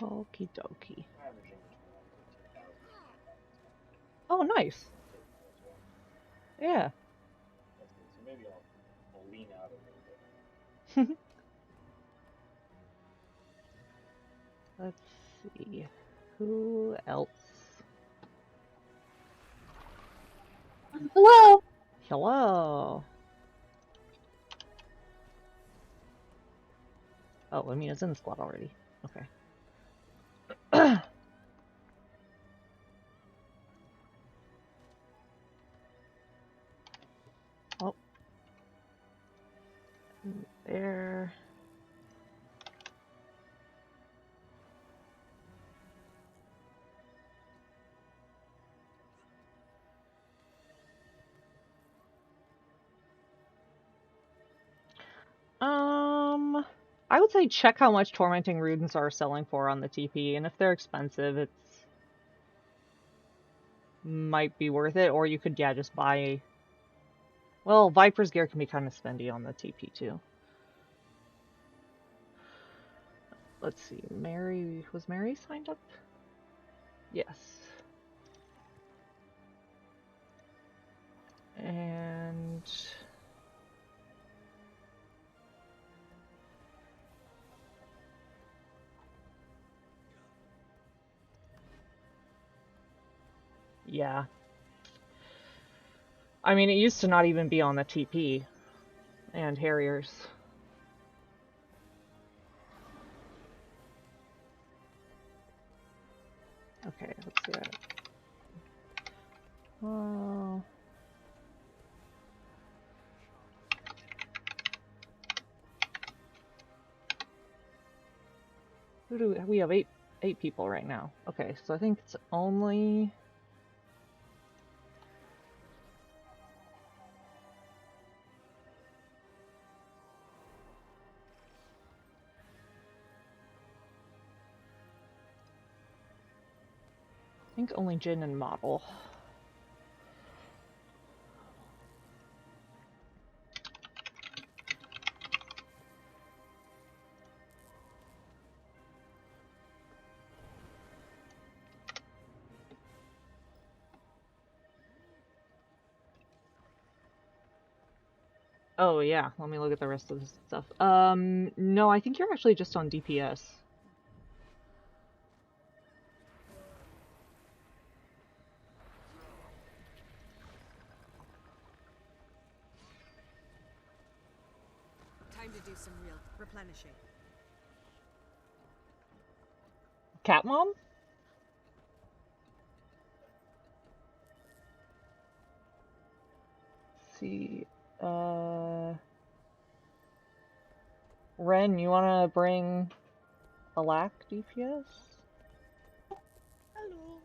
Okie dokie. Oh, nice. Yeah. So maybe I'll lean out a little bit. Let's see. Who else? Hello. Hello. Oh, I mean, it's in the squad already. Okay. Oh. There. I would say check how much Tormenting Runes are selling for on the TP, and if they're expensive, it's might be worth it, or you could, yeah, just buy... Well, Viper's Gear can be kind of spendy on the TP, too. Let's see, Mary... Was Mary signed up? Yes. And... Yeah. I mean, it used to not even be on the TP and Harriers. Okay, let's see that. Oh. Who do we have? Eight people right now. Okay, so I think it's only... I think only Jin and Model. Oh yeah, let me look at the rest of this stuff. No, I think you're actually just on DPS. Time to do some real replenishing. Cat Mom? Let's see, Ren, you wanna bring a lack DPS? Hello.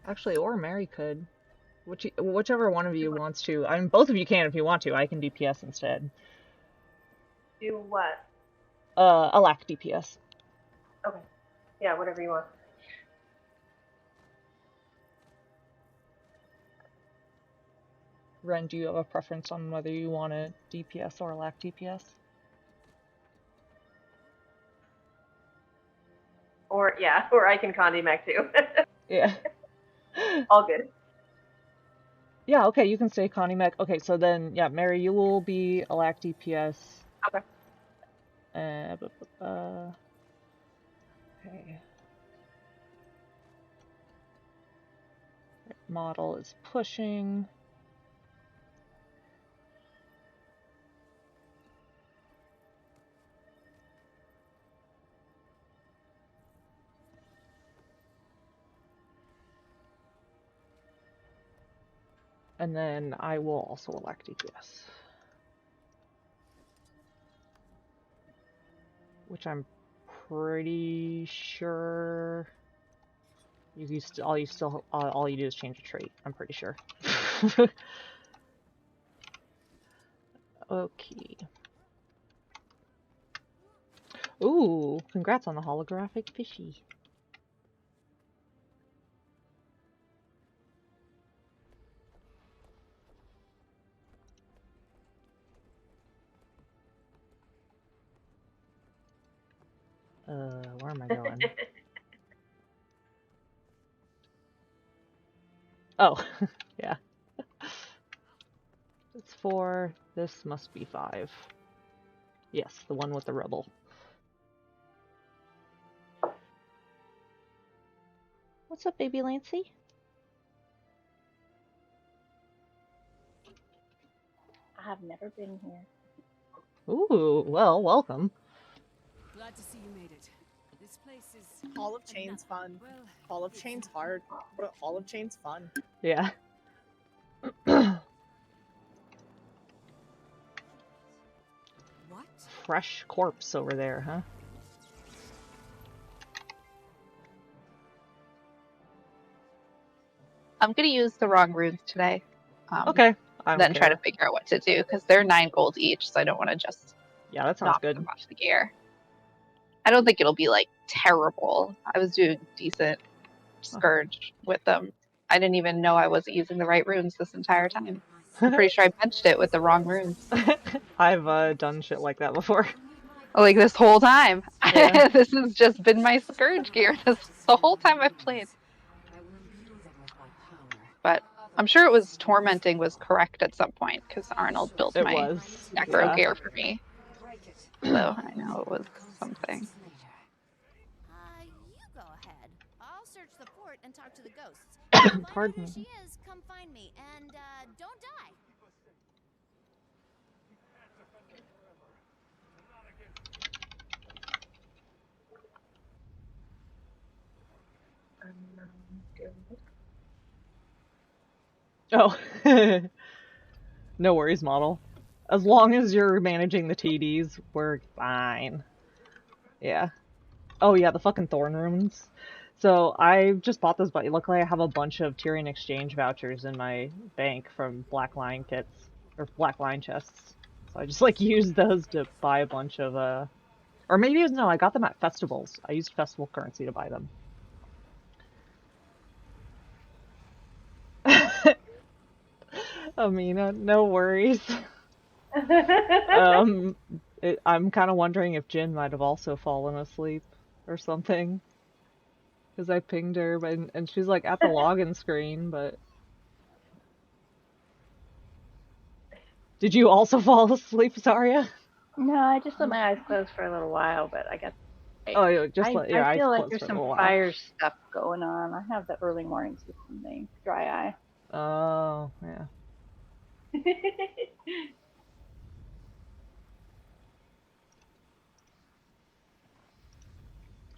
Actually, or Mary could. Whichever one of you wants to. I mean, both of you can if you want to. I can DPS instead. Do what? A lack DPS. Okay. Yeah, whatever you want. Ren, do you have a preference on whether you want a DPS or a lack DPS? Or yeah, or I can Condi mech too. Yeah. All good. Yeah, okay, you can stay Connie Mech. Okay, so then, yeah, Mary, you will be a lack DPS. Okay. Okay. Model is pushing. And then I will also elect DPS. Which I'm pretty sure all you do is change a trait. I'm pretty sure. Okay. Ooh, congrats on the holographic fishy. Where am I going? Oh, yeah. It's 4. This must be 5. Yes, the one with the rubble. What's up, baby Lancy? I have never been here. Ooh, well, welcome. Glad to see you made it. This place is Hall of Chains fun. well, Hall of Chains hard, but Hall of Chains fun. Yeah. what? Fresh corpse over there, huh? I'm gonna use the wrong runes today. Okay, I don't Then try to care. figure out what to do because they're 9 gold each, so I don't want to just Yeah, that sounds knock good. them off the gear. I don't think it'll be like terrible. I was doing decent scourge with them. I didn't even know I wasn't using the right runes this entire time. I'm pretty sure I benched it with the wrong runes. I've done shit like that before. Like this whole time. Yeah. This has just been my scourge gear the whole time I've played. But I'm sure it was tormenting was correct at some point because Arnold built It my was. necro Yeah. gear for me. So I know it was something. You go ahead. I'll search the fort and talk to the ghosts. If you find out Pardon who she me. is, come find me, and don't die. Oh. No worries, model. As long as you're managing the TDs, we're fine. Yeah. Oh yeah, the fucking thorn runes. So I just bought those, but luckily I have a bunch of Tyrion exchange vouchers in my bank from Black Lion kits or Black Lion chests. So I just like used those to buy a bunch of or maybe it was no, I got them at festivals. I used festival currency to buy them. Amina, no worries. I'm kind of wondering if Jin might have also fallen asleep or something. Because I pinged her, and she's like at the login screen, but... Did you also fall asleep, Zarya? No, I just let my eyes close for a little while, but I got. Oh, you just let your I eyes feel like close there's for a some little while. fire stuff going on. I have the early morning system thing, dry eye. Oh, yeah.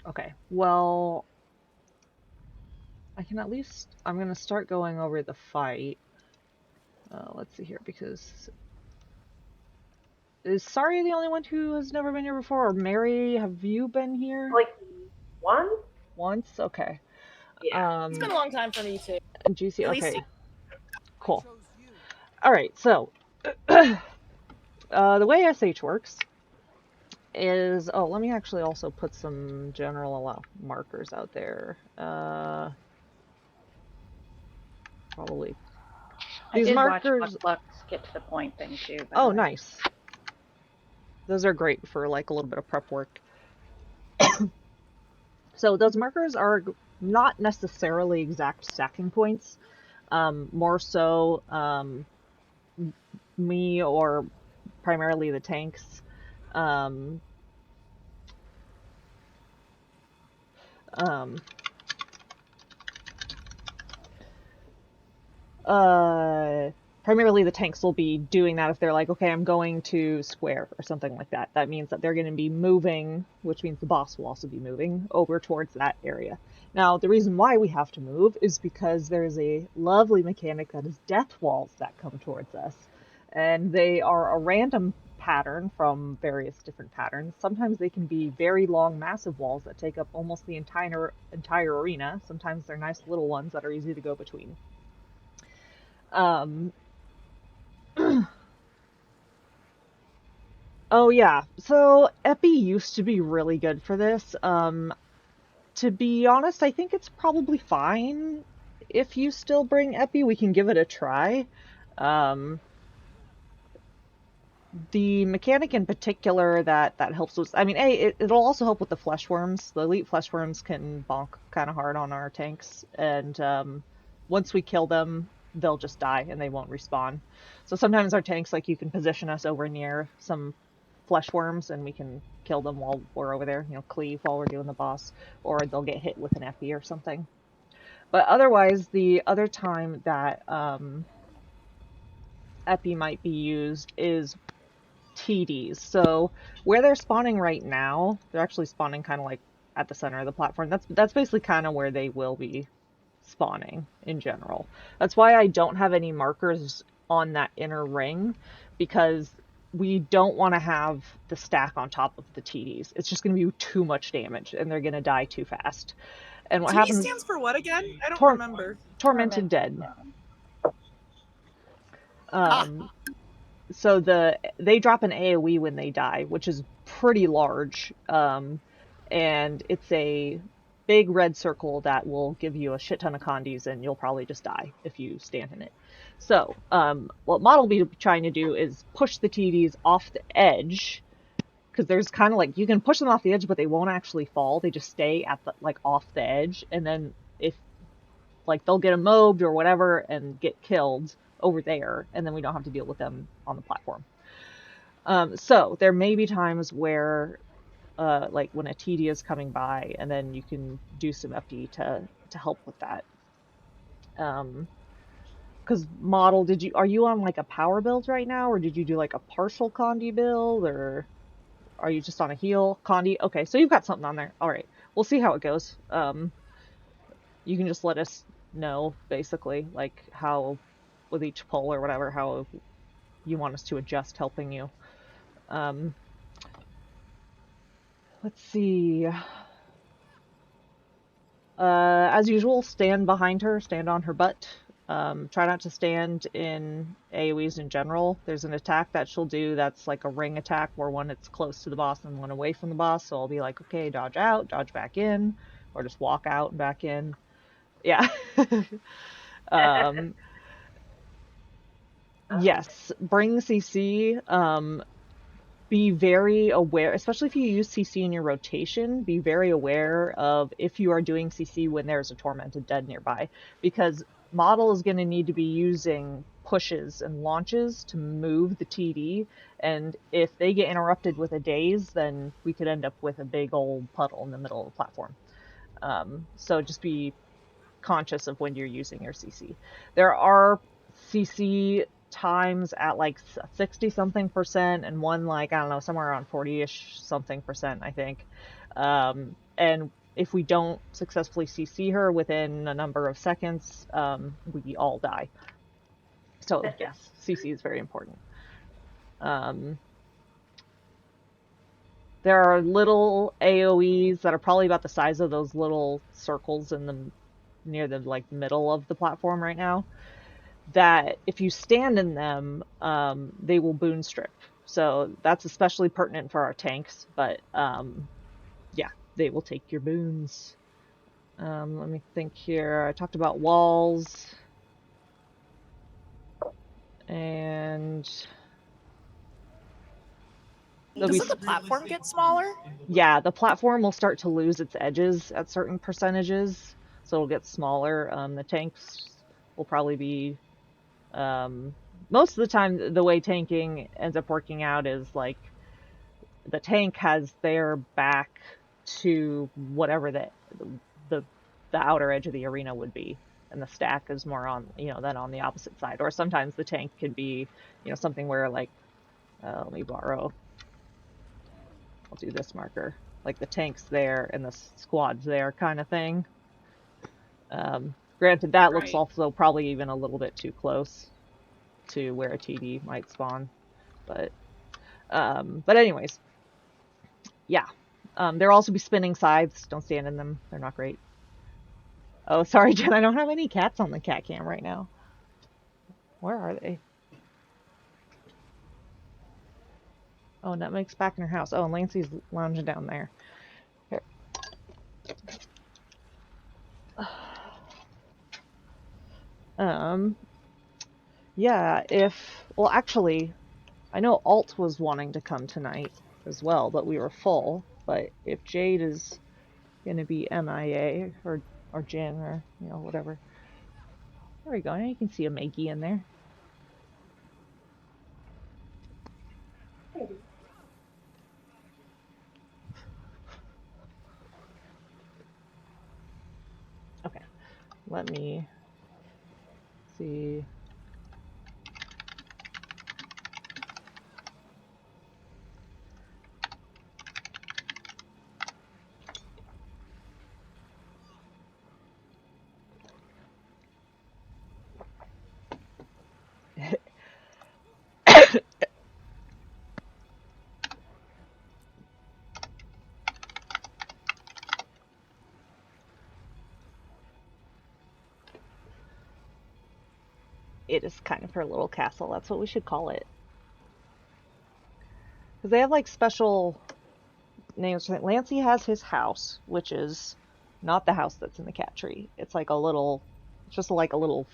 Okay, well... I can at least... I'm gonna start going over the fight. Let's see here, because... Is Sari the only one who has never been here before? Or Mary, have you been here? Like one? Once? Okay. Yeah. It's been a long time for me too. GC, At least okay. Cool. Alright, so... the way SH works is... Oh, let me actually also put some general markers out there. Probably. I These did markers... watch Lux get to the point thing too. By Oh, the way. nice. Those are great for like a little bit of prep work. So those markers are not necessarily exact stacking points. More so me or primarily the tanks. Um, um, Primarily the tanks will be doing that if they're like, okay, I'm going to square or something like that. That means that they're going to be moving, which means the boss will also be moving over towards that area. Now, the reason why we have to move is because there's a lovely mechanic that is death walls that come towards us. And they are a random pattern from various different patterns. Sometimes they can be very long, massive walls that take up almost the entire arena. Sometimes they're nice little ones that are easy to go between. Oh yeah, so Epi used to be really good for this. To be honest, I think it's probably fine if you still bring Epi. We can give it a try. The mechanic in particular that helps us, I mean, it'll also help with the flesh worms. The elite flesh worms can bonk kind of hard on our tanks, and once we kill them, they'll just die and they won't respawn. So sometimes our tanks, like, you can position us over near some flesh worms and we can kill them while we're over there, cleave while we're doing the boss, or they'll get hit with an epi or something. But otherwise, the other time that epi might be used is TDs. So where they're spawning right now, they're actually spawning kind of like at the center of the platform. That's basically kind of where they will be spawning in general. That's why I don't have any markers on that inner ring, because we don't want to have the stack on top of the TDs. It's just going to be too much damage and they're going to die too fast. And what TD happens, stands for what again? I don't tor remember. tormented dead. Ah, So they drop an AoE when they die, which is pretty large. And it's a big red circle that will give you a shit ton of condies, and you'll probably just die if you stand in it. So, what Model will be trying to do is push the TDs off the edge, because there's kind of like, you can push them off the edge, but they won't actually fall. They just stay at the, like, off the edge, and then if, like, they'll get mobbed or whatever and get killed over there, and then we don't have to deal with them on the platform. So there may be times where, like, when a TD is coming by, and then you can do some FD to help with that. Because Model, are you on like a power build right now, or did you do like a partial Condi build, or are you just on a heal Condi? Okay, so you've got something on there. All right, we'll see how it goes. You can just let us know, basically, like, how with each pull or whatever, how you want us to adjust helping you. Let's see. As usual, stand behind her, stand on her butt. Try not to stand in AoEs in general. There's an attack that she'll do that's like a ring attack, where one it's close to the boss and one away from the boss. So I'll be like, okay, dodge out, dodge back in, or just walk out and back in. Yeah. um, yes, bring CC. Be very aware, especially if you use CC in your rotation, be very aware of if you are doing CC when there's a tormented dead nearby, because Model is going to need to be using pushes and launches to move the TD, and if they get interrupted with a daze, then we could end up with a big old puddle in the middle of the platform. So just be conscious of when you're using your CC. There are CC times at like 60 something percent, and one, like, I don't know, somewhere around 40ish something percent, I think. And if we don't successfully CC her within a number of seconds, we all die. So yes, CC is very important. There are little AoEs that are probably about the size of those little circles in the near the, like, middle of the platform right now, that if you stand in them, they will boon strip. So that's especially pertinent for our tanks, but yeah, they will take your boons. Let me think here. I talked about walls, and doesn't the platform get smaller? yeah, the platform will start to lose its edges at certain percentages, so it'll get smaller. The tanks will probably be, most of the time, the way tanking ends up working out is, like, the tank has their back to whatever the outer edge of the arena would be, and the stack is more on, then on the opposite side. Or sometimes the tank could be, something where, like, let me borrow, I'll do this marker, like the tank's there and the squad's there, kind of thing. Granted, that looks also probably even a little bit too close to where a TD might spawn, but anyways, yeah. There'll also be spinning scythes. Don't stand in them. They're not great. Oh, sorry, Jen. I don't have any cats on the cat cam right now. Where are they? Oh, Nutmeg's back in her house. Oh, and Lancey's lounging down there. Here. Yeah, well, actually, I know Alt was wanting to come tonight as well, but we were full. But if Jade is going to be MIA, or Jen, or, whatever, There we go. Now you can see a Maggie in there. Okay, let me see. It is kind of her little castle. That's what we should call it. Because they have like special names. Lancey has his house, which is not the house that's in the cat tree. It's like a little, it's just like a little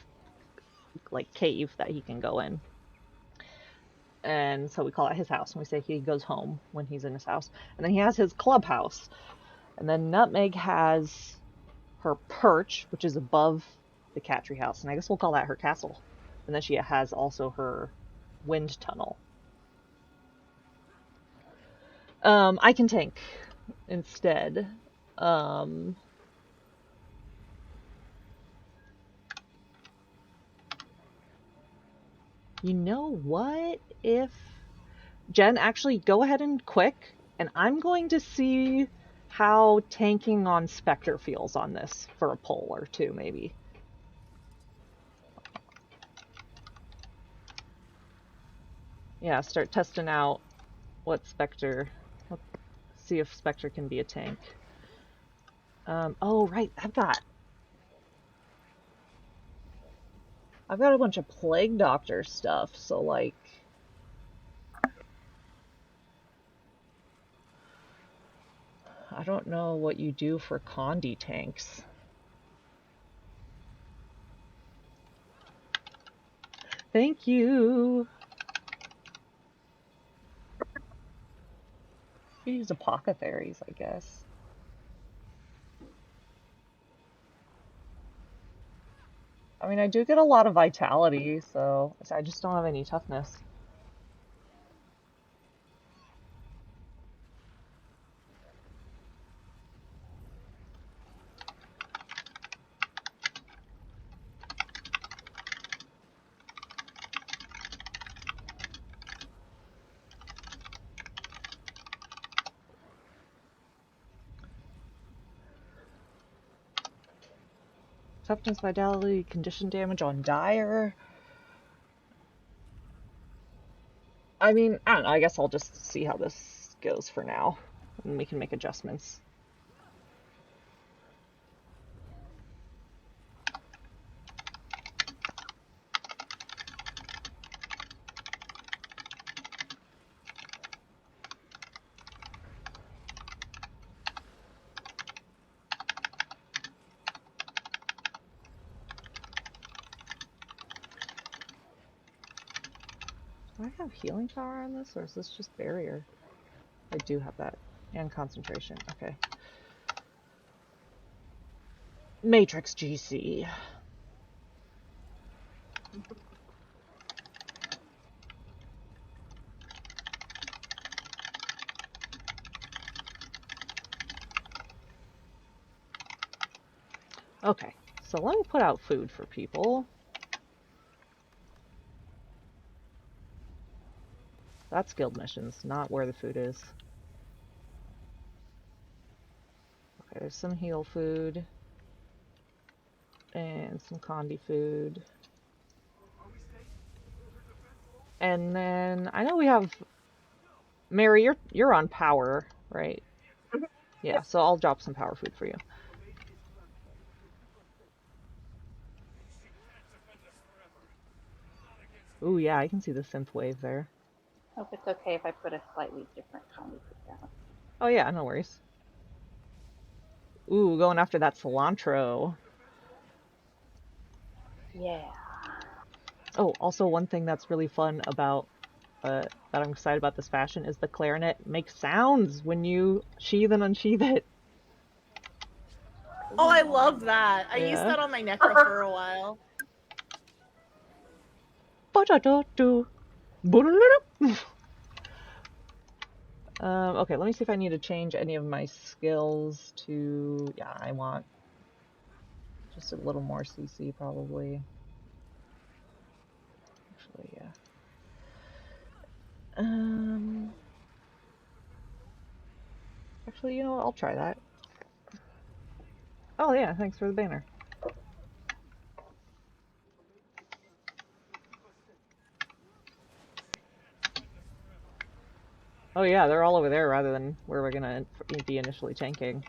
like cave that he can go in. And so we call it his house. And we say he goes home when he's in his house. And then he has his clubhouse. And then Nutmeg has her perch, which is above the cat tree house. And I guess we'll call that her castle. And then she has also her wind tunnel. I can tank instead. You know what? If Jen, actually go ahead and quick, and I'm going to see how tanking on Spectre feels on this for a poll or two, maybe. Yeah, start testing out what Spectre. Let's see if Spectre can be a tank. Oh right, I've got a bunch of Plague Doctor stuff, so like I don't know what you do for Condi tanks. Thank you. You use apothecaries, I guess. I mean, I do get a lot of vitality, so I just don't have any toughness. Toughness, vitality, condition damage on Dire. I mean, I don't know. I guess I'll just see how this goes for now, and we can make adjustments. Do I have healing power on this, or is this just barrier? I do have that. And concentration. Okay. Matrix GC. Okay, so let me put out food for people. That's guild missions, not where the food is. Okay, there's some heal food. And some Condi food. And then I know we have Mary, you're on power, right? Yeah, Yep. so I'll drop some power food for you. Ooh, yeah, I can see the synth wave there. Hope it's okay if I put a slightly different kind of down. Oh yeah, no worries. Ooh, going after that cilantro. Yeah. Oh, also one thing that's really fun about that I'm excited about this fashion is the clarinet makes sounds when you sheathe and unsheathe it. Oh, I love that. I used Yeah. that on my necro for a while. Ba-da-da-do. Okay, let me see if I need to change any of my skills to... Yeah, I want just a little more CC probably. Actually, yeah. Actually, you know what? I'll try that. Oh yeah, thanks for the banner. Oh yeah, they're all over there rather than where we're gonna be initially tanking.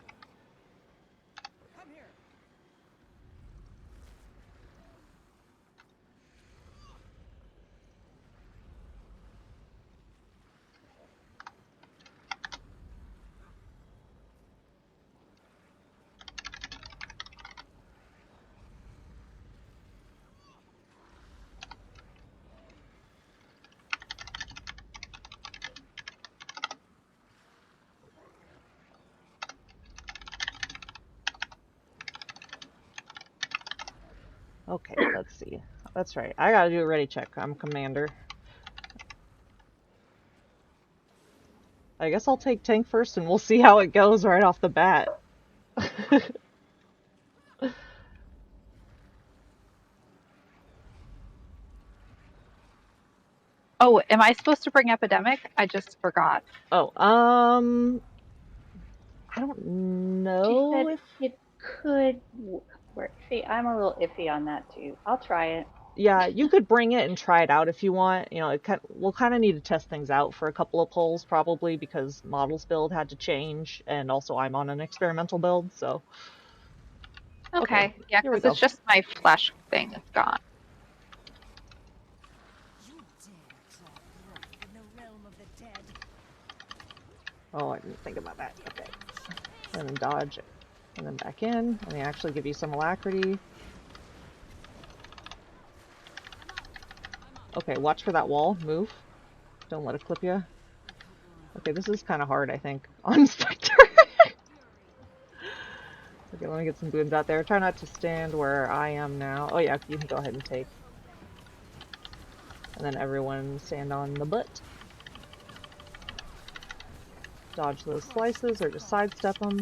Come here. Okay, let's see. That's right. I gotta do a ready check. I'm commander. I guess I'll take tank first and we'll see how it goes right off the bat. Oh, am I supposed to bring epidemic? I just forgot. Oh, I don't She know said if... it could work. See, I'm a little iffy on that too. I'll try it. Yeah, you could bring it and try it out if you want. You know, we'll kind of need to test things out for a couple of polls probably because models build had to change and also I'm on an experimental build, so... Okay, Okay, yeah, here we because go. it's just my flesh thing that's gone. You dare try growth in the realm of the dead. Oh, I didn't think about that. Okay. And then dodge it. And then back in. And they actually give you some alacrity. Okay, watch for that wall. Move. Don't let it clip you. Okay, this is kind of hard, I think, on Spectre. Okay, let me get some boons out there. Try not to stand where I am now. Oh yeah, you can go ahead and take. And then everyone stand on the butt. Dodge those slices or just sidestep them.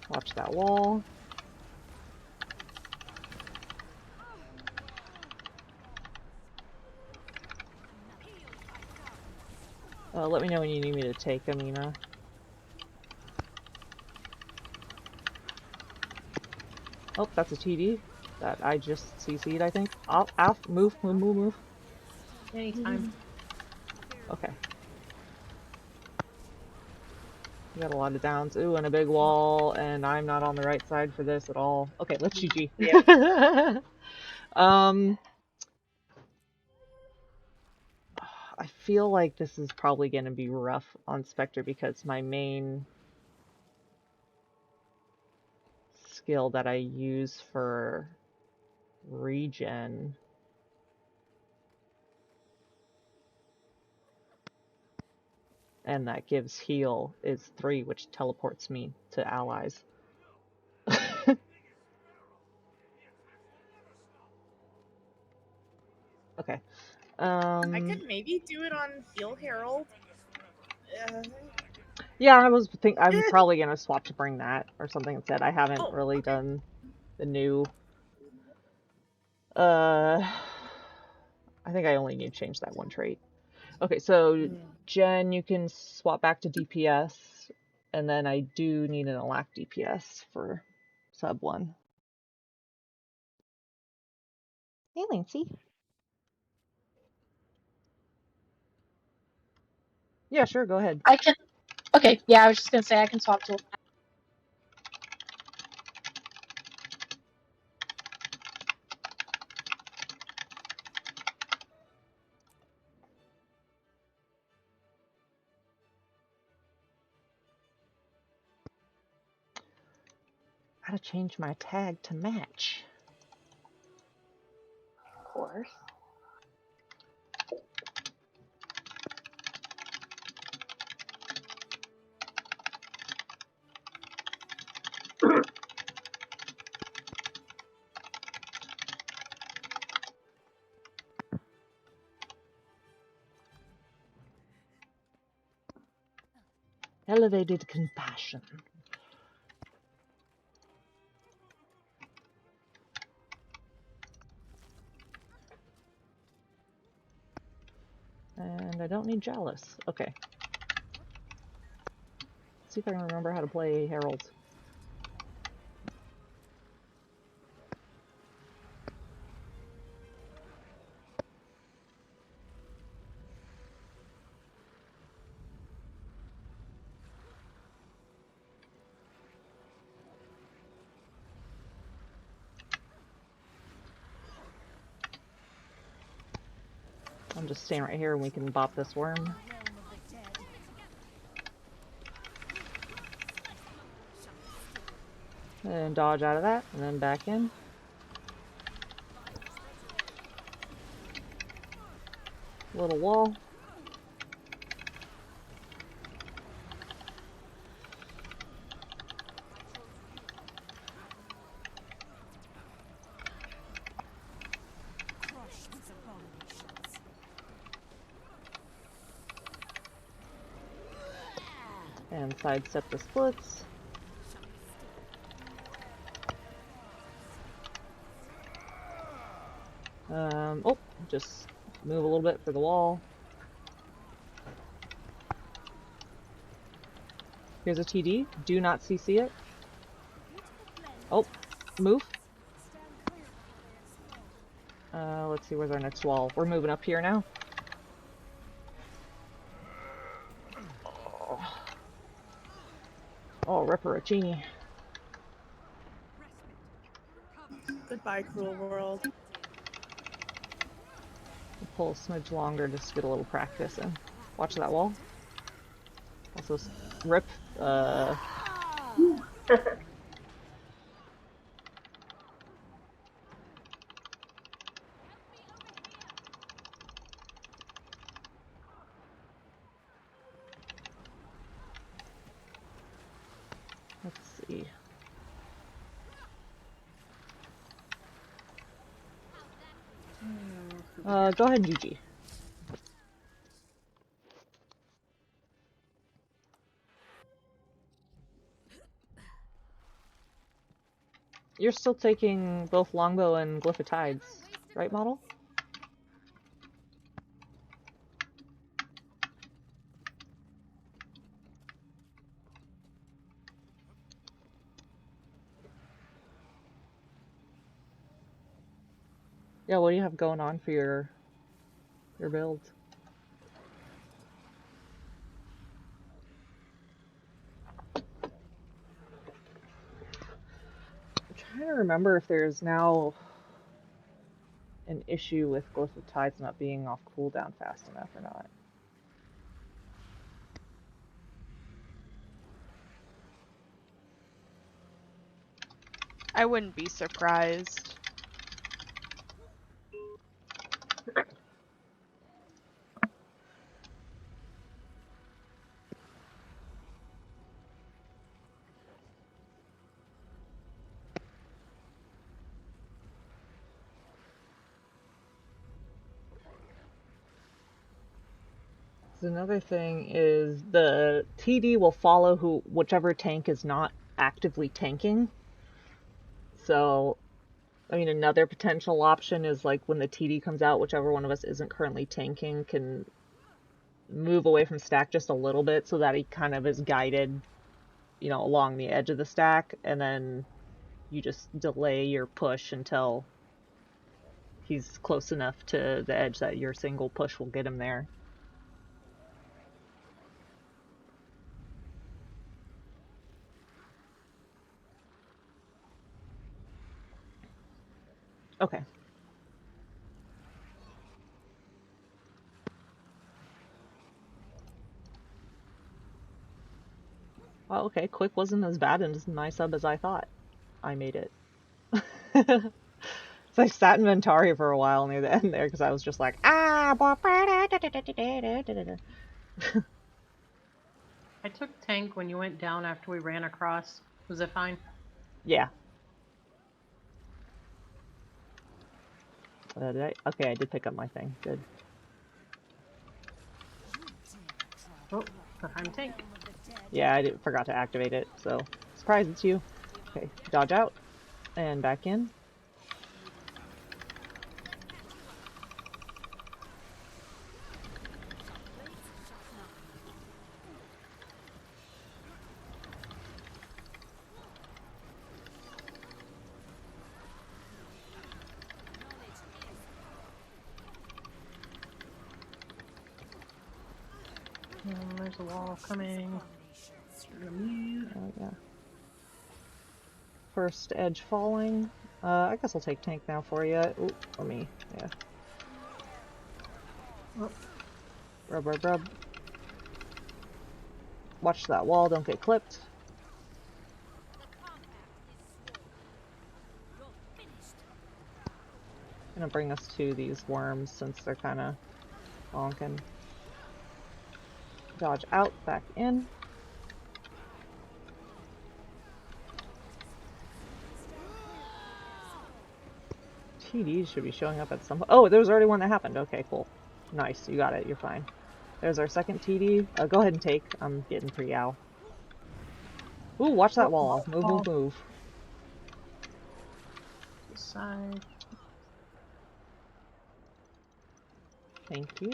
Watch that wall. Let me know when you need me to take, Amina. Oh, that's a TD that I just CC'd, I think. Off, move, move, move, move. Anytime. Okay. We got a lot of downs. Ooh, and a big wall, and I'm not on the right side for this at all. Okay, let's GG. Yeah. I feel like this is probably going to be rough on Spectre because my main skill that I use for regen and that gives heal is 3, which teleports me to allies. Okay. I could maybe do it on Heal Herald. Yeah, I'm probably gonna swap to bring that or something instead. I haven't really okay. done the new. I think I only need to change that one trait. Okay, so Jen, you can swap back to DPS, and then I do need an alac DPS for sub 1. Hey, Lindsay. Yeah, sure, go ahead. I can. Okay, yeah, I was just gonna say I can swap to. Gotta change my tag to match. Of course. Elevated compassion. And I don't need Chalice. Okay. Let's see if I can remember how to play Herald. I'm just staying right here and we can bop this worm. And dodge out of that, and then back in. Little wall. And sidestep the splits. Oh, just move a little bit for the wall. Here's a TD. Do not CC it. Oh, move. Let's see, where's our next wall? We're moving up here now. Oh, Rippericini. Goodbye, cruel world. We'll pull a smidge longer just to get a little practice in. Watch that wall. Also, rip. Let's see. Go ahead, GG. You're still taking both longbow and glyph of tides, right, model? Yeah, what do you have going on for your build? I'm trying to remember if there's now an issue with Glyph of Tides not being off cooldown fast enough or not. I wouldn't be surprised. Another thing is the TD will follow whichever tank is not actively tanking. So, I mean, another potential option is like when the TD comes out, whichever one of us isn't currently tanking can move away from stack just a little bit so that he kind of is guided, you know, along the edge of the stack, and then you just delay your push until he's close enough to the edge that your single push will get him there. Okay. Well, okay, quick wasn't as bad and as nice up as I thought. I made it. So I sat in Ventari for a while near the end there because I was just like, ah. I took tank when you went down after we ran across. Was it fine? Yeah. Okay, I did pick up my thing. Good. Oh, I'm tank. Yeah, I forgot to activate it, so surprise, it's you. Okay, dodge out and back in. There's a wall coming. You're gonna move. Oh yeah. First edge falling. I guess I'll take tank now for you. Ooh, let me, yeah. Oh. Rub, rub, rub. Watch that wall, don't get clipped. Gonna bring us to these worms since they're kind of bonking. Dodge out, back in. TDs should be showing up at some point. Oh, there was already one that happened. Okay, cool. Nice, you got it, you're fine. There's our second TD. Go ahead and take. I'm getting pretty ow. Ooh, watch that wall. Move, move, move. This side. Thank you.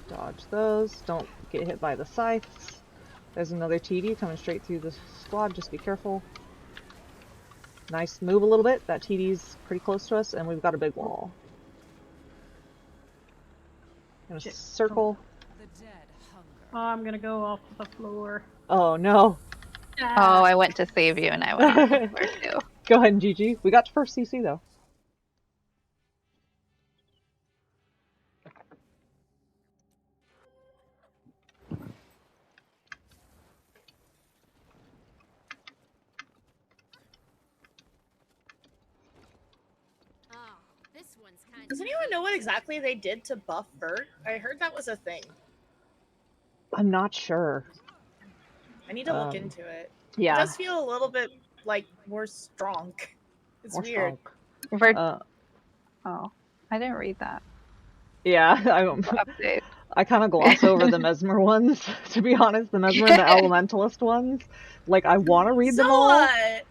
Dodge those. Don't get hit by the scythes. There's another TD coming straight through the squad. Just be careful. Nice move a little bit. That TD's pretty close to us, and we've got a big wall. Gonna circle. Oh, I'm gonna go off the floor. Oh no. Oh, I went to save you and I went off the floor too. Go ahead and GG. We got to first CC though. This one's kind Does anyone know what exactly they did to buff Bert? I heard that was a thing. I'm not sure. I need to look into it. Yeah. It does feel a little bit like more strong. It's More weird. strong. Oh, I didn't read that. Yeah, Update. I kind of gloss over the Mesmer ones, to be honest. The Mesmer and the Elementalist ones. Like, I want to read them all. What?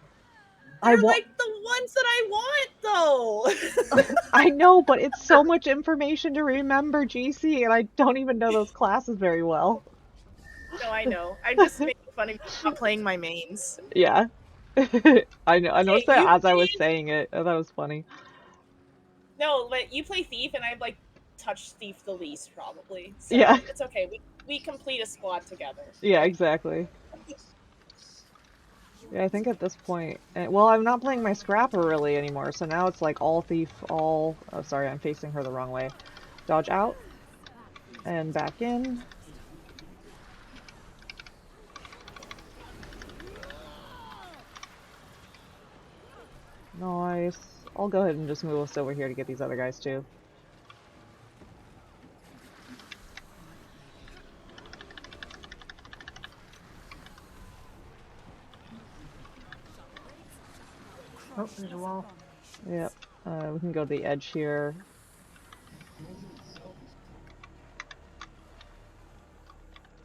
They're like the ones that I want, though. I know, but it's so much information to remember, GC, and I don't even know those classes very well. No, I know. I'm just making fun of you not playing my mains. Yeah. I know. I noticed that as I was saying it. That was funny. No, but you play Thief, and I've, like, touched Thief the least, probably. So Yeah. it's okay. We complete a squad together. Yeah, exactly. Yeah, I think at this point... Well, I'm not playing my Scrapper really anymore, so now it's like all Thief, all... Oh, sorry, I'm facing her the wrong way. Dodge out. And back in. Nice. I'll go ahead and just move us over here to get these other guys too. Oh, there's a wall. Yep. We can go to the edge here.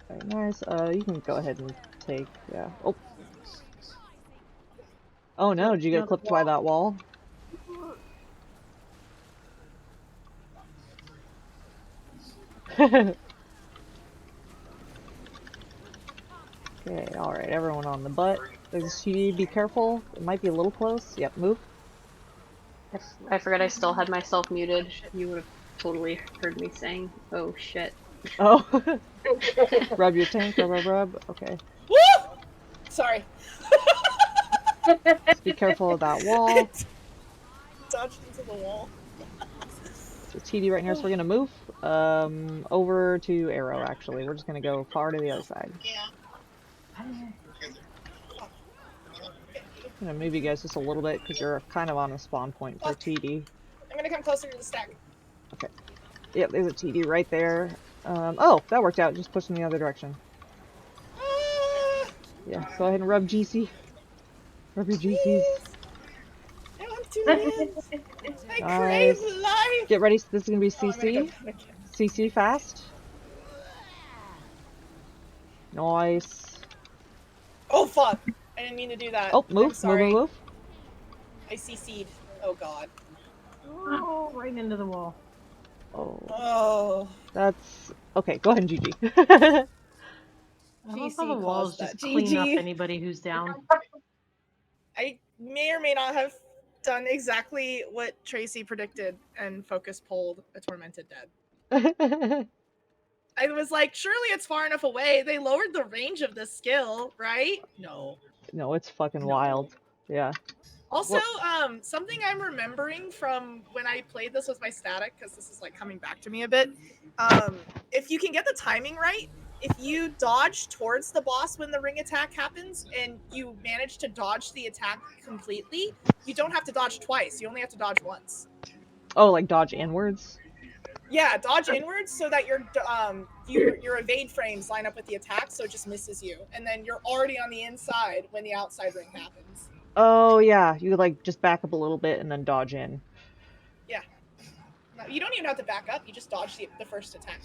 Very nice. You can go ahead and take, yeah. Oh. Oh no, did you get clipped by that wall? Okay, alright, everyone on the butt. There's a CD, be careful. It might be a little close. Yep, move. I forgot I still had myself muted. You would have totally heard me saying, oh shit. Oh. Rub your tank, rub, rub, rub. Okay. Woo! Sorry. Just be careful of that wall. Dodged into the wall. So TD right here, so we're gonna move over to Arrow actually. We're just gonna go far to the other side. Yeah. I'm gonna move you guys just a little bit because you're kind of on a spawn point for TD. I'm gonna come closer to the stack. Okay. Yep, there's a TD right there. Oh, that worked out. Just push in the other direction. Yeah, go ahead and rub GC. Rub your GCs. I want to live. I crave life. Get ready. This is gonna be CC. CC fast. Nice. Oh fuck! I didn't mean to do that. Oh, I'm move, sorry. move. I CC'd. Oh god. Oh, right into the wall. Oh, Oh. that's okay. Go ahead, Gigi. I love how the GC walls caused that. just clean up GG. anybody who's down. I may or may not have done exactly what Tracy predicted and focus pulled a tormented dead. I was like, surely it's far enough away. They lowered the range of this skill, right? No. No, it's fucking No. wild. Yeah. Also, Well- something I'm remembering from when I played this with my static, because this is like coming back to me a bit. If you can get the timing right, if you dodge towards the boss when the ring attack happens and you manage to dodge the attack completely, you don't have to dodge twice. You only have to dodge once. Oh, like dodge inwards? Yeah, dodge inwards so that your evade frames line up with the attack, so it just misses you, and then you're already on the inside when the outside ring happens. Oh yeah, you like just back up a little bit and then dodge in. Yeah. No, you don't even have to back up. You just dodge the first attack.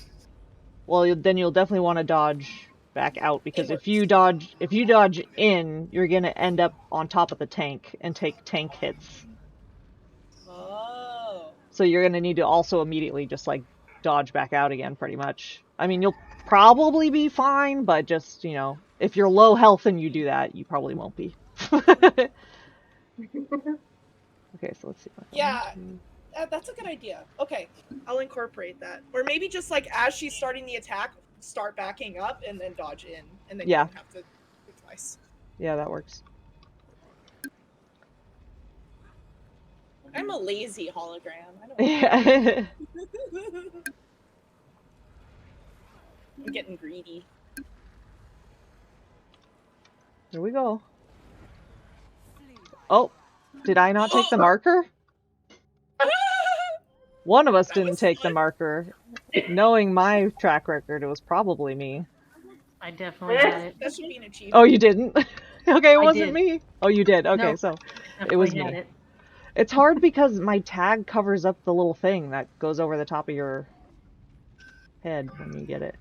Well, then you'll definitely want to dodge back out because Inwards. if you dodge in, you're gonna end up on top of the tank and take tank hits. Oh. So you're gonna need to also immediately just like dodge back out again, pretty much. I mean, you'll probably be fine, but just, you know, if you're low health and you do that, you probably won't be. Okay, so let's see. Yeah, that's a good idea. Okay, I'll incorporate that. Or maybe just like as she's starting the attack, start backing up and then dodge in, and then Yeah. you don't have to do twice. Yeah, that works. I'm a lazy hologram. I don't Yeah. I'm getting greedy. Here we go. Oh, did I not take the marker? One of us didn't take the marker. Knowing my track record, it was probably me. I definitely had it. That should be an achievement. Oh, you didn't? Okay, it I wasn't did. me. Oh, you did. Okay, No, so Definitely it was had me. it. It's hard because my tag covers up the little thing that goes over the top of your head when you get it.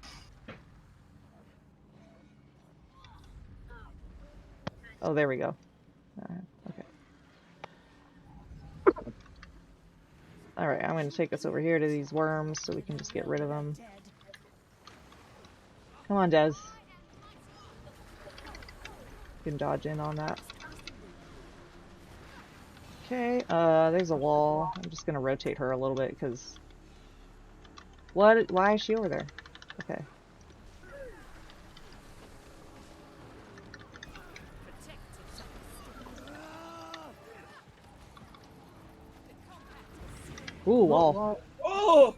Oh, there we go. Okay. Alright, I'm going to take us over here to these worms so we can just get rid of them. Come on, Des. You can dodge in on that. Okay, there's a wall. I'm just going to rotate her a little bit because... What? Why is she over there? Okay. Ooh, wall. Oh!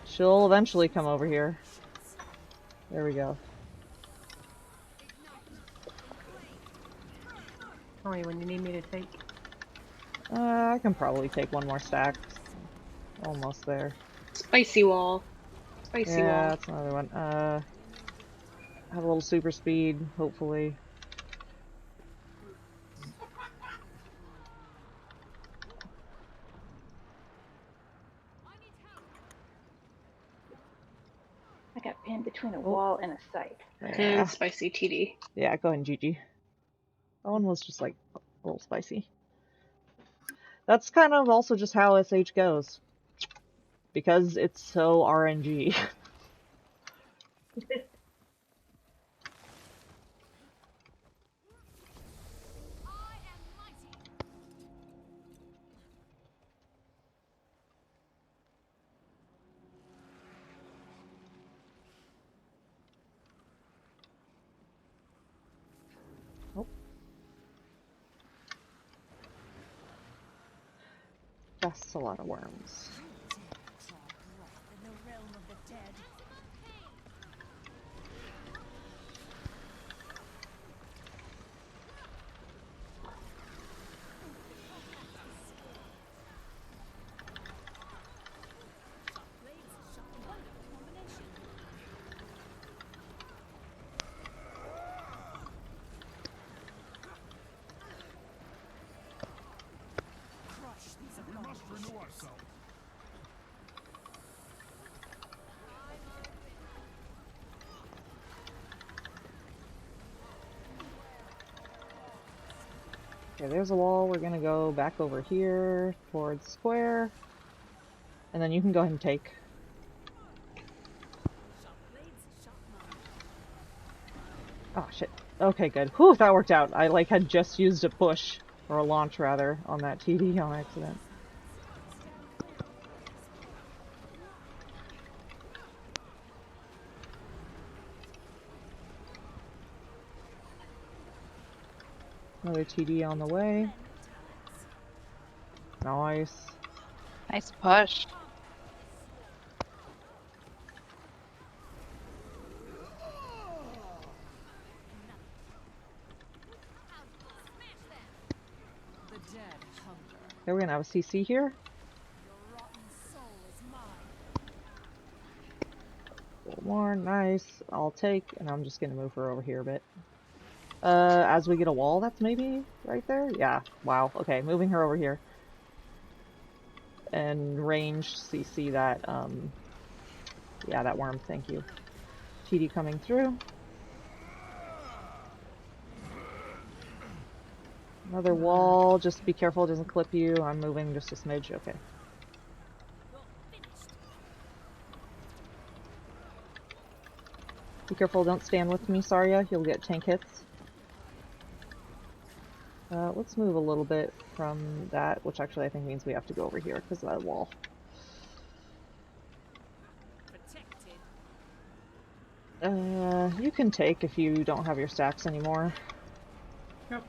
She'll eventually come over here. There we go. Tell me when you need me to take. I can probably take one more stack. Almost there. Spicy wall. Spicy Yeah, wall. that's another one. Have a little super speed, hopefully. I got pinned between a wall and a site. Yeah. Spicy TD. Yeah, go ahead and GG. That one was just like a little spicy. That's kind of also just how SH goes. Because it's so RNG. That's a lot of worms. Okay, there's a wall. We're gonna go back over here towards square. And then you can go ahead and take. Oh, shit. Okay, good. Whew, that worked out. I, like, had just used a push, or a launch, rather, on that TD on accident. Another TD on the way. Nice. Nice push. The dead hunger. Okay, we're gonna have a CC here. Your rotten soul is mine. A little more. Nice. I'll take, and I'm just gonna move her over here a bit. As we get a wall, that's maybe right there? Yeah. Wow. Okay, moving her over here. And range CC that, yeah, that worm, thank you. TD coming through. Another wall, just be careful it doesn't clip you. I'm moving just a smidge, okay. Be careful, don't stand with me, Saria, you'll get tank hits. Let's move a little bit from that, which actually I think means we have to go over here because of that wall. You can take if you don't have your stacks anymore. Yep.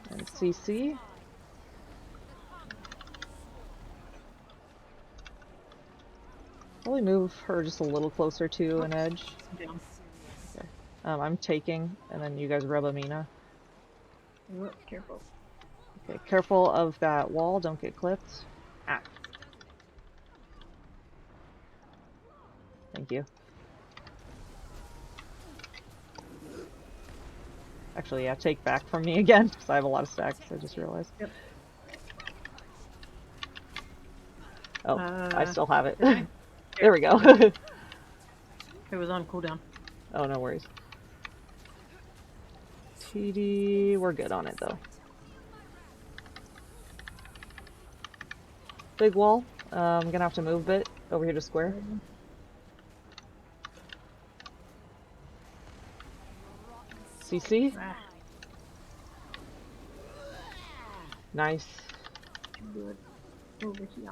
And CC. Probably move her just a little closer to an edge. Down. Okay. I'm taking, and then you guys rub Amina. Oh, careful. Okay, careful of that wall, don't get clipped. Ah. Thank you. Actually, yeah, take back from me again, because I have a lot of stacks, I just realized. Yep. Oh, I still have it. Okay. There we go. It was on cooldown. Oh, no worries. TD, we're good on it, though. Big wall. I'm gonna have to move a bit over here to square. CC. Ah, Nice. good. Over here.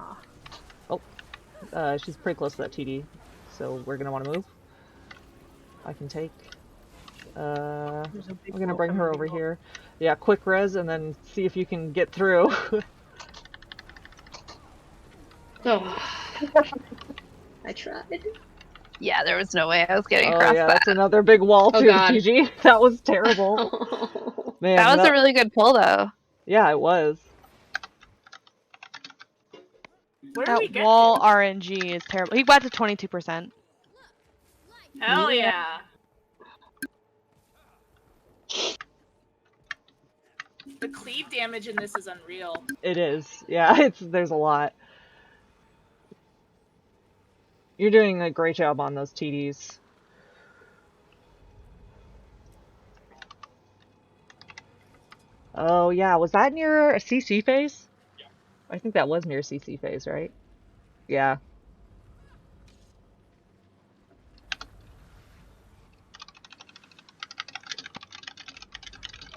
Oh, she's pretty close to that TD, so we're gonna want to move. I can take. There's a big I'm gonna wall bring her coming over along. here. Yeah, quick res, and then see if you can get through. Oh. I tried. Yeah, there was no way I was getting Oh across yeah, that. that's another big wall Oh too, god. TG. That was terrible. Oh. Man, That was a really good pull, though. yeah, it was. Where did we That get wall to? RNG is terrible. He got to 22%. Hell Yeah. yeah. The cleave damage in this is unreal. It is. Yeah, there's a lot. You're doing a great job on those TDs. Oh yeah, was that near a CC phase? I think that was near CC phase, right? Yeah.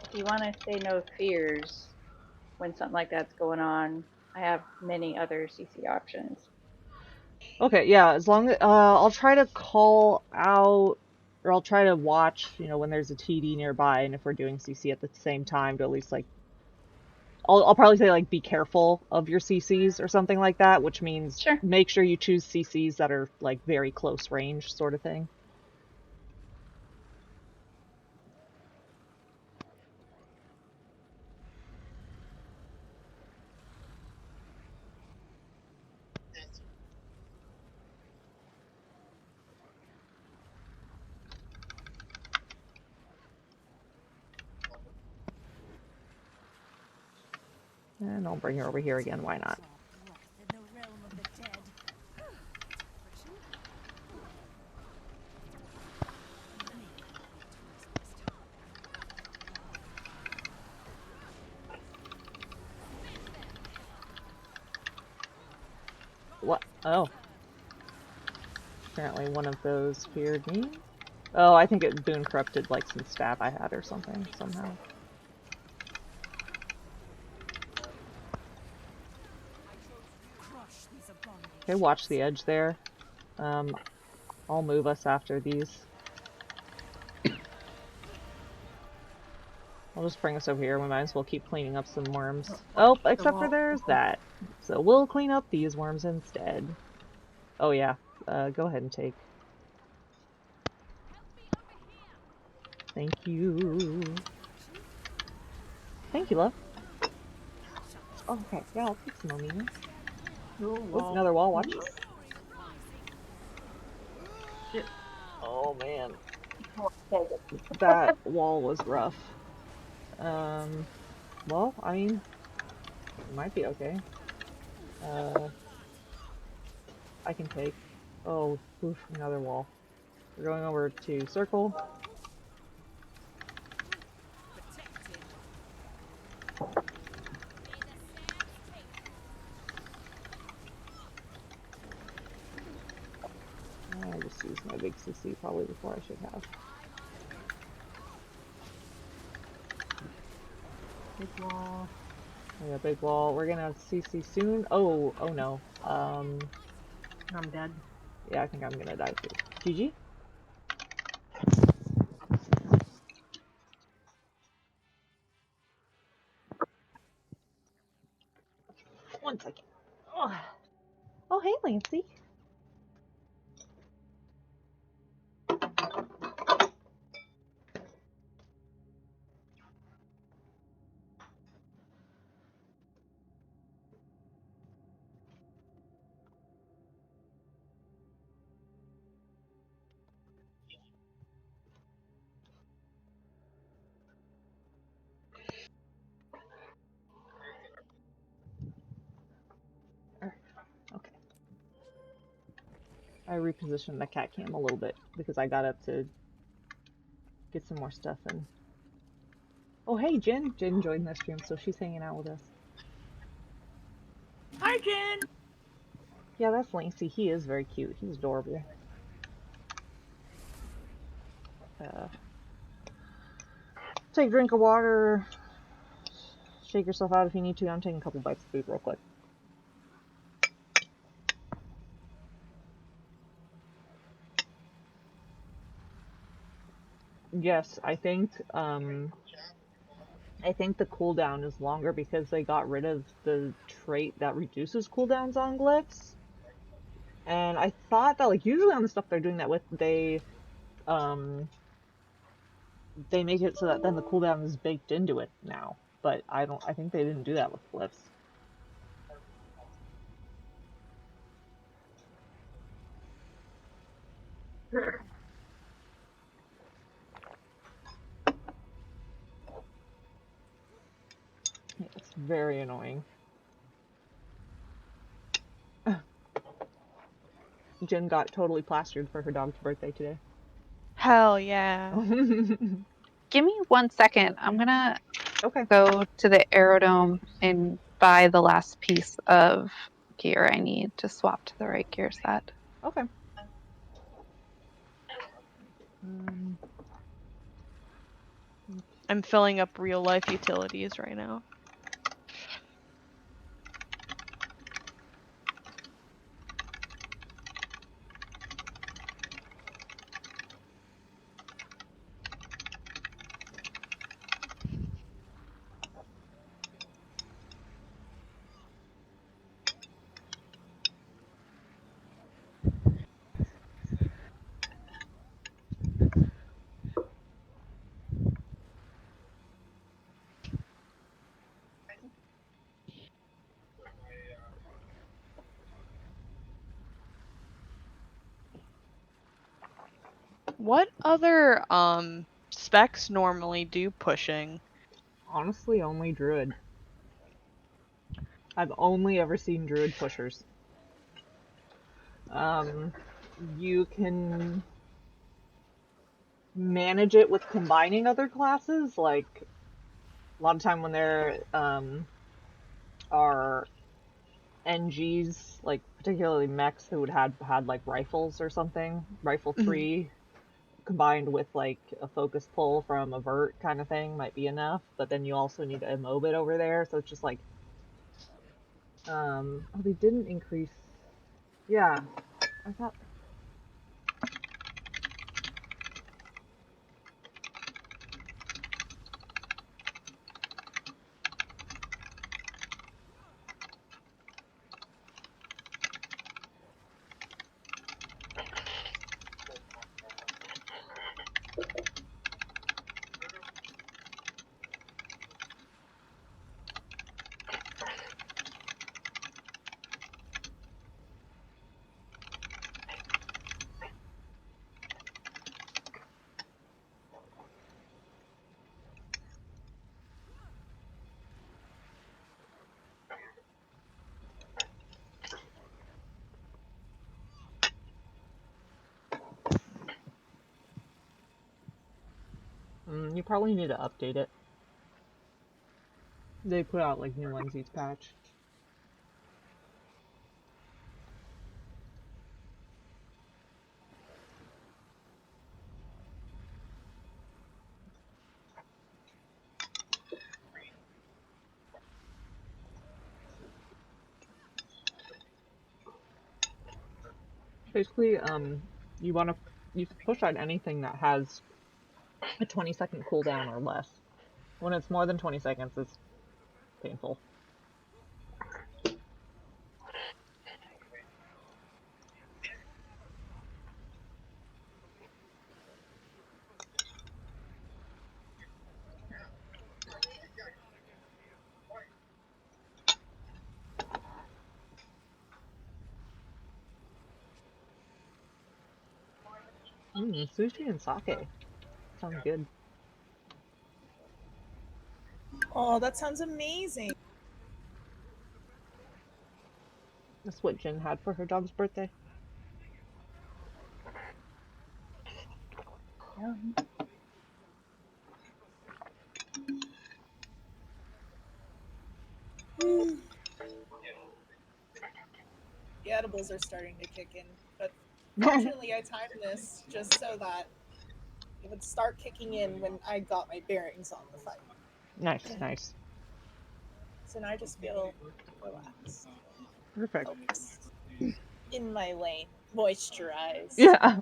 If you want to say no fears when something like that's going on, I have many other CC options. Okay, yeah, as long as I'll try to call out, or I'll try to watch, when there's a TD nearby, and if we're doing CC at the same time, to at least like, I'll probably say like be careful of your CCs or something like that, which means Sure. make sure you choose CCs that are like very close range, sort of thing. And I'll bring her over here again. Why not? In the realm of the dead. What? Oh. Apparently one of those feared me. Oh, I think it Boone corrupted like some stat I had or something somehow. Okay, watch the edge there. I'll move us after these. I'll just bring us over here. We might as well keep cleaning up some worms. Oh, except for there's that. So we'll clean up these worms instead. Oh yeah, go ahead and take. Thank you. Thank you, love. Okay, yeah, I'll take some amino. Oh, another wall, watch. Shit. Oh man. That wall was rough. Well, I mean, it might be okay. I can take. Oh, oof, another wall. We're going over to circle. I just used my big CC probably before I should have. Big wall. Oh yeah, big wall. We're gonna CC soon. Oh no. I'm dead. Yeah, I think I'm gonna die too. GG. One second. Oh, hey, Lancy. Okay. I repositioned the cat cam a little bit because I got up to get some more stuff in. Oh, hey, Jen. Jen joined the stream, so she's hanging out with us. Hi, Jen. Yeah, that's Lancy. He is very cute. He's adorable. Take a drink of water. Shake yourself out if you need to. I'm taking a couple bites of food real quick. Yes, I think the cooldown is longer because they got rid of the trait that reduces cooldowns on glyphs. And I thought that like usually on the stuff they're doing that with, they make it so that then the cooldown is baked into it now. But I think they didn't do that with glyphs. Yeah, it's very annoying. Jen got totally plastered for her dog's birthday today. Hell yeah. Give me 1 second. I'm gonna Okay. go to the aerodome and buy the last piece of gear I need to swap to the right gear set. Okay. I'm filling up real life utilities right now. What other specs normally do pushing? Honestly, only Druid. I've only ever seen Druid pushers. You can manage it with combining other classes, like a lot of time when there are NGs, like particularly mechs who would had like rifles or something, rifle tree combined with like a focus pull from a vert kind of thing might be enough. But then you also need to immob it over there, so it's just like, oh, they didn't increase. Yeah, I thought. You probably need to update it. They put out like new ones each patch. Basically, you want to push out anything that has a 20-second cooldown or less. When it's more than 20 seconds, it's painful. Sushi and sake. Sounds good. Oh, that sounds amazing. That's what Jen had for her dog's birthday. The edibles are starting to kick in, but fortunately I timed this just so that it would start kicking in when I got my bearings on the fight. Nice, nice. So now I just feel relaxed. Perfect. Focused. In my lane. Moisturized. Yeah.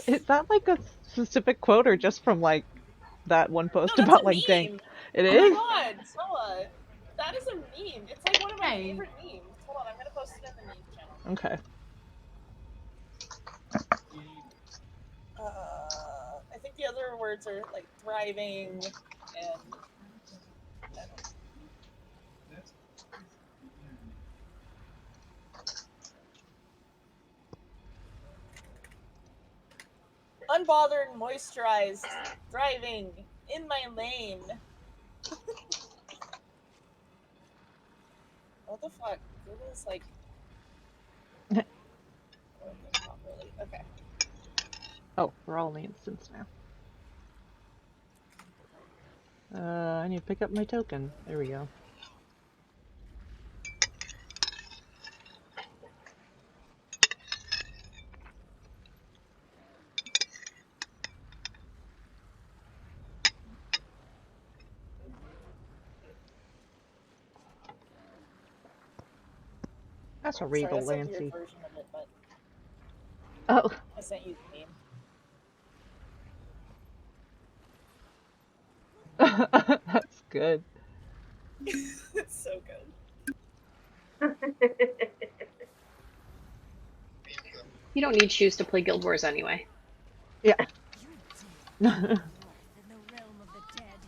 Is that like a specific quote or just from like that one post No, about that's a like dank? meme. It Oh my is? god, Stella. That is a meme. It's like one of my Hey. favorite memes. Hold on, I'm gonna post it in the meme channel. Okay. I think the other words are like thriving and unbothered, moisturized, thriving, in my lane. What the fuck? Google's like working properly. Okay. Oh, we're all in the instance now. I need to pick up my token. There we go. That's a Sorry, regal that's a weird Lancy. version of it, but Oh. I sent you the meme. That's good. It's so good. You don't need shoes to play Guild Wars anyway. Yeah. In the realm of the dead.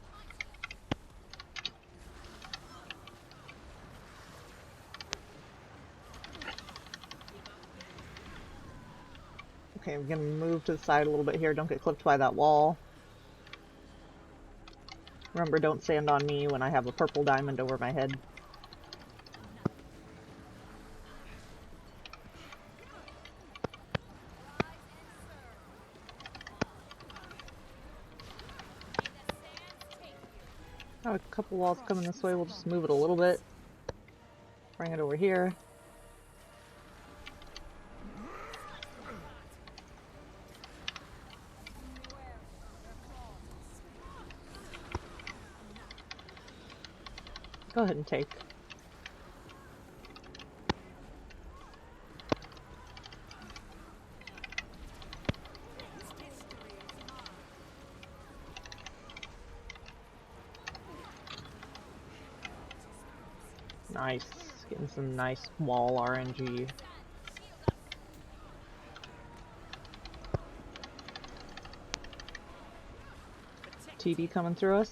Okay, I'm gonna move to the side a little bit here. Don't get clipped by that wall. Remember, don't stand on me when I have a purple diamond over my head. Got a couple walls coming this way. We'll just move it a little bit. Bring it over here. Go ahead and take. Nice. Getting some nice wall RNG. TD coming through us.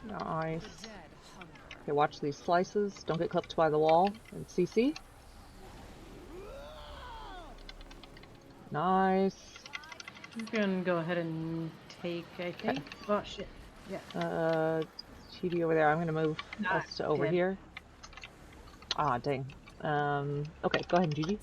Nice. Okay, watch these slices. Don't get clipped by the wall. And CC. Nice. You can go ahead and take, I think. Oh shit. Yeah. TD over there. I'm gonna move us to over dead. here. Ah, dang. Okay, go ahead and GG.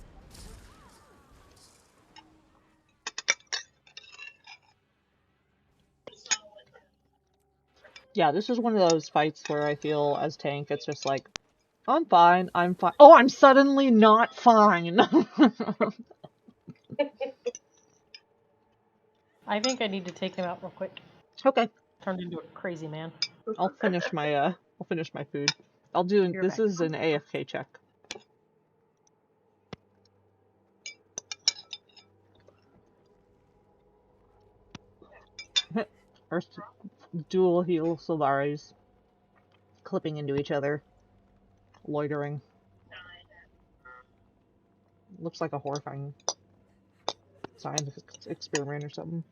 Yeah, this is one of those fights where I feel as tank, it's just like, I'm fine, I'm fine. Oh, I'm suddenly not fine. I think I need to take him out real quick. Okay. Turned into a crazy man. I'll finish my food. I'll do, You're this back. is an AFK check. First dual heal Solaris. Clipping into each other. Loitering. Looks like a horrifying scientific experiment or something.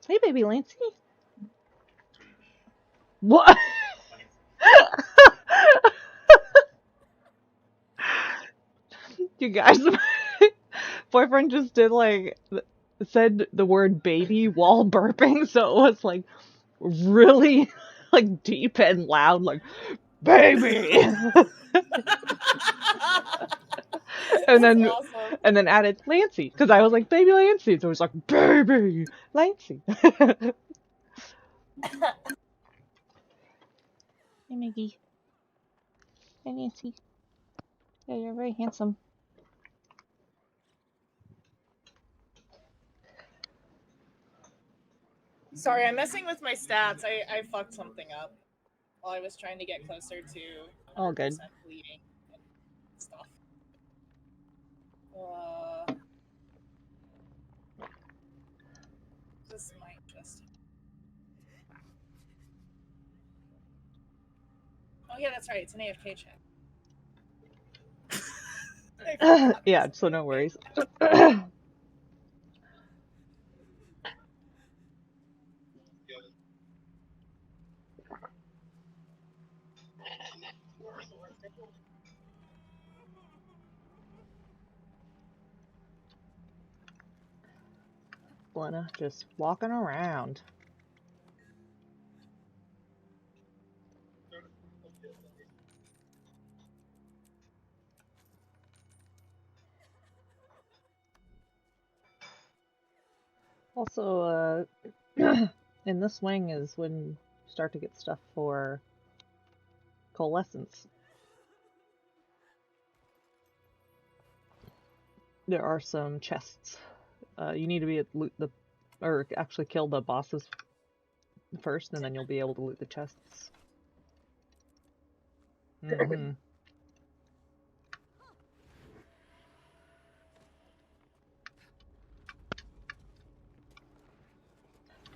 Hey, baby Lancey. What? You guys, my boyfriend just did like, said the word baby while burping, so it was like really like deep and loud, like baby. That's awesome. And then added Lancey, because I was like baby Lancey, so it was like baby Lancey. Hey Miggy. Hey Nancy. Yeah, you're very handsome. Sorry, I'm messing with my stats. I fucked something up while I was trying to get closer to 100% All good. bleeding and stuff. This might just. Oh yeah, that's right. It's an AFK check. Yeah, so no worries. Glenna just walking around. Also, in this wing is when you start to get stuff for coalescence. There are some chests. You need to be at or actually kill the bosses first, and then you'll be able to loot the chests. Mm-hmm.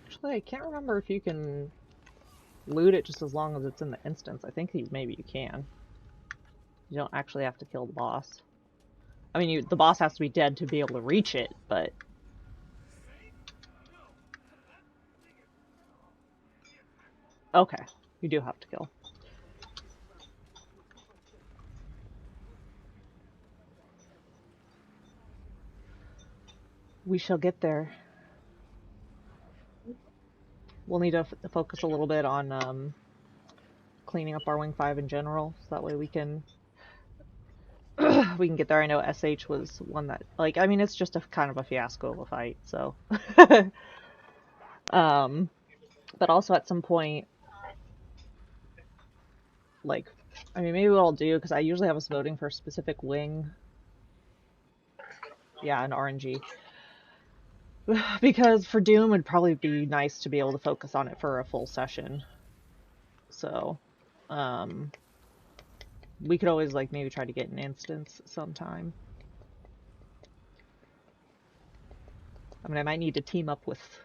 Actually, I can't remember if you can loot it just as long as it's in the instance. I think maybe you can. You don't actually have to kill the boss. I mean, the boss has to be dead to be able to reach it, but... Okay, you do have to kill. We shall get there. We'll need to focus a little bit on cleaning up our Wing 5 in general, so that way we can we can get there. I know SH was one that, like, I mean, it's just a kind of a fiasco of a fight, so. But also at some point, like, I mean, maybe what I'll do, because I usually have us voting for a specific wing. Yeah, an RNG. Because for Doom, it'd probably be nice to be able to focus on it for a full session. So, we could always, like, maybe try to get an instance sometime. I mean, I might need to team up with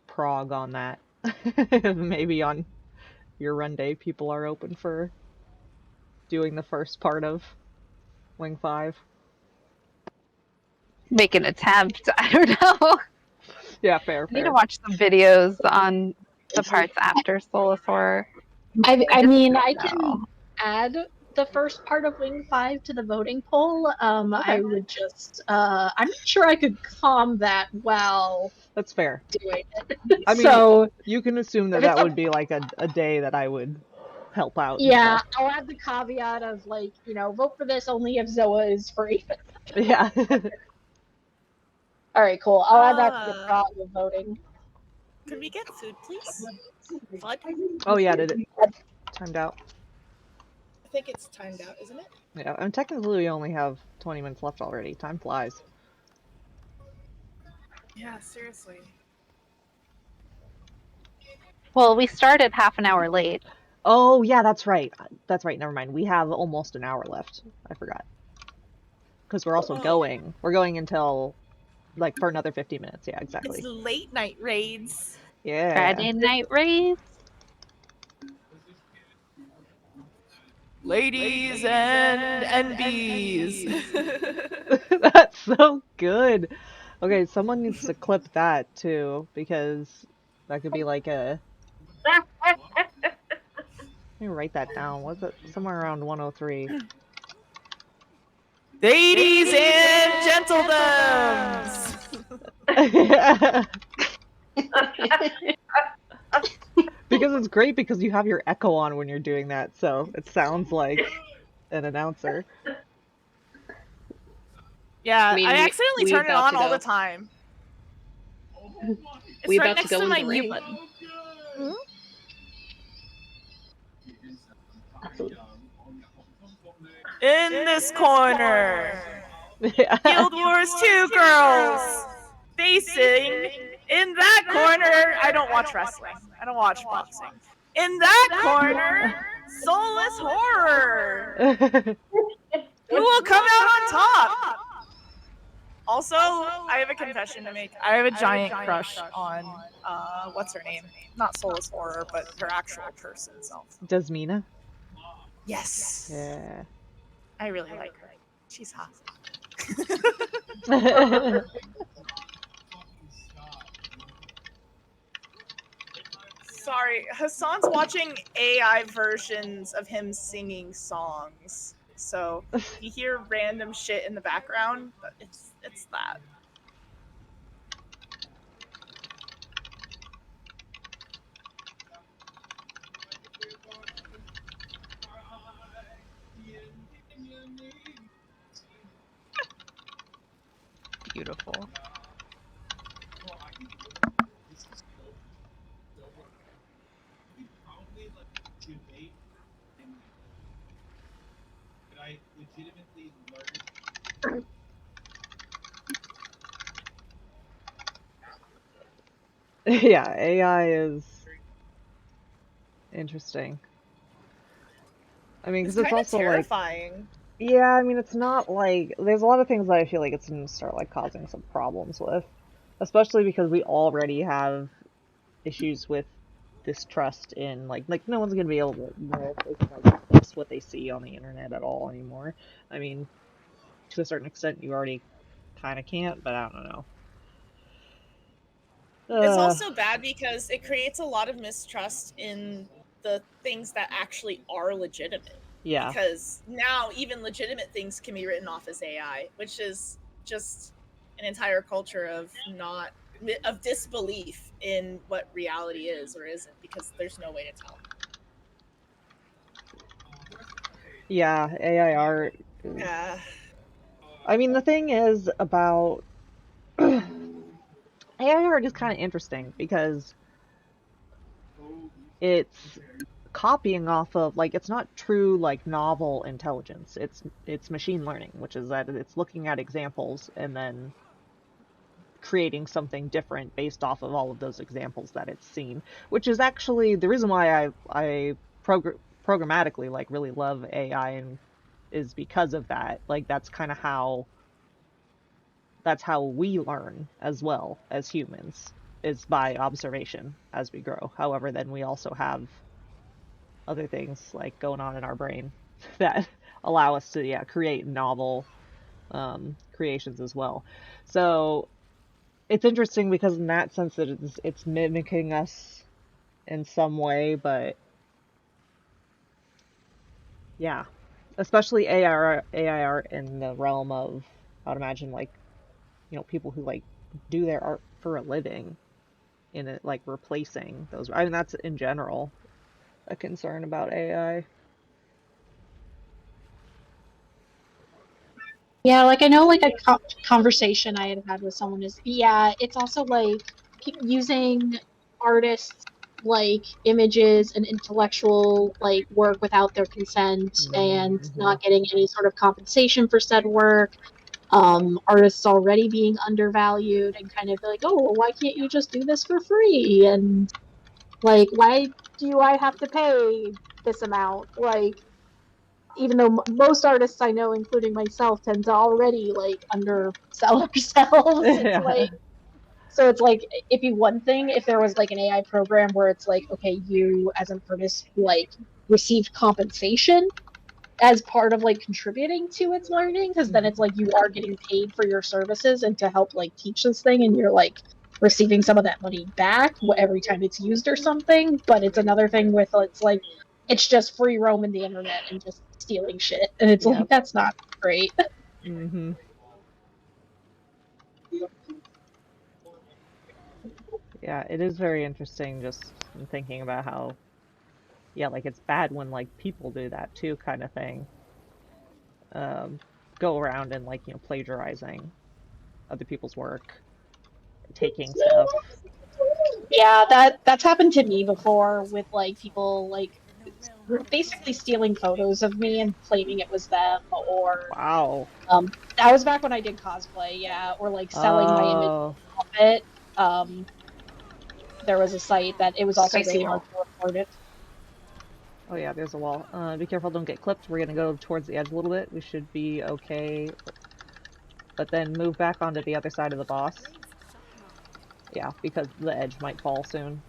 Prog on that. Maybe on your run day, people are open for doing the first part of Wing 5. Make an attempt. I don't know. Yeah, fair. I need to watch some videos on the parts after Soulless Horror. I mean, I can add the first part of Wing 5 to the voting poll. Okay. I would just, I'm not sure I could combat while That's fair. doing it. I mean, so you can assume that that would be like a day that I would help out. Yeah, I'll add the caveat of, like, you know, vote for this only if Zoa is free. Yeah. Alright, cool. I'll add that to the problem of voting. Could we get food, please? Flood? Oh yeah, did it timed out? I think it's timed out, isn't it? Yeah, and technically we only have 20 minutes left already. Time flies. Yeah, seriously. Well, we started half an hour late. Oh yeah, that's right. That's right. Never mind. We have almost an hour left. I forgot. Because we're also going. We're going until, like, for another 50 minutes. Yeah, exactly. It's late night raids. Yeah. Friday night raids. Ladies and NBs. That's so good. Okay, someone needs to clip that too, because that could be like a... Let me write that down. What's it? Somewhere around 103. Ladies and gentledoms. Because it's great because you have your echo on when you're doing that, so it sounds like an announcer. Yeah, I mean, I accidentally turn it about on to all go. the time. It's We right about to next go to in my the mute ring? button. In this corner, Guild Wars 2 girls facing. In that corner, I don't watch wrestling. I don't watch boxing. In that corner, Soulless Horror. Who will come out on top? Also, I have a confession to make. I have a giant crush on, what's her name? Not Soulless Horror, but her actual person self. Desmina? Yes. Yeah. I really like her. She's hot. Sorry, Hassan's watching AI versions of him singing songs. So if you hear random shit in the background, it's that. Beautiful. Yeah, AI is interesting. I mean, because It's it's kind of also like, terrifying. yeah, I mean, it's not like, there's a lot of things that I feel like it's gonna start like causing some problems with, especially because we already have issues with distrust in like no one's gonna be able to know if they can like trust what they see on the internet at all anymore. I mean, to a certain extent, you already kind of can't, but I don't know. It's also bad because it creates a lot of mistrust in the things that actually are legitimate. Yeah. Because now even legitimate things can be written off as AI, which is just an entire culture of disbelief in what reality is or isn't, because there's no way to tell. Yeah, AI art. Yeah. I mean, the thing is about AI art is kind of interesting because it's copying off of like it's not true like novel intelligence. It's machine learning, which is that it's looking at examples and then creating something different based off of all of those examples that it's seen, which is actually the reason why I programmatically like really love AI and is because of that. Like that's how we learn as well as humans is by observation as we grow. However, then we also have other things like going on in our brain that allow us to create novel creations as well. So it's interesting because in that sense that it's mimicking us in some way, but yeah, especially AI art in the realm of I'd imagine like people who like do their art for a living in it like replacing those. I mean that's in general a concern about AI. Yeah, like I know, like a conversation I had had with someone is, yeah, it's also like using artists like images and intellectual like work without their consent and Mm-hmm. not getting any sort of compensation for said work. Artists already being undervalued and kind of like, oh, well, why can't you just do this for free? And like, why do I have to pay this amount? Like, even though most artists I know, including myself, tend to already like undersell ourselves. It's Yeah. like, so it's like it'd be one thing if there was like an AI program where it's like, okay, you as an artist like received compensation as part of like contributing to its learning, because then it's like you are getting paid for your services and to help like teach this thing, and you're like receiving some of that money back every time it's used or something. But it's another thing with it's like it's just free roaming the internet and just stealing shit, and it's like Yep. that's not great. Mm-hmm. Yeah, it is very interesting just in thinking about how, yeah, like it's bad when like people do that too, kind of thing. Um, go around and like, plagiarizing other people's work, taking stuff. Yeah, that's happened to me before with like people like basically stealing photos of me and claiming it was them, or Wow. that was back when I did cosplay, yeah, or like selling my image Oh. of it. There was a site that it was also Spicy really hard wall. to report it. Oh yeah, there's a wall. Be careful, don't get clipped. We're gonna go towards the edge a little bit. We should be okay. But then move back onto the other side of the boss. Yeah, because the edge might fall soon.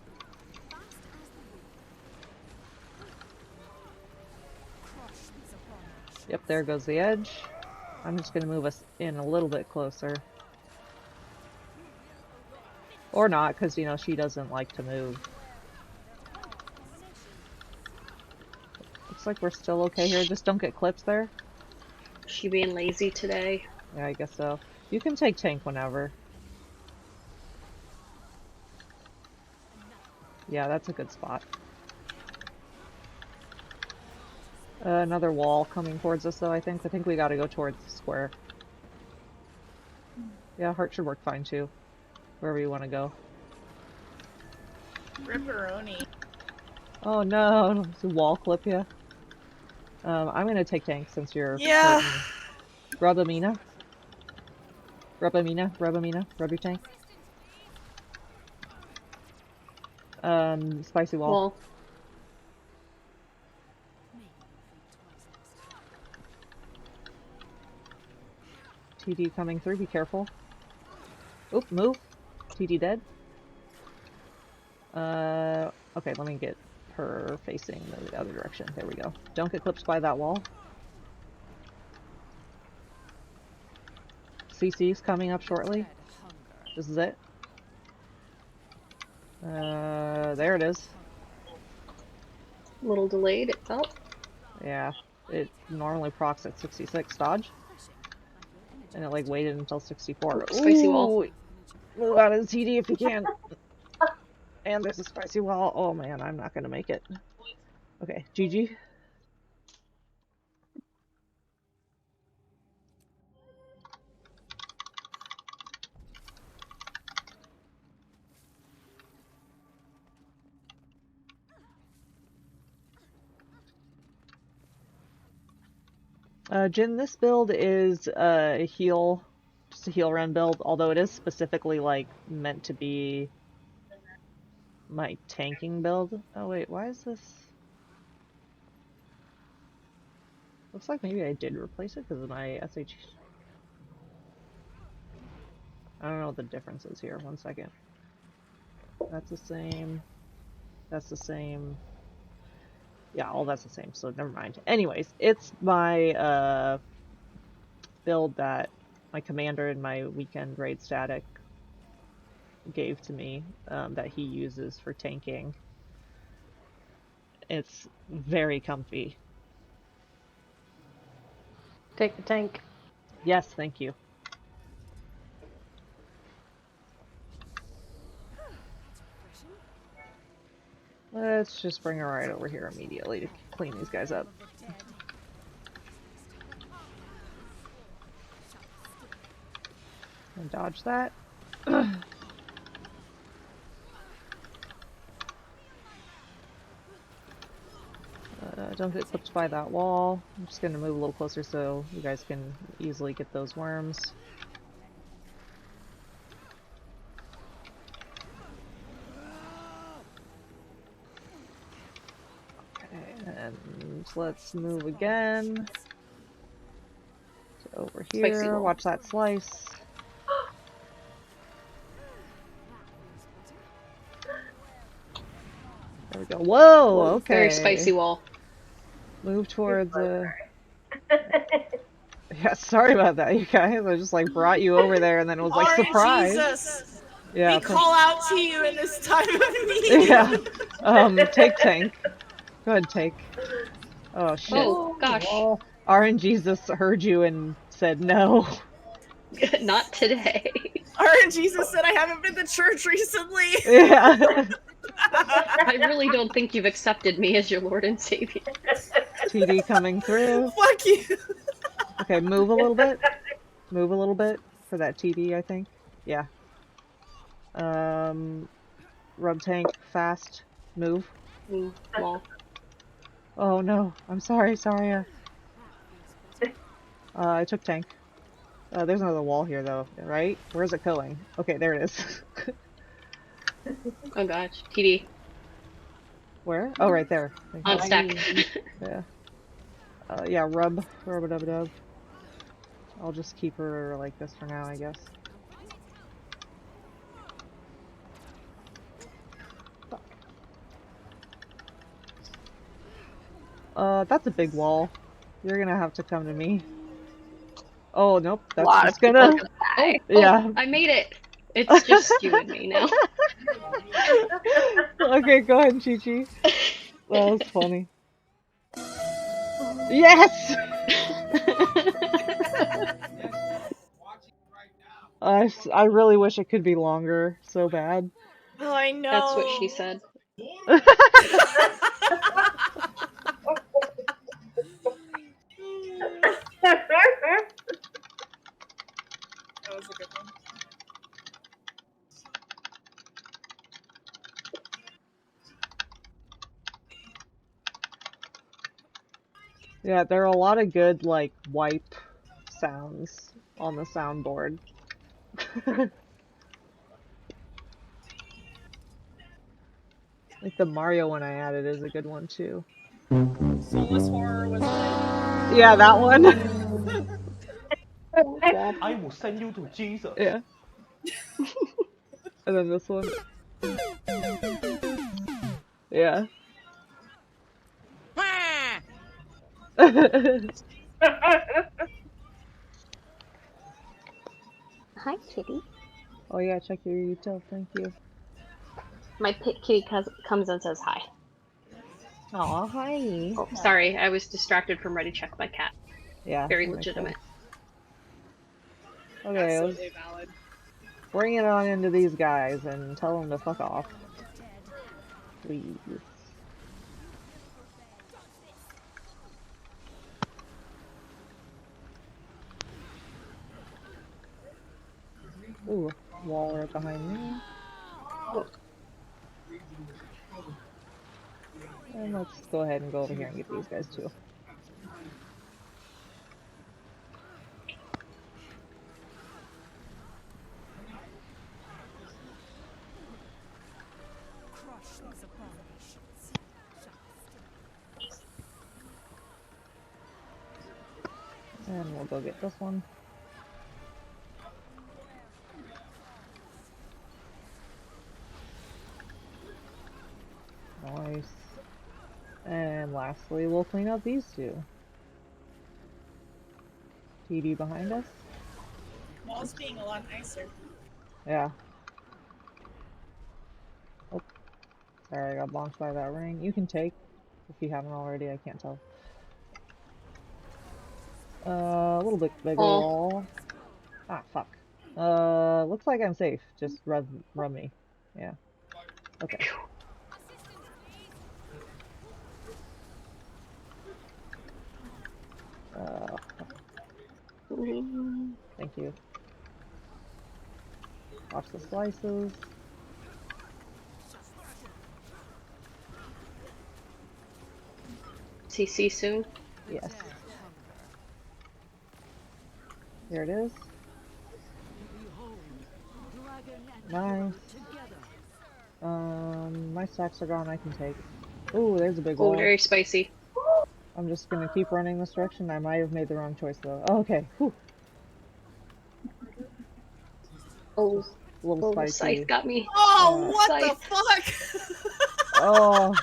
Yep, there goes the edge. I'm just gonna move us in a little bit closer. Or not, because, she doesn't like to move. Looks like we're still okay here. Just don't get clips there. She being lazy today. Yeah, I guess so. You can take tank whenever. Yeah, that's a good spot. Another wall coming towards us, though, I think. I think we gotta go towards the square. Yeah, heart should work fine, too. Wherever you want to go. Ripperoni. Oh, no. Does the wall clip you? I'm gonna take tank since you're Yeah. hurting. Rub Amina. Rub Amina. Rub Amina. Rub your tank. Spicy wall. Well, TD coming through, be careful. Oop, move. TD dead. Okay, let me get her facing the other direction. There we go. Don't get clipped by that wall. CC's coming up shortly. This is it. There it is. A little delayed, it felt. Yeah, it normally procs at 66 dodge. And it like waited until 64. Ooh, spicy wall. Move out of the TD if you can. And there's a spicy wall. Oh man, I'm not gonna make it. Okay, GG. Jin, this build is a heal, just a heal run build, although it is specifically like meant to be my tanking build. Oh wait, why is this? Looks like maybe I did replace it because of my SH. I don't know what the difference is here. One second. That's the same. That's the same. Yeah, all that's the same, so never mind. Anyways, it's my build that my commander in my weekend raid static gave to me, that he uses for tanking. It's very comfy. Take the tank. Yes, thank you. Let's just bring her right over here immediately to clean these guys up. And dodge that. Don't get clipped by that wall. I'm just gonna move a little closer so you guys can easily get those worms. Okay, and let's move again. So over here, watch that slice. There we go. Whoa, okay. Very spicy wall. Move towards Yeah, sorry about that, you guys. I just like brought you over there and then it was like surprise. Jesus. Yeah. We call out to you in this time of need. Yeah. Take tank. Go ahead, take. Oh shit. Oh gosh. RNGesus heard you and said no. Not today. RNGesus said I haven't been to church recently. Yeah. I really don't think you've accepted me as your Lord and Savior. TD coming through. Fuck you. Okay, move a little bit. Move a little bit for that TD, I think. Yeah. Rub tank, fast, move. Wall. Oh no, I'm sorry, sorry. I took tank. There's another wall here though, right? Where's it going? Okay, there it is. Oh gosh, TD. Where? Oh, right there. On stack. Yeah. Yeah, rub a dub dub. I'll just keep her like this for now, I guess. That's a big wall. You're gonna have to come to me. Oh, nope, that's just gonna... Oh, I made it! It's just you and me now. Okay, go ahead, Chi-Chi. That was funny. Yes! I really wish it could be longer, so bad. Oh, I know. That's what she said. That was a good one. Yeah, there are a lot of good, like, wipe sounds on the soundboard. Like the Mario one I added is a good one too. Soulless Horror was good. Yeah, that one. Bob. I will send you to Jesus. Yeah. And then this one. Yeah. Hi, kitty. Oh yeah, check your util. Thank you. My pit kitty comes and says hi. Aw, hi. Oh, sorry, I was distracted from ready check my cat. Yeah. Very that makes legitimate. sense. Okay, let's Absolutely valid. bring it on into these guys and tell them to fuck off. Please. Ooh, wall right behind me. And let's go ahead and go over here and get these guys too. Crush these abominations. And we'll go get this one. Nice. And lastly, we'll clean up these two. TD behind us? Wall's being a lot nicer. Yeah. Oh, sorry, I got bonked by that ring. You can take, if you haven't already, I can't tell. A little bit bigger wall. Ah, fuck. Looks like I'm safe. Just run me. Yeah. Okay. Thank you. Watch the slices. CC soon? Yes. Here it is. Nice. My stacks are gone. I can take. Ooh, there's a big Oh, wall. very spicy. I'm just gonna keep running this direction. I might have made the wrong choice though. Oh, okay. Whew. Oh, Just a little the spicy. scythe got me. Oh, what Scythe. the fuck? Oh.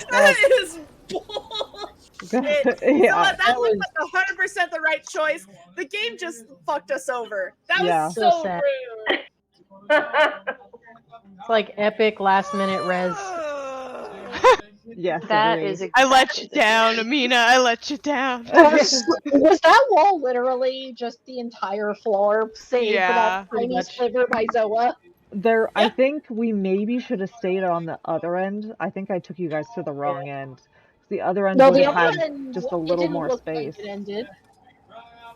That is bullshit. Yeah. That was 100% the right choice. The game just fucked us over. That Yeah. was so sad. rude. It's like epic last minute res. Yes, That agreed. is I let exactly you the down, situation. Amina. I let you down. Was that wall literally just the entire floor, save for Yeah. that tiny sliver by Zoa? There, I think we maybe should have stayed on the other end. I think I took you guys to the wrong end. The other end No, would the have other had end, just a it little didn't more look space. like it ended.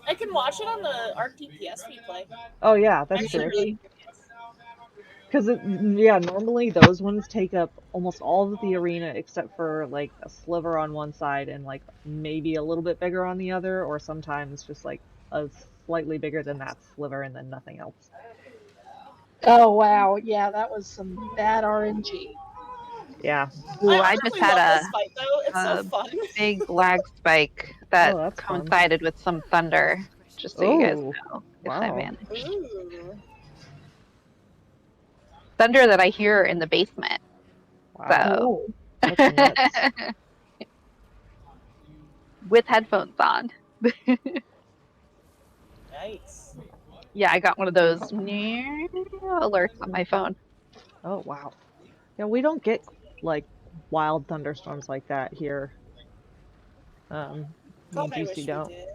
I can watch it on the ARC DPS replay. Oh yeah, that's I'm true. really Because yeah, normally those ones take up almost all of the arena except for like a sliver on one side and like maybe a little bit bigger on the other, or sometimes just like a slightly bigger than that sliver and then nothing else. Oh wow, yeah, that was some bad RNG. Yeah. Ooh, I just honestly had love this fight though. It's so a fun. big lag spike that Oh, that's fun. coincided with some thunder, just so you guys Oh, know, if I wow. managed. Ooh. Thunder that I hear in the basement. Wow. So That's nuts. with headphones on. Nice. Yeah, I got one of those alerts on my phone. Oh, wow. Yeah, we don't get like wild thunderstorms like that here. Me God, and I GC wish we don't. did.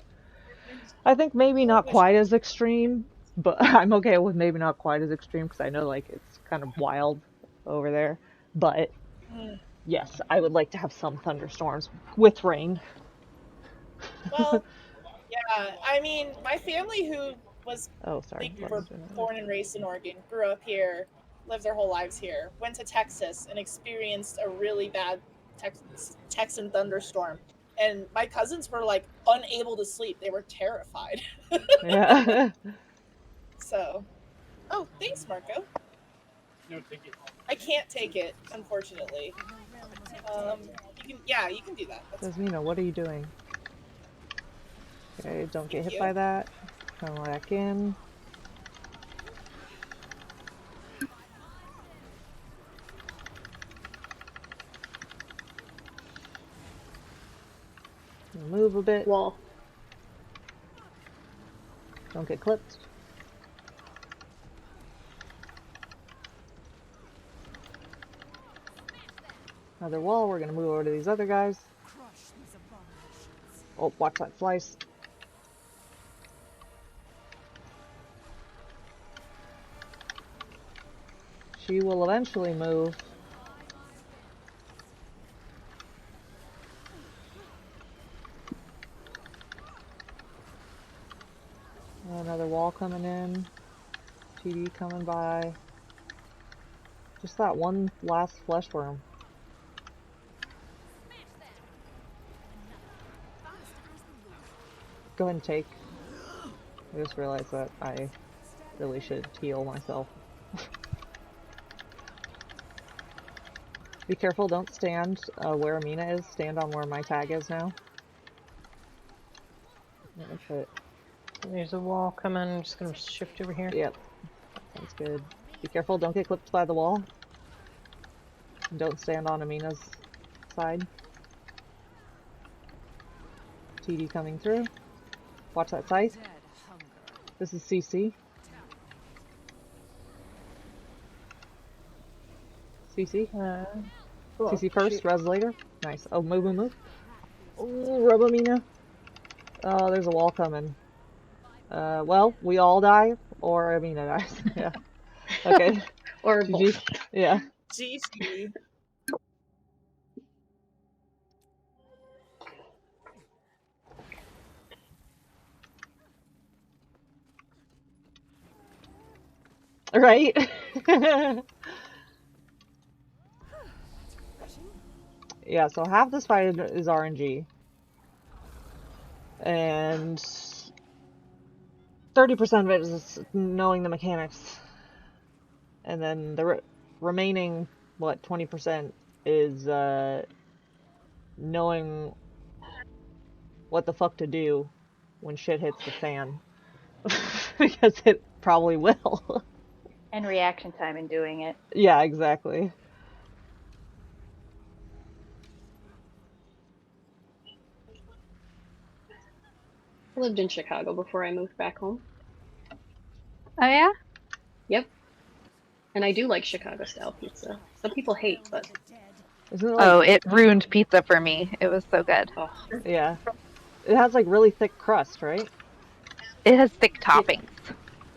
I think maybe not Wish quite we as extreme, but I'm okay with maybe not quite as extreme because I know like it's kind of wild over there. But yes, I would like to have some thunderstorms with rain. Well, yeah. I mean, my family who was Oh, sorry. they were born and raised in Oregon, grew up here, lived their whole lives here, went to Texas and experienced a really bad Texan thunderstorm. And my cousins were like unable to sleep. They were terrified. Yeah. So, oh, thanks, Marco. No, take it. I can't take it, unfortunately. You can do that. That's Says Mina, what are you doing? Okay, don't get Thank hit you. by that. Come back in. Move a bit. Wall. Don't get clipped. Another wall. We're gonna move over to these other guys. Oh, watch that slice. She will eventually move. Another wall coming in. TD coming by. Just that one last flesh worm. Go ahead and take. I just realized that I really should heal myself. Be careful, don't stand where Amina is. Stand on where my tag is now. That's it. There's a wall coming. I'm just gonna shift over here. Yep. Sounds good. Be careful, don't get clipped by the wall. Don't stand on Amina's side. TD coming through. Watch that scythe. This is CC. CC. CC first, res later. Nice. Oh, move. Oh, rub Amina. Oh, there's a wall coming. Well, we all die, or Amina dies. Yeah. Okay. Or GG. both. Yeah. GG. Right? Yeah, so half this fight is RNG. And 30% of it is knowing the mechanics. And then the remaining, what, 20% is knowing what the fuck to do when shit hits the fan. Because it probably will. And reaction time in doing it. Yeah, exactly. I lived in Chicago before I moved back home. Oh yeah? Yep. And I do like Chicago style pizza. Some people hate, but Isn't it like... Oh, it ruined pizza for me. It was so good. oh. Yeah. It has like really thick crust, right? It has thick toppings.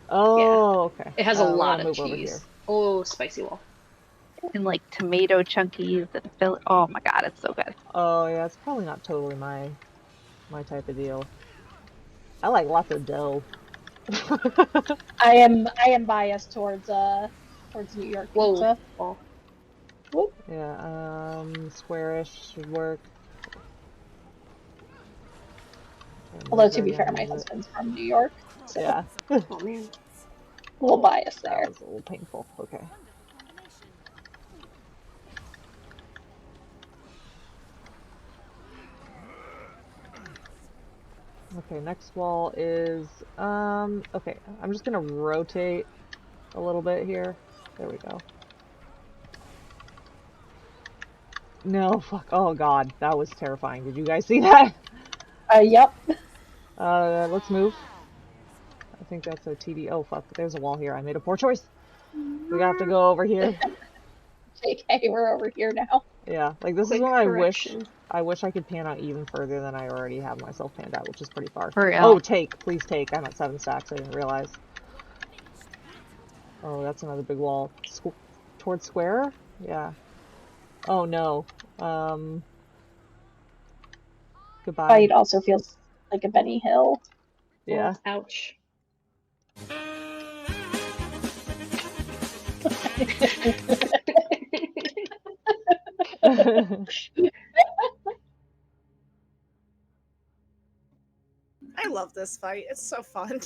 Oh, okay. It has a We're lot gonna of move over here. cheese. Oh, spicy wall. And like tomato chunkies and fill. Oh my god, it's so good. Oh yeah, it's probably not totally my type of deal. I like lots of dough. I am biased towards New York pizza. Whoa. Whoop. Yeah, squarish should work. Although to be fair, my husband's from New York, so yeah. Oh man. A little biased there. That was a little painful. Okay. Okay, next wall is, okay, I'm just gonna rotate a little bit here. There we go. No, fuck, oh god, that was terrifying. Did you guys see that? Yep. Let's move. I think that's a TD. Oh fuck, there's a wall here. I made a poor choice. We have to go over here. JK, we're over here now. Yeah, like this Quick is when correction. I wish I could pan out even further than I already have myself panned out, which is pretty far. For real. Oh, take, please take. I'm at 7 stacks, I didn't realize. Oh, that's another big wall. Towards square? Yeah. Oh no. Goodbye. Fight also feels like a Benny Hill. Yeah. Oh, ouch. I love this fight. It's so fun.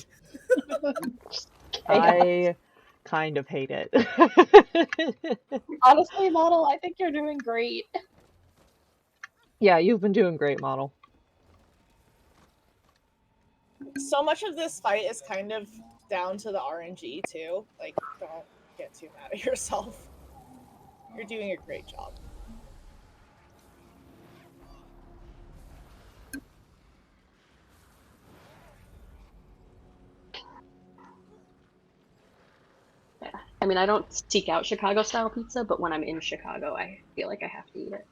I kind of hate it. Honestly, Model, I think you're doing great. Yeah, you've been doing great, Model. So much of this fight is kind of down to the RNG too. Like, don't get too mad at yourself. You're doing a great job. Yeah. I mean, I don't seek out Chicago style pizza, but when I'm in Chicago, I feel like I have to eat it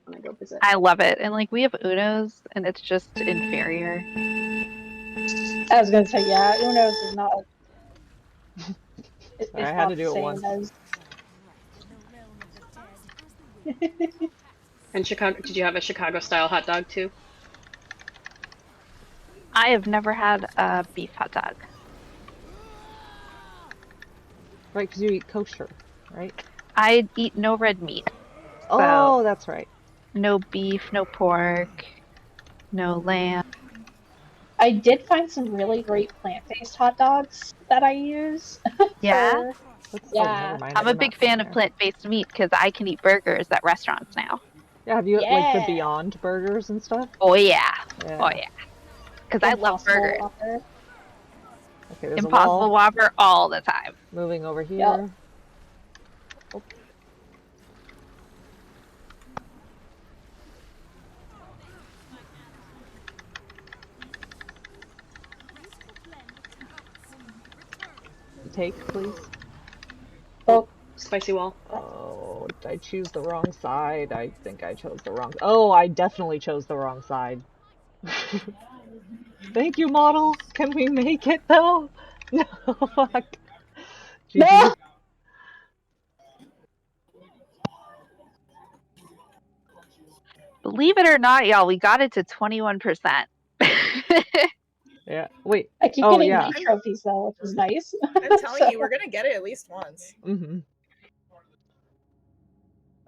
when I go visit. I love it. And like we have Uno's and it's just inferior. I was gonna say, yeah, Uno's is not. It's I had to not the do it same once. as. And Chicago, did you have a Chicago style hot dog too? I have never had a beef hot dog. Right, because you eat kosher, right? I eat no red meat. Oh, So that's right. no beef, no pork, no lamb. I did find some really great plant-based hot dogs that I use Yeah. for. Oh, Yeah. never mind. I'm We're a not big going fan of there. plant-based meat because I can eat burgers at restaurants now. Yeah, have you like the Yeah. Beyond Burgers and stuff? Oh yeah. Yeah. Oh yeah. Because I love Impossible burgers. Whopper. Okay, there's a Impossible wall. Whopper all the time. Moving over here. Yep. Oh. Take, please. Oh, spicy wall. Oh, did I choose the wrong side? I think I chose the wrong. Oh, I definitely chose the wrong side. Thank you, model. Can we make it though? No, fuck. GG. No! Believe it or not, y'all, we got it to 21%. Yeah. Wait. I keep Oh, getting yeah. meat trophies though, which is nice. I'm telling So- you, we're gonna get it at least once. Mm-hmm.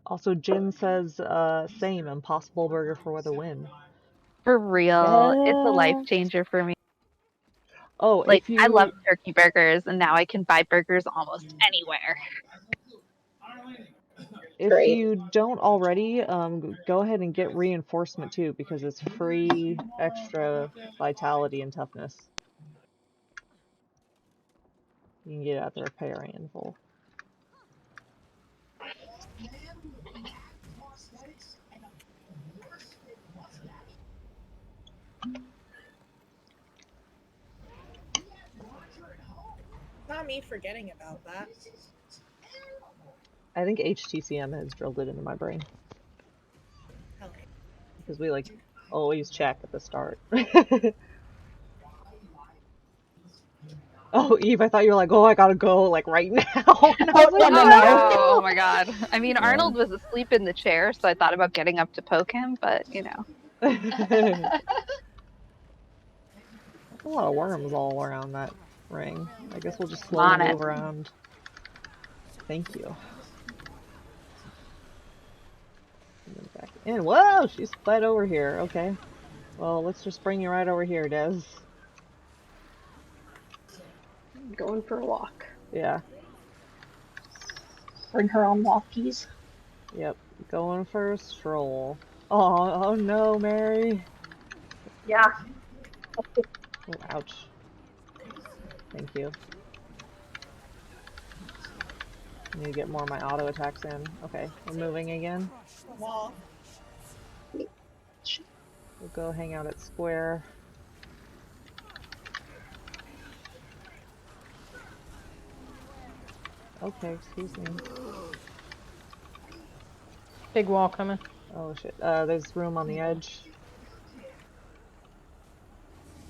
Also, Jin says, same, Impossible Burger for the win. For real. It's a life Yeah. changer for me. Oh, Like, if you... I love turkey burgers, and now I can buy burgers almost anywhere. If Great. you don't already, go ahead and get reinforcement too, because it's free extra vitality and toughness. You can get it at the repair anvil. Not me forgetting about that. I think HTCM has drilled it into my brain. Okay. Because we, like, always check at the start. Oh, Eve, I thought you were like, oh, I gotta go, like, right now. And I was like, no. Oh my god. I mean, Arnold was asleep in the chair, so I thought about getting up to poke him, but, you know. There's a lot of worms all around that ring. I guess we'll just slowly On it. move around. Thank you. And then back in. Whoa, she's fled over here. Okay. Well, let's just bring you right over here, Des. Going for a walk. Yeah. Bring her on walkies. Yep. Going for a stroll. Oh no, Mary. Yeah. Oh, ouch. Thank you. I need to get more of my auto attacks in. Okay, we're moving again. Wall. We'll go hang out at square. Okay, excuse me. Big wall coming. Oh shit. There's room on the edge.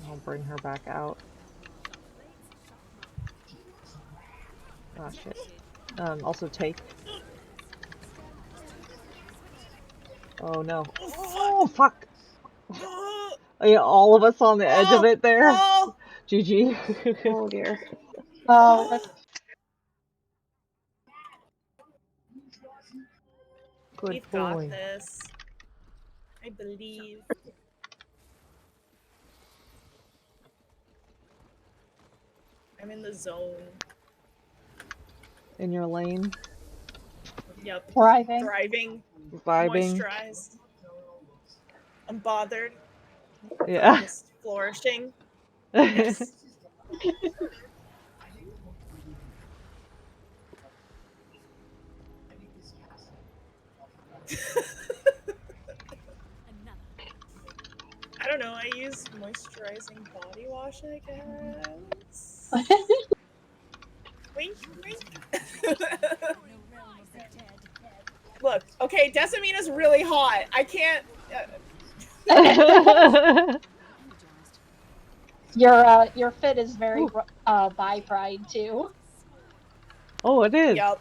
I'll bring her back out. Oh shit. Also take. Oh no. Oh fuck! Oh, yeah, all of us on the edge of it there. Oh! GG. Oh dear. Oh, that's Good We've got boy. this. I believe. I'm in the zone. In your lane. Yep. thriving. Thriving. Vibing. Moisturized. Unbothered. Yeah. Just flourishing. Yes. I don't know. I use moisturizing body wash, I guess. Wink, wink. Look, okay, Decimina's really hot. I can't. Your fit is very bi pride too. Oh, it is. Yup.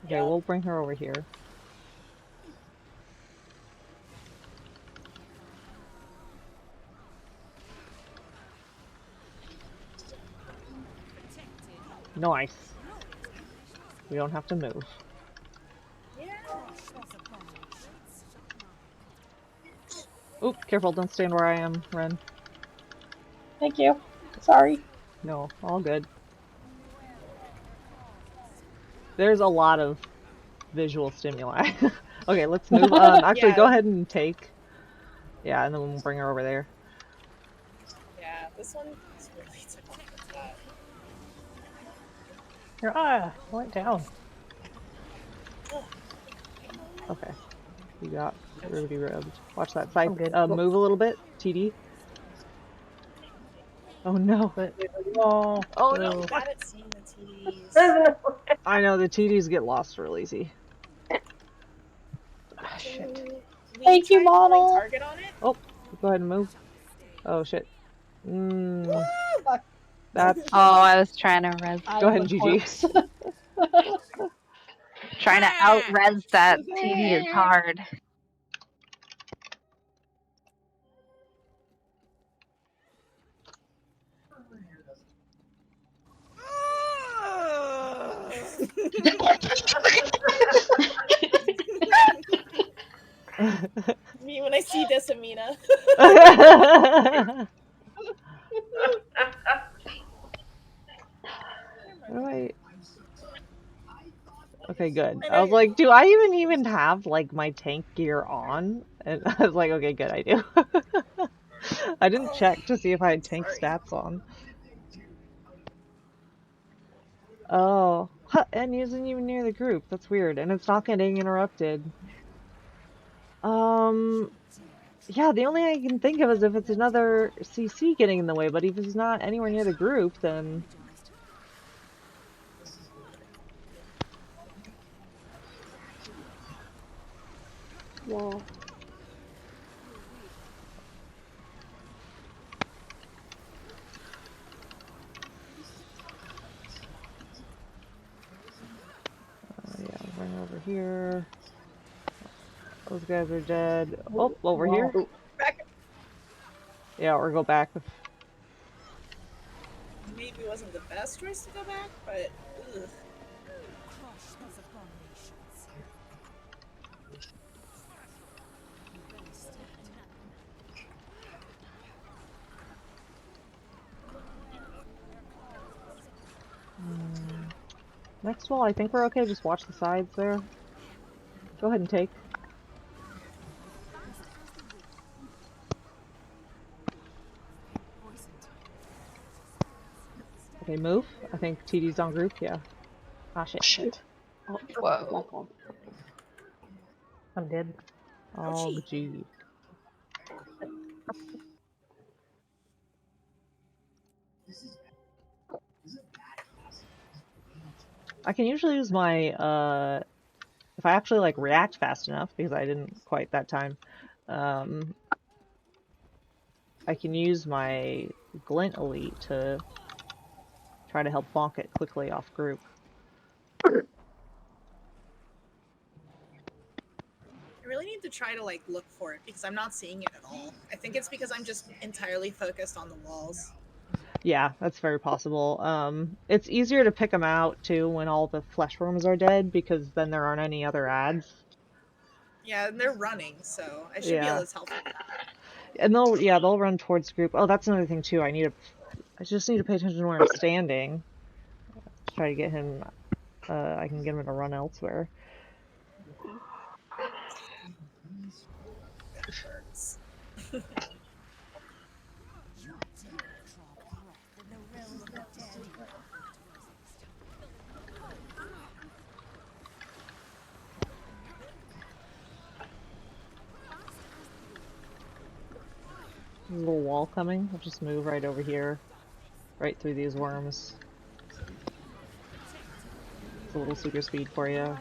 Okay, we'll bring her over here. Nice. We don't have to move. Oop, careful, don't stand where I am, Ren. Thank you. Sorry. No, all good. There's a lot of visual stimuli. Okay, let's move. Actually, go ahead and take. Yeah, and then we'll bring her over there. Yeah, this one is really difficult with that. Your went down. Okay. You got ruby rubbed. Watch that side. Move a little bit. TD. Oh no. Oh no. Bad at seeing the TDs. I know, the TDs get lost real easy. Shit. Thank you, model. Target on it? Oh, go ahead and move. Oh shit. That's. Oh, I was trying to res. Go ahead and GG. Trying to out-res that TD is hard. Me when I see Decimina. Okay, good. I was like, do I even have like my tank gear on? And I was like, okay, good, I do. I didn't check to see if I had tank stats on. Oh, and he isn't even near the group. That's weird, and it's not getting interrupted. Yeah, the only thing I can think of is if it's another CC getting in the way, but if he's not anywhere near the group, then... Whoa. Yeah, bring over here. Those guys are dead. Oh, over here. Back. Yeah, or go back. Maybe it wasn't the best choice to go back, but ugh. Next wall, I think we're okay. Just watch the sides there. Go ahead and take. Okay, move. I think TD's on group, yeah. Ah, shit. Oh, whoa. I'm dead. Oh, gee. I can usually use my, if I actually, like, react fast enough, because I didn't quite that time, I can use my Glint Elite to try to help bonk it quickly off group. I really need to try to, like, look for it, because I'm not seeing it at all. I think it's because I'm just entirely focused on the walls. Yeah, that's very possible. It's easier to pick them out, too, when all the flesh worms are dead, because then there aren't any other ads. Yeah, and they're running, so I should be able to tell from that. And they'll run towards group. Oh, that's another thing, too. I just need to pay attention to where I'm standing. Try to get him, I can get him to run elsewhere. That hurts. There's a little wall coming. I'll just move right over here, right through these worms. It's a little super speed for you.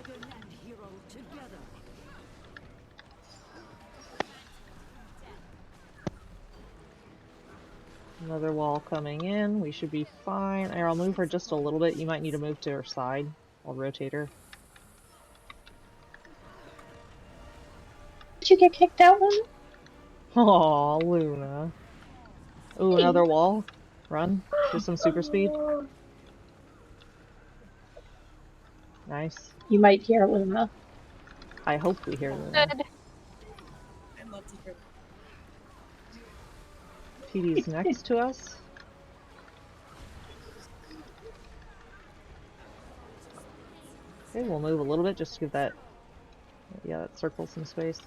Another wall coming in. We should be fine. Here, I'll move her just a little bit. You might need to move to her side. I'll rotate her. Did you get kicked out, Luna? Aw, Luna. Ooh, another wall. Run. Do some super speed. Nice. You might hear Luna. I hope we hear Luna. Good. I'd love to hear that. PD's next to us. Okay, we'll move a little bit just to give that, yeah, that circle some space.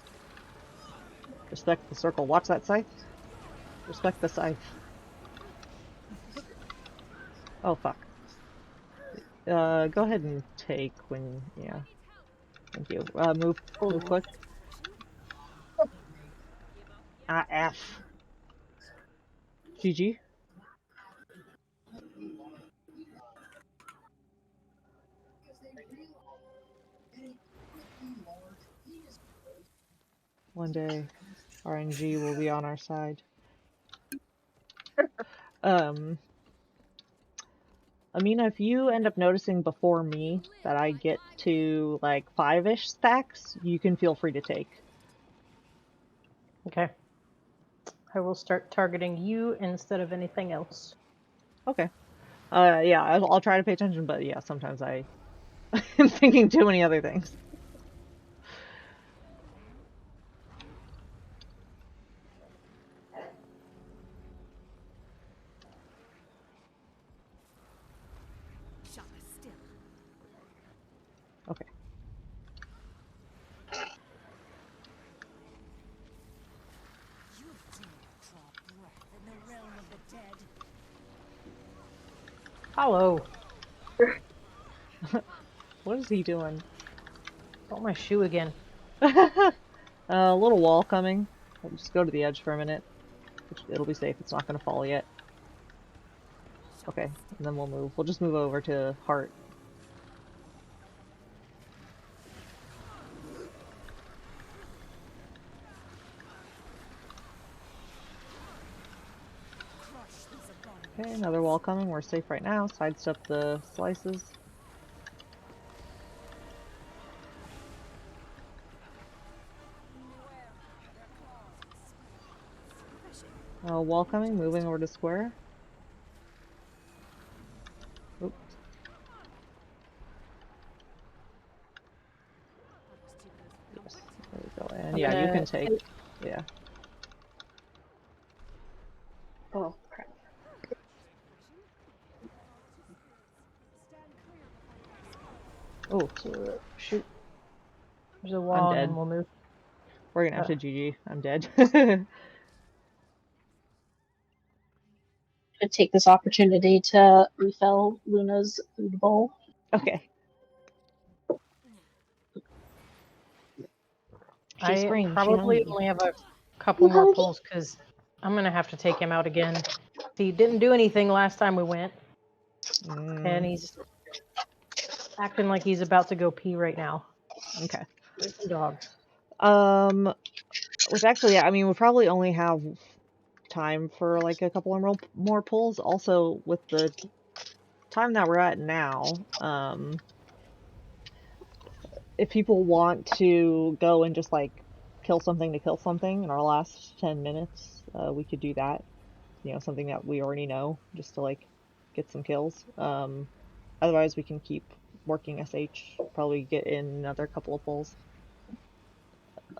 Respect the circle. Watch that scythe. Respect the scythe. Oh, fuck. Go ahead and take when, yeah. Thank you. Move quick. Ah, F. GG. One day, RNG will be on our side. Amina, if you end up noticing before me that I get to like 5-ish stacks, you can feel free to take. Okay. I will start targeting you instead of anything else. Okay. Yeah, I'll try to pay attention, but yeah, sometimes I am thinking too many other things. Okay. Hello. What is he doing? Got my shoe again. A little wall coming. I'll just go to the edge for a minute. It'll be safe. It's not going to fall yet. Okay, and then we'll move. We'll just move over to Heart. Okay, another wall coming. We're safe right now. Sidestep the slices. Wall coming, moving over to square. Oops. Yes, there we go. And yeah, you can take. Yeah. Oh, crap. Oh, shoot. There's a wall I'm and dead. then we'll move. We're gonna have to GG. I'm dead. To take this opportunity to refill Luna's food bowl. Okay. I probably only have a couple more pulls because I'm gonna have to take him out again. He didn't do anything last time we went, and he's acting like he's about to go pee right now. Okay. Listen, dogs. Which actually, yeah, I mean, we probably only have time for like a couple of more pulls. Also, with the time that we're at now, if people want to go and just like kill something to kill something in our last 10 minutes, we could do that. You know, something that we already know, just to like get some kills. Otherwise, we can keep working SH, probably get in another couple of pulls.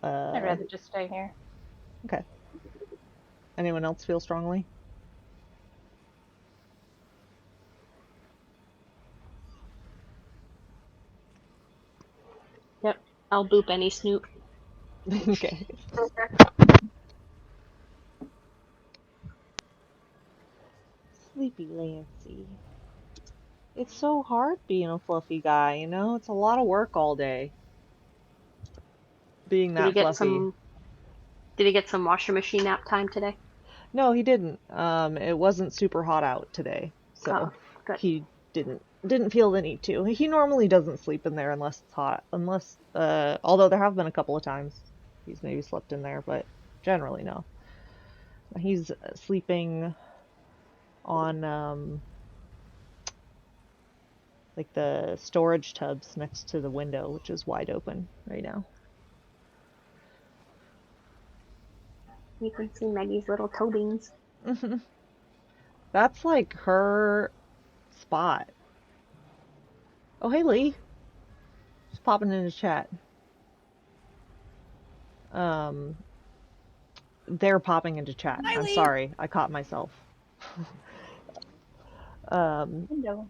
I'd rather just stay here. Okay. Anyone else feel strongly? Yep, I'll boop any snoop. Okay. Sleepy Lancy. It's so hard being a fluffy guy, you know? It's a lot of work all day. Being that fluffy. Did he get some washing machine nap time today? No, he didn't. It wasn't super hot out today, so Oh, good. he didn't feel the need to. He normally doesn't sleep in there unless it's hot. Unless, although there have been a couple of times he's maybe slept in there, but generally no. He's sleeping on like the storage tubs next to the window, which is wide open right now. You can see Maggie's little toe beans. That's like her spot. Oh, hey Lee. Just popping into chat. They're popping into chat. Hi, I'm Lee. sorry. I caught myself. Hello.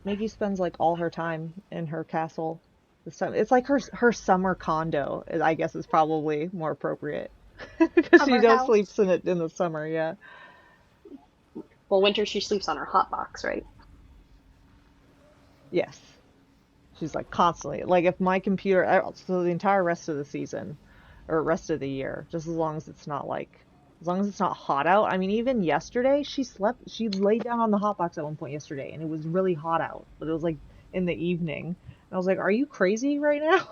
Maggie spends like all her time in her castle. It's like her summer condo, I guess is probably more appropriate. Because she Summer just house. sleeps in it in the summer, yeah. Well, winter she sleeps on her hot box, right? Yes. She's like constantly, like if my computer, so the entire rest of the season, or rest of the year, just as long as it's not like, as long as it's not hot out. I mean, even yesterday, she laid down on the hot box at one point yesterday, and it was really hot out, but it was like in the evening. And I was like, are you crazy right now?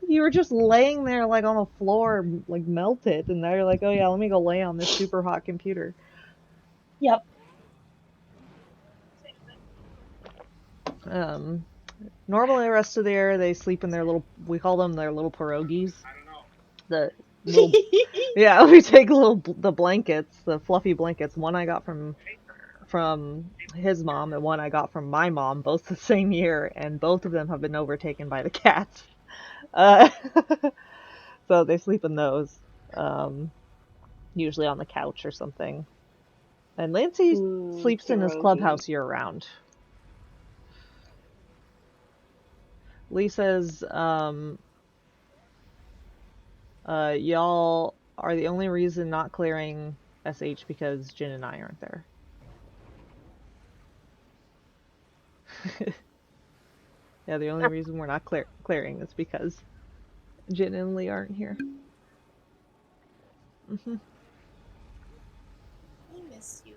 You were just laying there like on the floor, like melted, and now you're like, oh yeah, let me go lay on this super hot computer. Yep. Normally the rest of the year they sleep in their little, we call them their little pierogies. The little, yeah, we take the blankets, the fluffy blankets. One I got from his mom and one I got from my mom, both the same year, and both of them have been overtaken by the cats. Uh, so they sleep in those, usually on the couch or something. And Lancey sleeps in his Pierogi. clubhouse year round. Lee says, y'all are the only reason not clearing SH because Jin and I aren't there. Yeah, the only reason we're not clearing is because Jin and Lee aren't here. We miss you.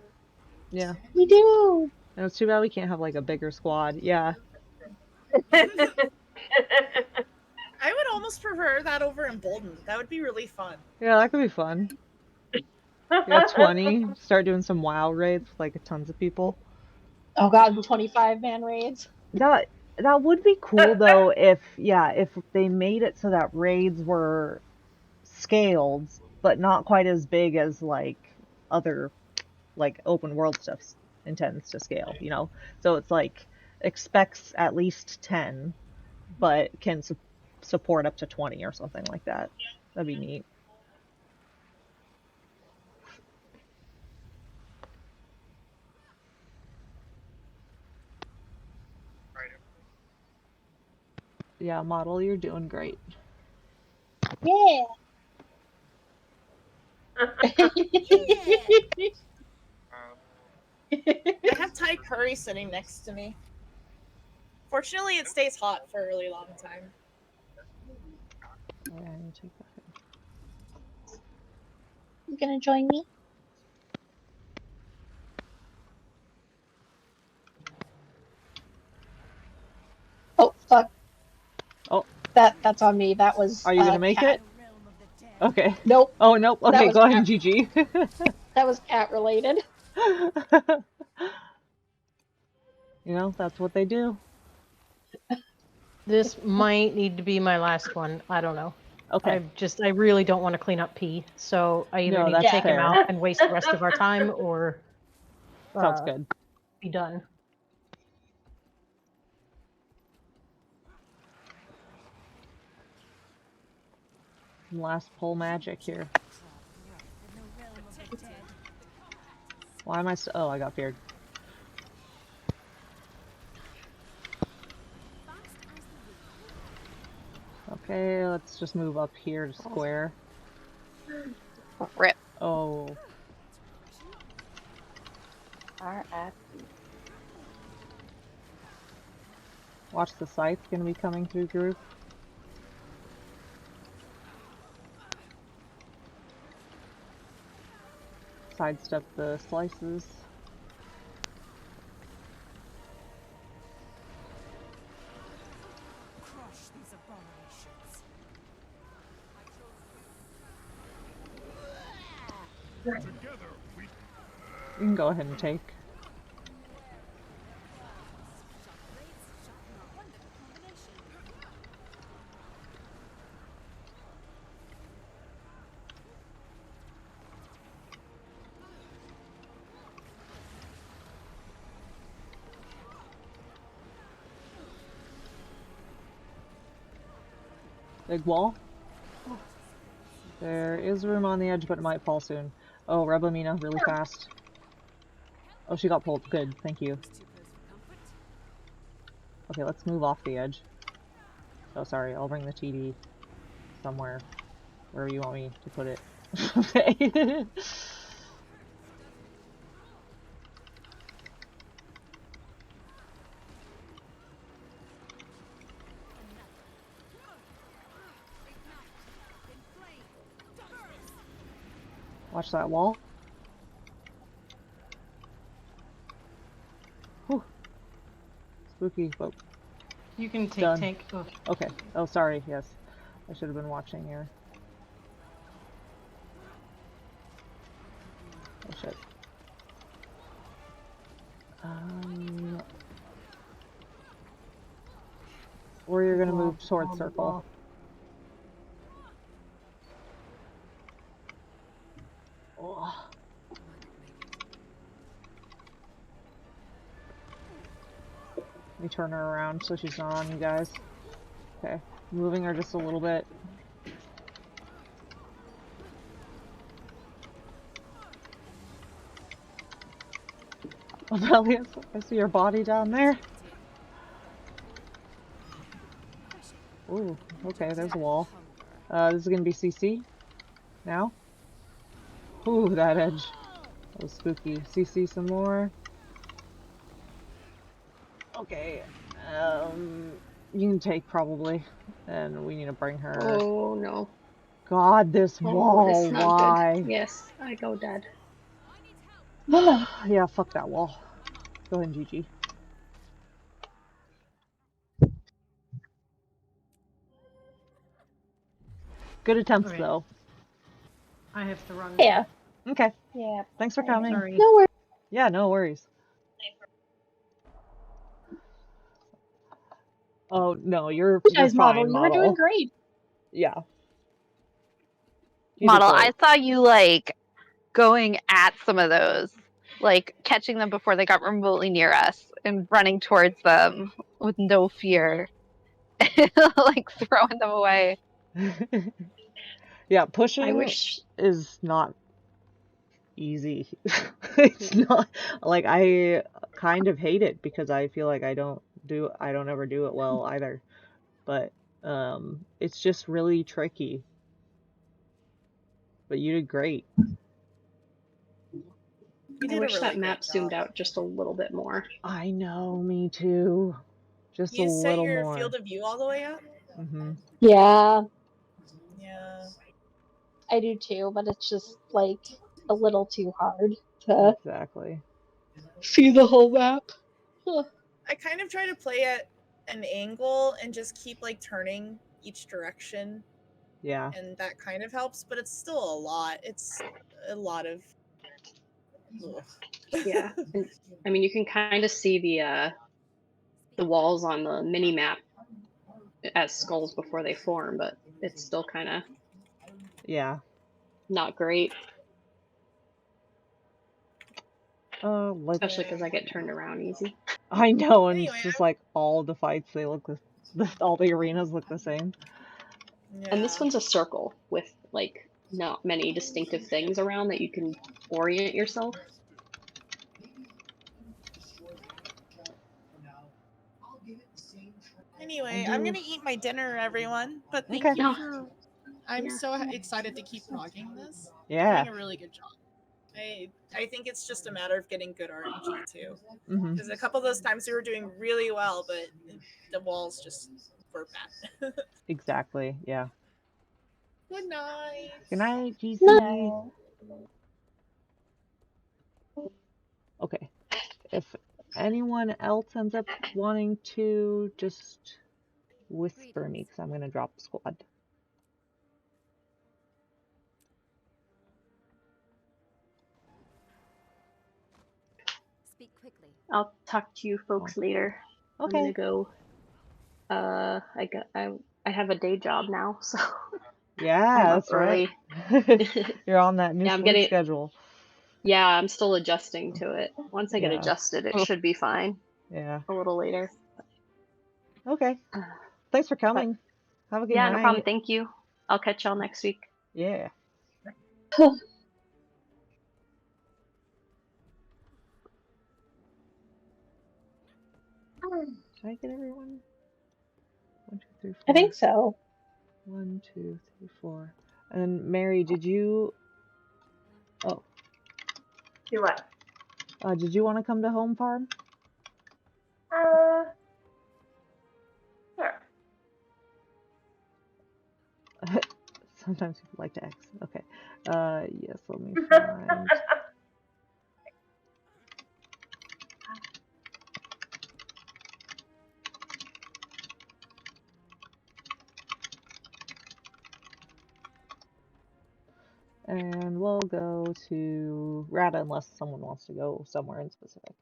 Yeah. We do. And it's too bad we can't have like a bigger squad. Yeah. I would almost prefer that over Emboldened. That would be really fun. Yeah, that could be fun. Yeah, 20. Start doing some WoW raids with like tons of people. Oh god, 25-man raids. That would be cool though if they made it so that raids were scaled, but not quite as big as like other like open world stuff intends to scale, you know? So it's like expects at least 10, but can support up to 20 or something like that. That'd be neat. Yeah, model, you're doing great. Yeah. I have Thai curry sitting next to me. Fortunately, it stays hot for a really long time. Yeah, I need to take that. You gonna join me? Oh fuck. Oh. That's on me. That was Are you gonna make cat. it? Okay. Nope. Oh, nope. That Okay, was go ahead, cat. GG. That was cat related. You know, that's what they do. This might need to be my last one. I don't know. Okay. I really don't want to clean up pee, so I either No, need to that's take him fair. out and waste the rest of our time, or Sounds good. be done. Last pull magic here. Why am I so... Oh, I got feared. Okay, let's just move up here to square. Rip. Oh. RFB. Watch the scythe gonna be coming through group. sidestep the slices. Crush these abominations. You can go ahead and take. Big wall. There is room on the edge, but it might fall soon. Oh, Reblamina, really fast. Oh, she got pulled. Good, thank you. Okay, let's move off the edge. Oh, sorry, I'll bring the TD somewhere. Wherever you want me to put it. Okay. Watch that wall. Whew. Spooky, but You can take done. tank. Oh. Okay. Oh, sorry. Yes, I should have been watching here. Oh shit. Or you're gonna move towards circle. Oh. Let me turn her around so she's not on you guys. Okay, moving her just a little bit. Aurelius, I see your body down there. Ooh, okay, there's a wall. This is gonna be CC now. Ooh, that edge. That was spooky. CC some more. Okay, you can take probably, and we need to bring her. Oh no. God, this wall, this is not why? good. Yes, I go dead. Yeah, fuck that wall. Go ahead and GG. Good attempts, Okay. though. I have to run. Yeah. Okay. Yeah. Thanks for coming. Sorry. No worries. Yeah, no worries. Oh, no, you're Guys, fine, you were doing great. Yeah. Model, I saw you like going at some of those, like catching them before they got remotely near us and running towards them with no fear, like throwing them away. Yeah, pushing I wish is not easy. It's not, like, I kind of hate it because I feel like I don't ever do it well either. But it's just really tricky. But you did great. You I did a wish really that good map zoomed job. out just a little bit more. I know, me too. Just a You set little your more. field of view all the way up? Mm-hmm. Yeah, Yeah. I do too, but it's just like a little too hard to Exactly. see the whole map. I kind of try to play at an angle and just keep like turning each direction. Yeah. And that kind of helps, but it's still a lot. It's a lot of. Ugh. Yeah, and, I mean you can kind of see the walls on the mini map as skulls before they form, but it's still kind of not great. Especially because I get turned around easy. I know, and Anyway, it's just like all the fights all the arenas look the same. Yeah. And this one's a circle with like not many distinctive things around that you can orient yourself. Anyway, I'm gonna eat my dinner, everyone. But thank Okay. you for. I'm Yeah. so excited to keep progging this. Yeah. Doing a really good job. I think it's just a matter of getting good RNG too. Mm-hmm. Because a couple of those times we were doing really well, but the walls just were bad. Exactly. Yeah. Good night. Good night, GC. No. Okay. If anyone else ends up wanting to, just whisper me, because I'm going to drop the squad. Speak quickly. I'll talk to you folks later. I'm Okay. gonna go. I have a day job now, so I'm Yeah, up that's right. early. You're on that new Yeah, I'm sleep getting. schedule. Yeah, I'm still adjusting to it. Once I get Yeah. adjusted, it should be fine. Yeah. A little later. Okay. Thanks for But coming. Have a good yeah, no problem. night. Thank you. I'll catch y'all next week. Yeah. Did I get everyone? 1, 2, 3, 4. I think so. 1, 2, 3, 4. And then Mary, did you? Oh, Do what? did you want to come to Home Farm? Sure. Sometimes people like to X. Okay. Yes. Let me find. And we'll go to Rata unless someone wants to go somewhere in specific.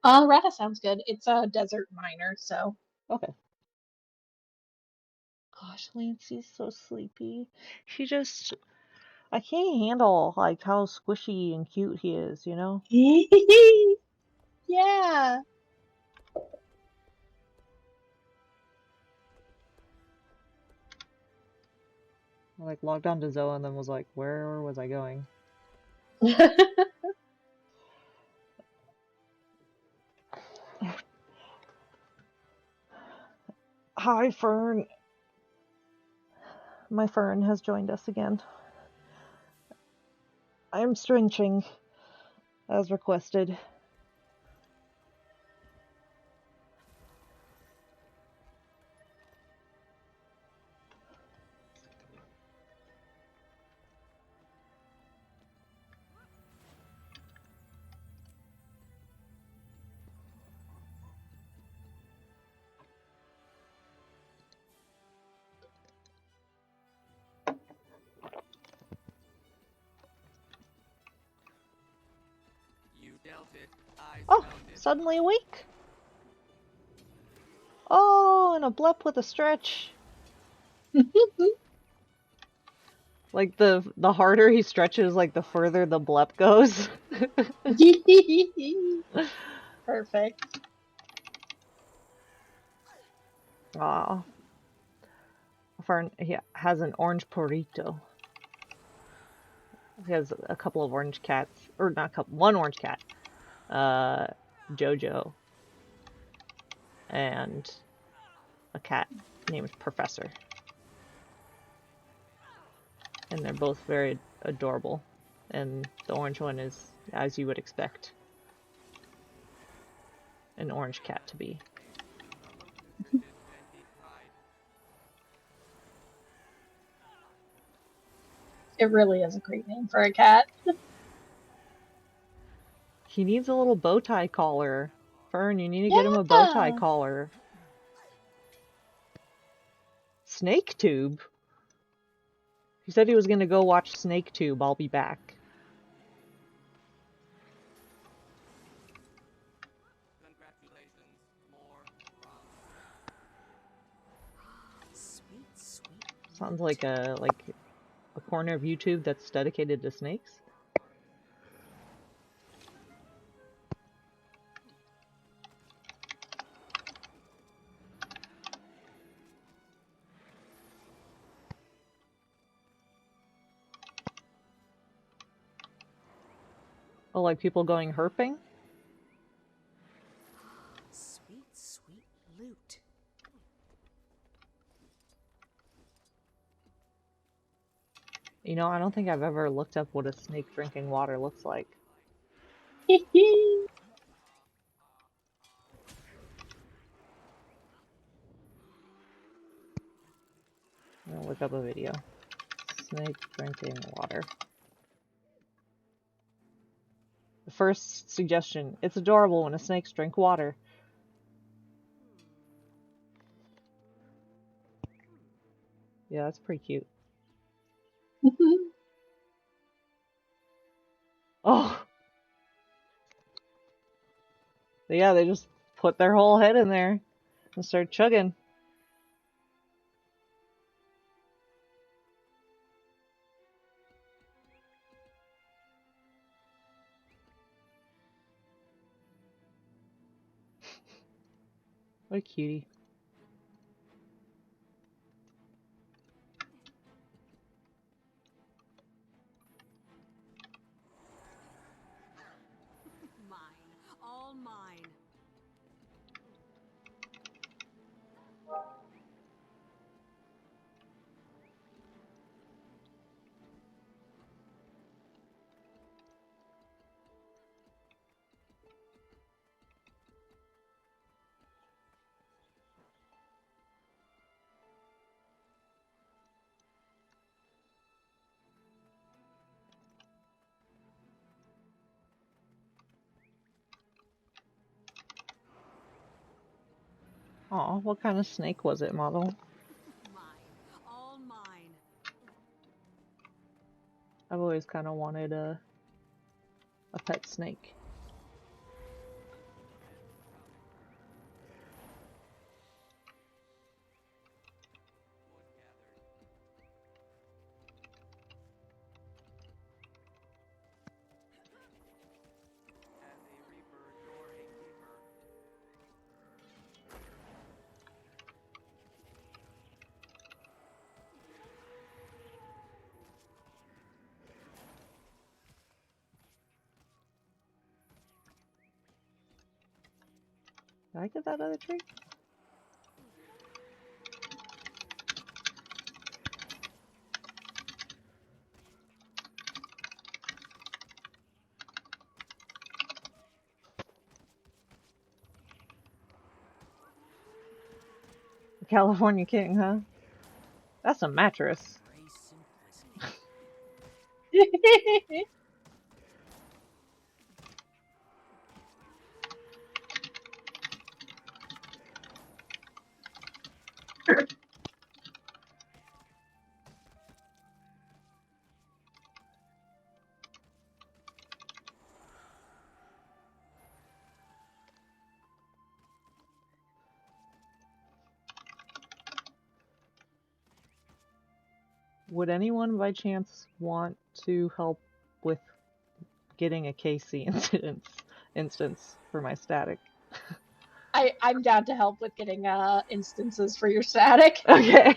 Rata sounds good. It's a desert miner, so. Okay. Gosh, Lancey's so sleepy. She just, I can't handle like how squishy and cute he is, you know? Yeah. I like logged on to Zoa and then was like, where was I going? Hi, Fern. My Fern has joined us again. I'm stringing as requested. Oh, suddenly awake. Oh, and a blep with a stretch. Like the harder he stretches, like the further the blep goes. Perfect. Aw. Fern, he has an orange burrito. He has a couple of orange cats, or not a couple, one orange cat. Jojo. And a cat named Professor. And they're both very adorable. And the orange one is, as you would expect, an orange cat to be. It really is a great name for a cat. He needs a little bow tie collar. Fern, you need to get him a bow tie collar. Snake Tube? He said he was going to go watch Snake Tube. I'll be back. Sounds like a corner of YouTube that's dedicated to snakes. Oh, like people going herping? Sweet, sweet loot. You know, I don't think I've ever looked up what a snake drinking water looks like. I'm gonna look up a video. Snake drinking water. The first suggestion. It's adorable when snakes drink water. Yeah, that's pretty cute. Oh! Yeah, they just put their whole head in there and start chugging. What a cutie. Mine. All mine. Aw, what kind of snake was it, model? Mine. All mine. I've always kind of wanted a pet snake. Did I get that other tree? The California King, huh? That's a mattress. Would anyone by chance want to help with getting a KC instance for my static? I'm down to help with getting instances for your static. Okay.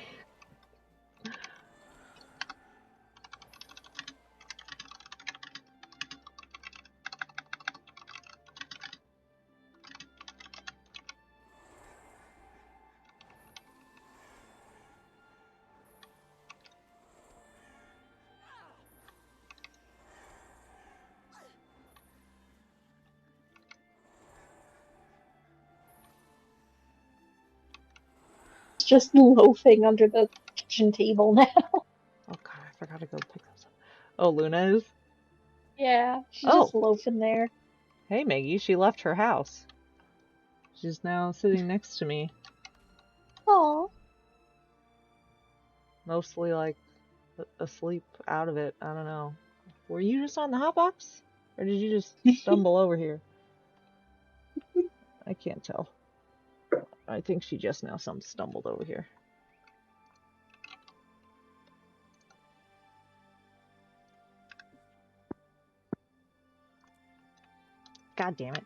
Just loafing under the kitchen table now. Oh god, I forgot to go pick those up. Oh, Luna is? Yeah, she's Oh, just loafing there. hey Maggie, she left her house. She's now sitting next to me. Aw. Mostly like asleep out of it. I don't know. Were you just on the hotbox? Or did you just stumble over here? I can't tell. I think she just now stumbled over here. God damn it.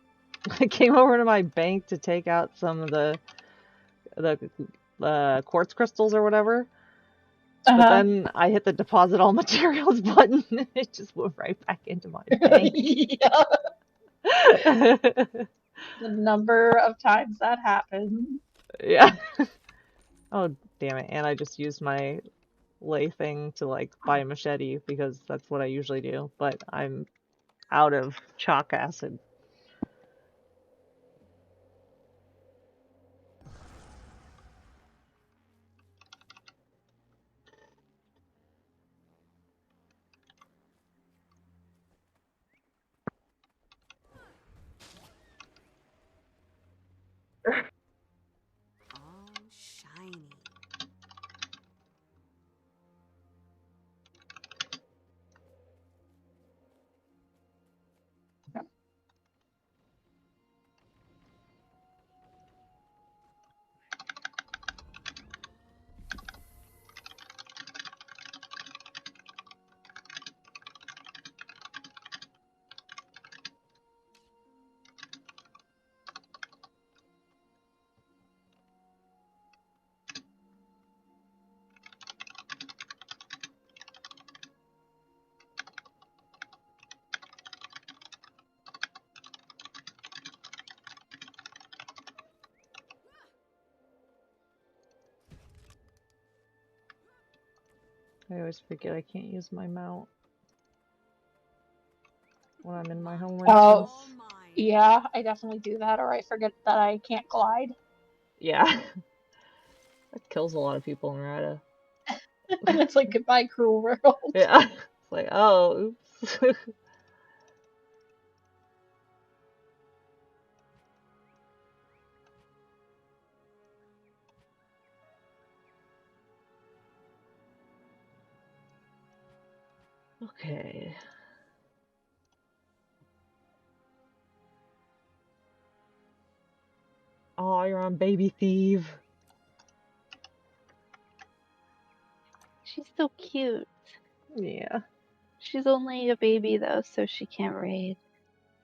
I came over to my bank to take out some of the quartz crystals or whatever. But then I hit the deposit all materials button and it just went right back into my bank. Yeah. The number of times that happened. Yeah. Oh, damn it. And I just used my lay thing to like buy a machete because that's what I usually do. But I'm out of chalk acid. I always forget I can't use my mount when I'm in my home Oh, instance. yeah, I definitely do that, or I forget that I can't glide. Yeah. That kills a lot of people in Rada. And it's like, goodbye, cruel world. Yeah. It's like, oh, oops. Okay. Oh, you're on Baby Thief. She's so cute. Yeah. She's only a baby though, so she can't raid.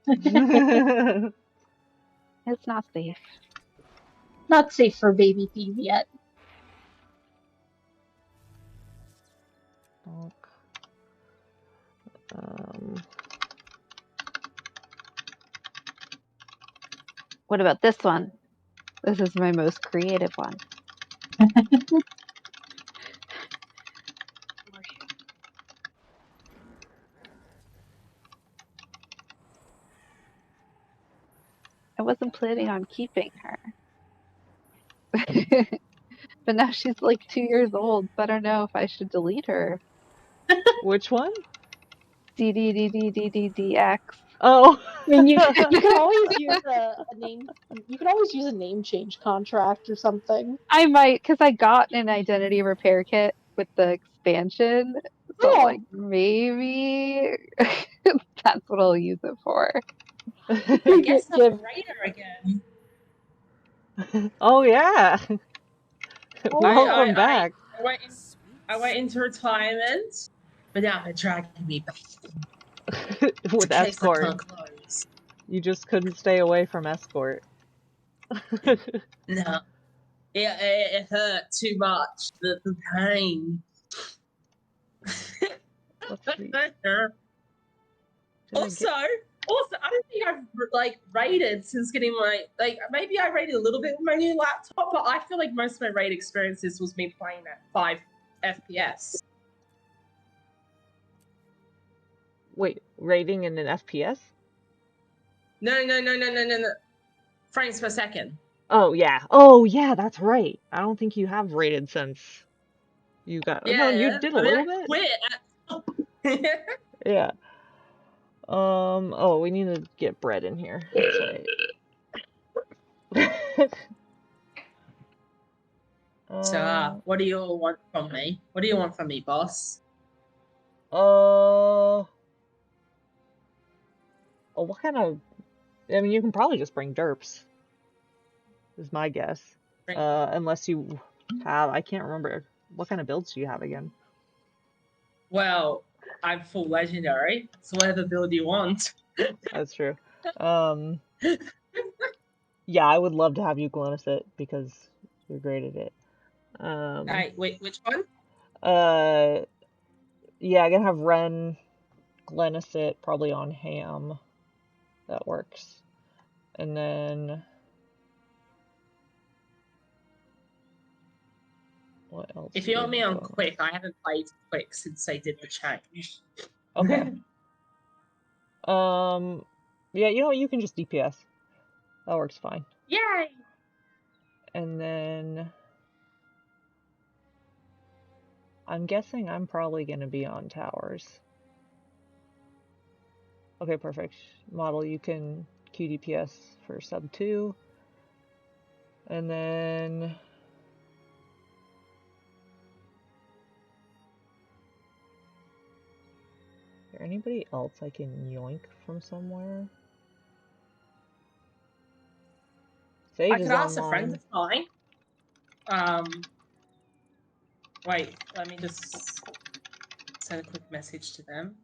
It's not safe. Not safe for baby thief yet. What about this one? This is my most creative one. I wasn't planning on keeping her. But now she's like 2 years old, so I don't know if I should delete her. Which one? DDDDDDX. Oh. I mean, you can always use a name. You can always use a name change contract or something. I might, because I got an identity repair kit with the expansion, so I'm like, maybe that's what I'll use it for. I guess I'm a raider again. Oh yeah. Welcome back. I went into retirement, but now they're dragging me back. With escort. You just couldn't stay away from escort. No. It hurt too much. The pain. Let's see. Also, I don't think I've like raided since getting my maybe I raided a little bit with my new laptop, but I feel like most of my raid experiences was me playing at 5 FPS. Wait, rating in an FPS? No. Frames per second. Oh yeah, that's right. I don't think you have rated since you got. Yeah, no, you did a little bit. Quit. Yeah. Oh, we need to get bread in here. That's right. So, what do you all want from me? What do you want from me, boss? Oh, what kind of? I mean, you can probably just bring derps. Is my guess. Unless you have, I can't remember. What kind of builds do you have again? Well, I'm full legendary, so whatever build you want. That's true. Yeah, I would love to have you Glennis it because you're great at it. Hey, wait, which one? Yeah, I'm gonna have Ren Glennis it probably on Ham. That works. And then what else? If you want me on quick, I haven't played quick since they did the change. Okay. Yeah, you know what? You can just DPS. That works fine. Yay! And then I'm guessing I'm probably gonna be on towers. Okay, perfect. Model, you can QDPS for sub 2. And then is there anybody else I can yoink from somewhere? Sage I could is ask a online. friend of mine. Wait, let me just send a quick message to them.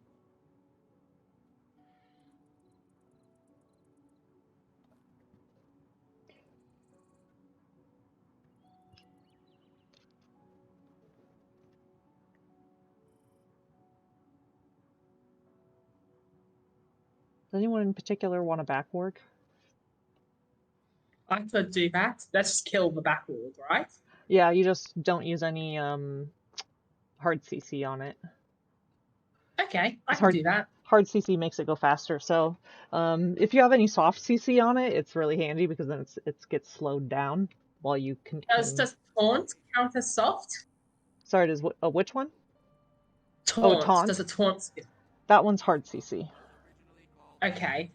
Does anyone in particular want a back work? I could do that. Let's just kill the backward, right? Yeah, you just don't use any hard CC on it. Okay, I It's can do that. hard CC makes it go faster. So if you have any soft CC on it, it's really handy because then it gets slowed down while you can. Does taunt count as soft? Sorry, does which one? Taunt. Oh, taunt. Does a taunt? That one's hard CC. Okay.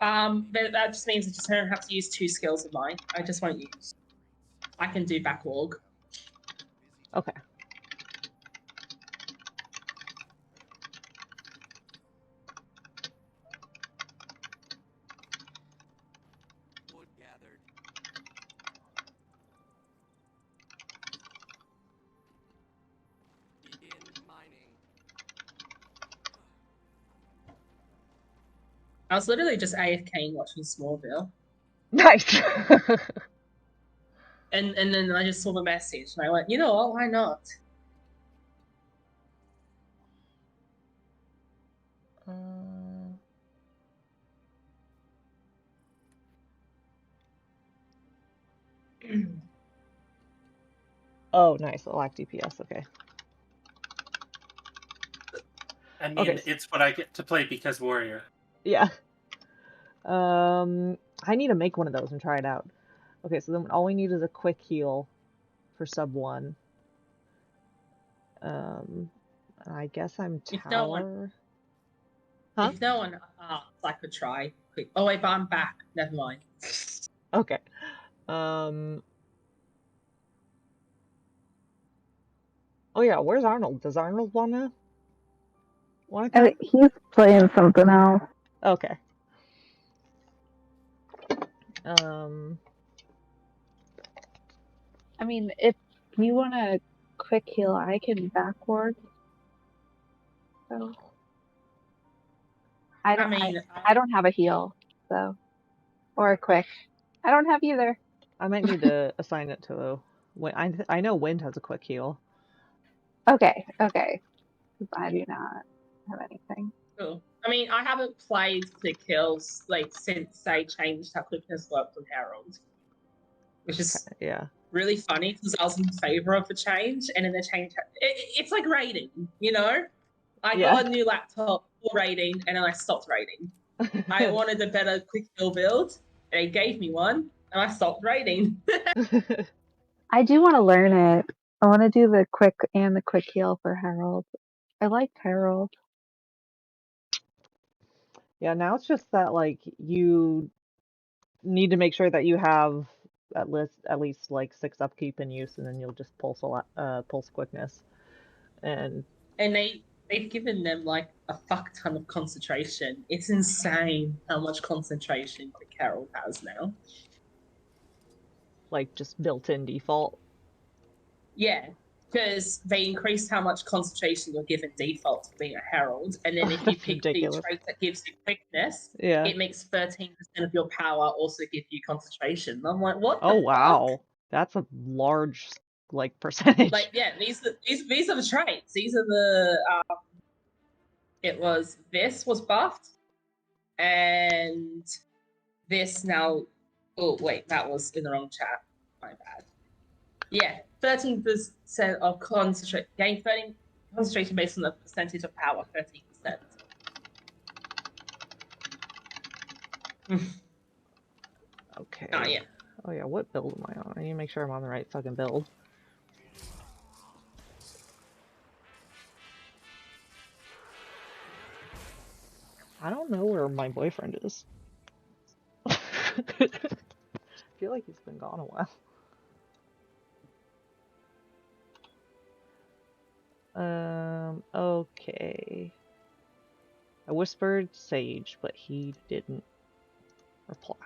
That just means I just don't have to use 2 skills of mine. I just won't use. I can do backlog. Okay. I was literally just AFKing watching Smallville. Nice. and then I just saw the message and I went, you know what, why not? Oh, nice. Lack DPS. Okay. I mean, it's what I get to play because warrior. Yeah. I need to make one of those and try it out. Okay, so then all we need is a quick heal for sub 1. I guess I'm tower. If no one asks, I could try. Quick. Oh wait, but I'm back. Never mind. Okay. Oh yeah, where's Arnold? Does Arnold wanna come? He's playing something else. Okay. I mean, if you want a quick heal, I can backward. So I don't have a heal, so or a quick. I don't have either. I might need to assign it to I know Wind has a quick heal. Okay. I do not have anything. Cool. I mean, I haven't played quick heals since they changed how quickness worked on Herald, which is really funny because I was in favor of the change, and then they changed. It's like raiding, you know. I got a new laptop for raiding, and then I stopped raiding. I wanted a better quick heal build, and they gave me one, and I stopped raiding. I do want to learn it. I want to do the quick and the quick heal for Herald. I liked Herald. Yeah, now it's just that like you need to make sure that you have at least like 6 upkeep in use, and then you'll just pulse quickness. And they've given them like a fuck ton of concentration. It's insane how much concentration Quick Herald has now. Like just built-in default. Yeah, because they increased how much concentration you're given default for being a herald, and then if you pick the trait that gives you quickness, it makes 13% of your power also give you concentration. I'm like, what? Oh wow, that's a large like percentage. Like, yeah, these are the traits. These are the. This was buffed, and this now. Oh wait, that was in the wrong chat. My bad. Yeah, 13% of concentration. Gain 13 concentration based on the percentage of power. 13%. Okay. Oh yeah. Oh yeah. What build am I on? I need to make sure I'm on the right fucking build. I don't know where my boyfriend is. I feel like he's been gone a while. Okay. I whispered Sage, but he didn't reply.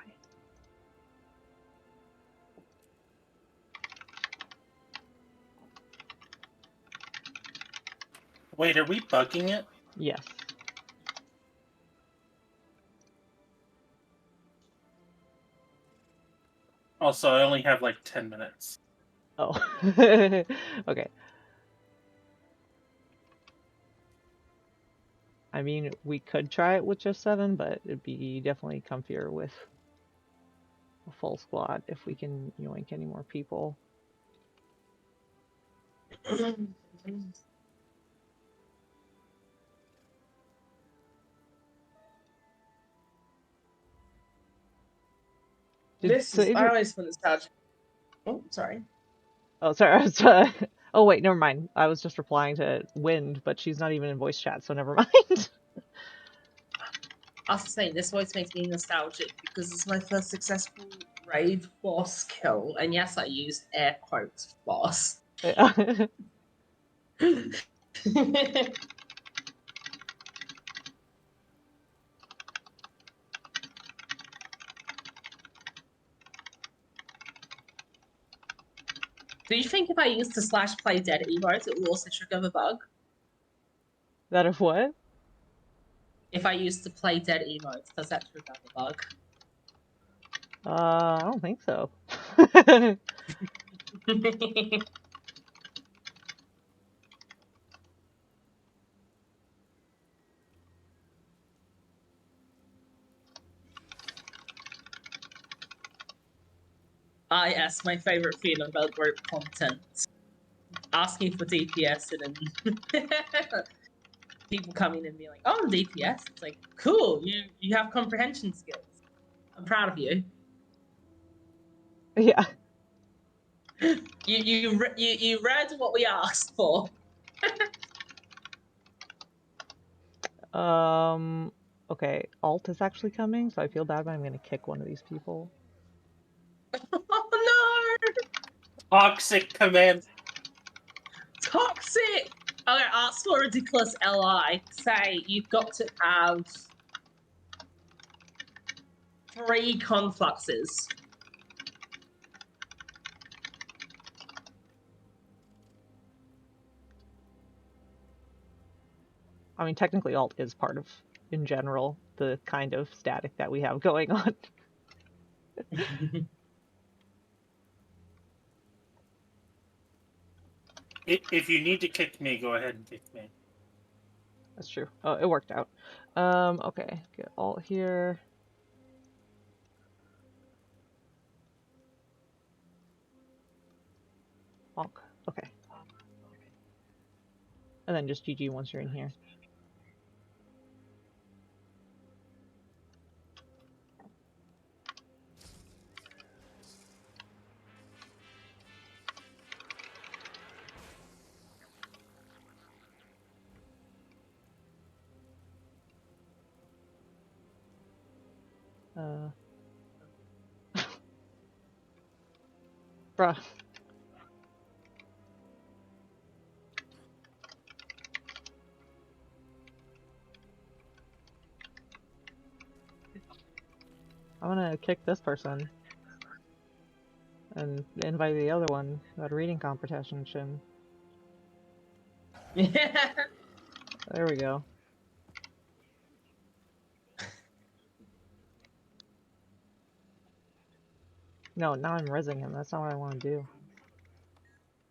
Wait, are we bugging it? Yes. Also, I only have like 10 minutes. Oh. Okay. I mean, we could try it with just 7, but it'd be definitely comfier with a full squad if we can yoink any more people. I always find nostalgic. Oh, sorry. Oh, sorry. Oh, wait, never mind. I was just replying to Wind, but she's not even in voice chat, so never mind. I was saying, this voice makes me nostalgic because it's my first successful raid boss kill, and yes, I used air quotes boss. Yeah. Do you think if I used the / play dead emotes, it will also trigger the bug? That of what? If I used to play dead emotes, does that trigger the bug? I don't think so. Yes, my favorite thing about group content. Asking for DPS and then people coming in and being like, "Oh, I'm DPS." It's like, cool. You have comprehension skills. I'm proud of you. Yeah. You read what we asked for. Okay. Alt is actually coming, so I feel bad, but I'm gonna kick one of these people. Oh no! Toxic command. Toxic! Okay, ask for a ridiculous LI. Say you've got to have 3 confluxes. I mean, technically Alt is part of, in general, the kind of static that we have going on. If you need to kick me, go ahead and kick me. That's true. Oh, it worked out. Okay. Get Alt here. Bonk. Okay. And then just GG once you're in here. Bruh. I'm gonna kick this person. And invite the other one, that reading competition. There we go. No, now I'm rezzing him. That's not what I want to do.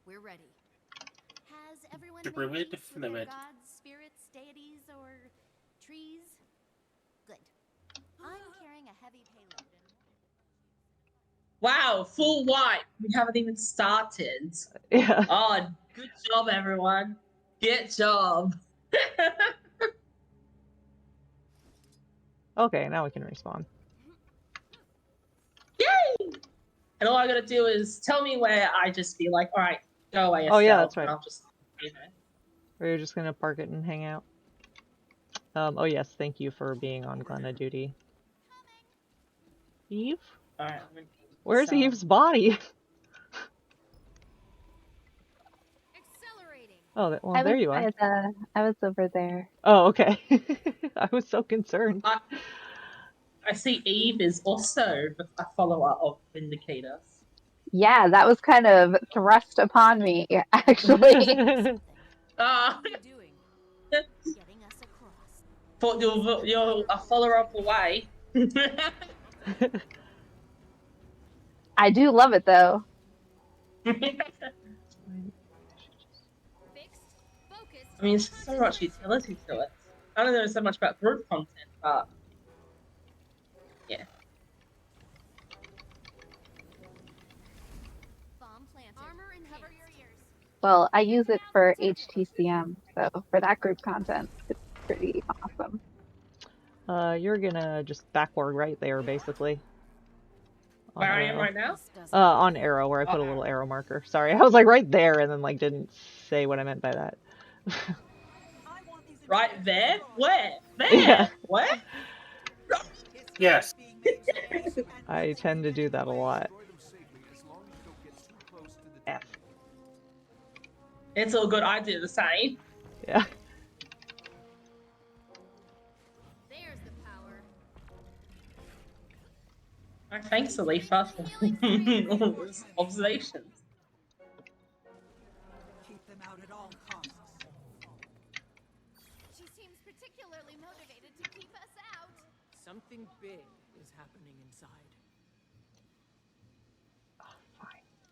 We're ready. Has everyone The made Druid peace with their fluid. gods, spirits, deities, or trees? Good. I'm carrying a heavy payload and Wow, full wipe. We haven't even started. Yeah. Oh, good job, everyone. Good job. Okay, now we can respawn. Yay! And all I gotta do is tell me where I just be like, all right, go away, Oh yeah, Estelle, that's right. and I'll just, you know. Or you're just gonna park it and hang out. Oh yes, thank you for being on Glenna duty. Eve? Alright, Where's Eve's body? Oh, well, there you are. I was over there. Oh, okay. I was so concerned. I see Eve is also a follower of Vindicator. Yeah, that was kind of thrust upon me, actually. Thought you're a follower of the way. I do love it though. I mean, there's so much utility to it. I don't know so much about group content, but yeah. Well, I use it for HTCM, so for that group content, it's pretty awesome. You're gonna just backward right there, basically. Where I am right now? On arrow, where I put a little arrow marker. Sorry, I was like right there and then like didn't say what I meant by that. Right there? Where? There? Yeah. What? Yes. I tend to do that a lot. F. It's all good. I do the same. Yeah. There's the power. Oh, thanks, Alifa, for those observations. Keep them out at all costs. She seems particularly motivated to keep us out. Something big is happening inside.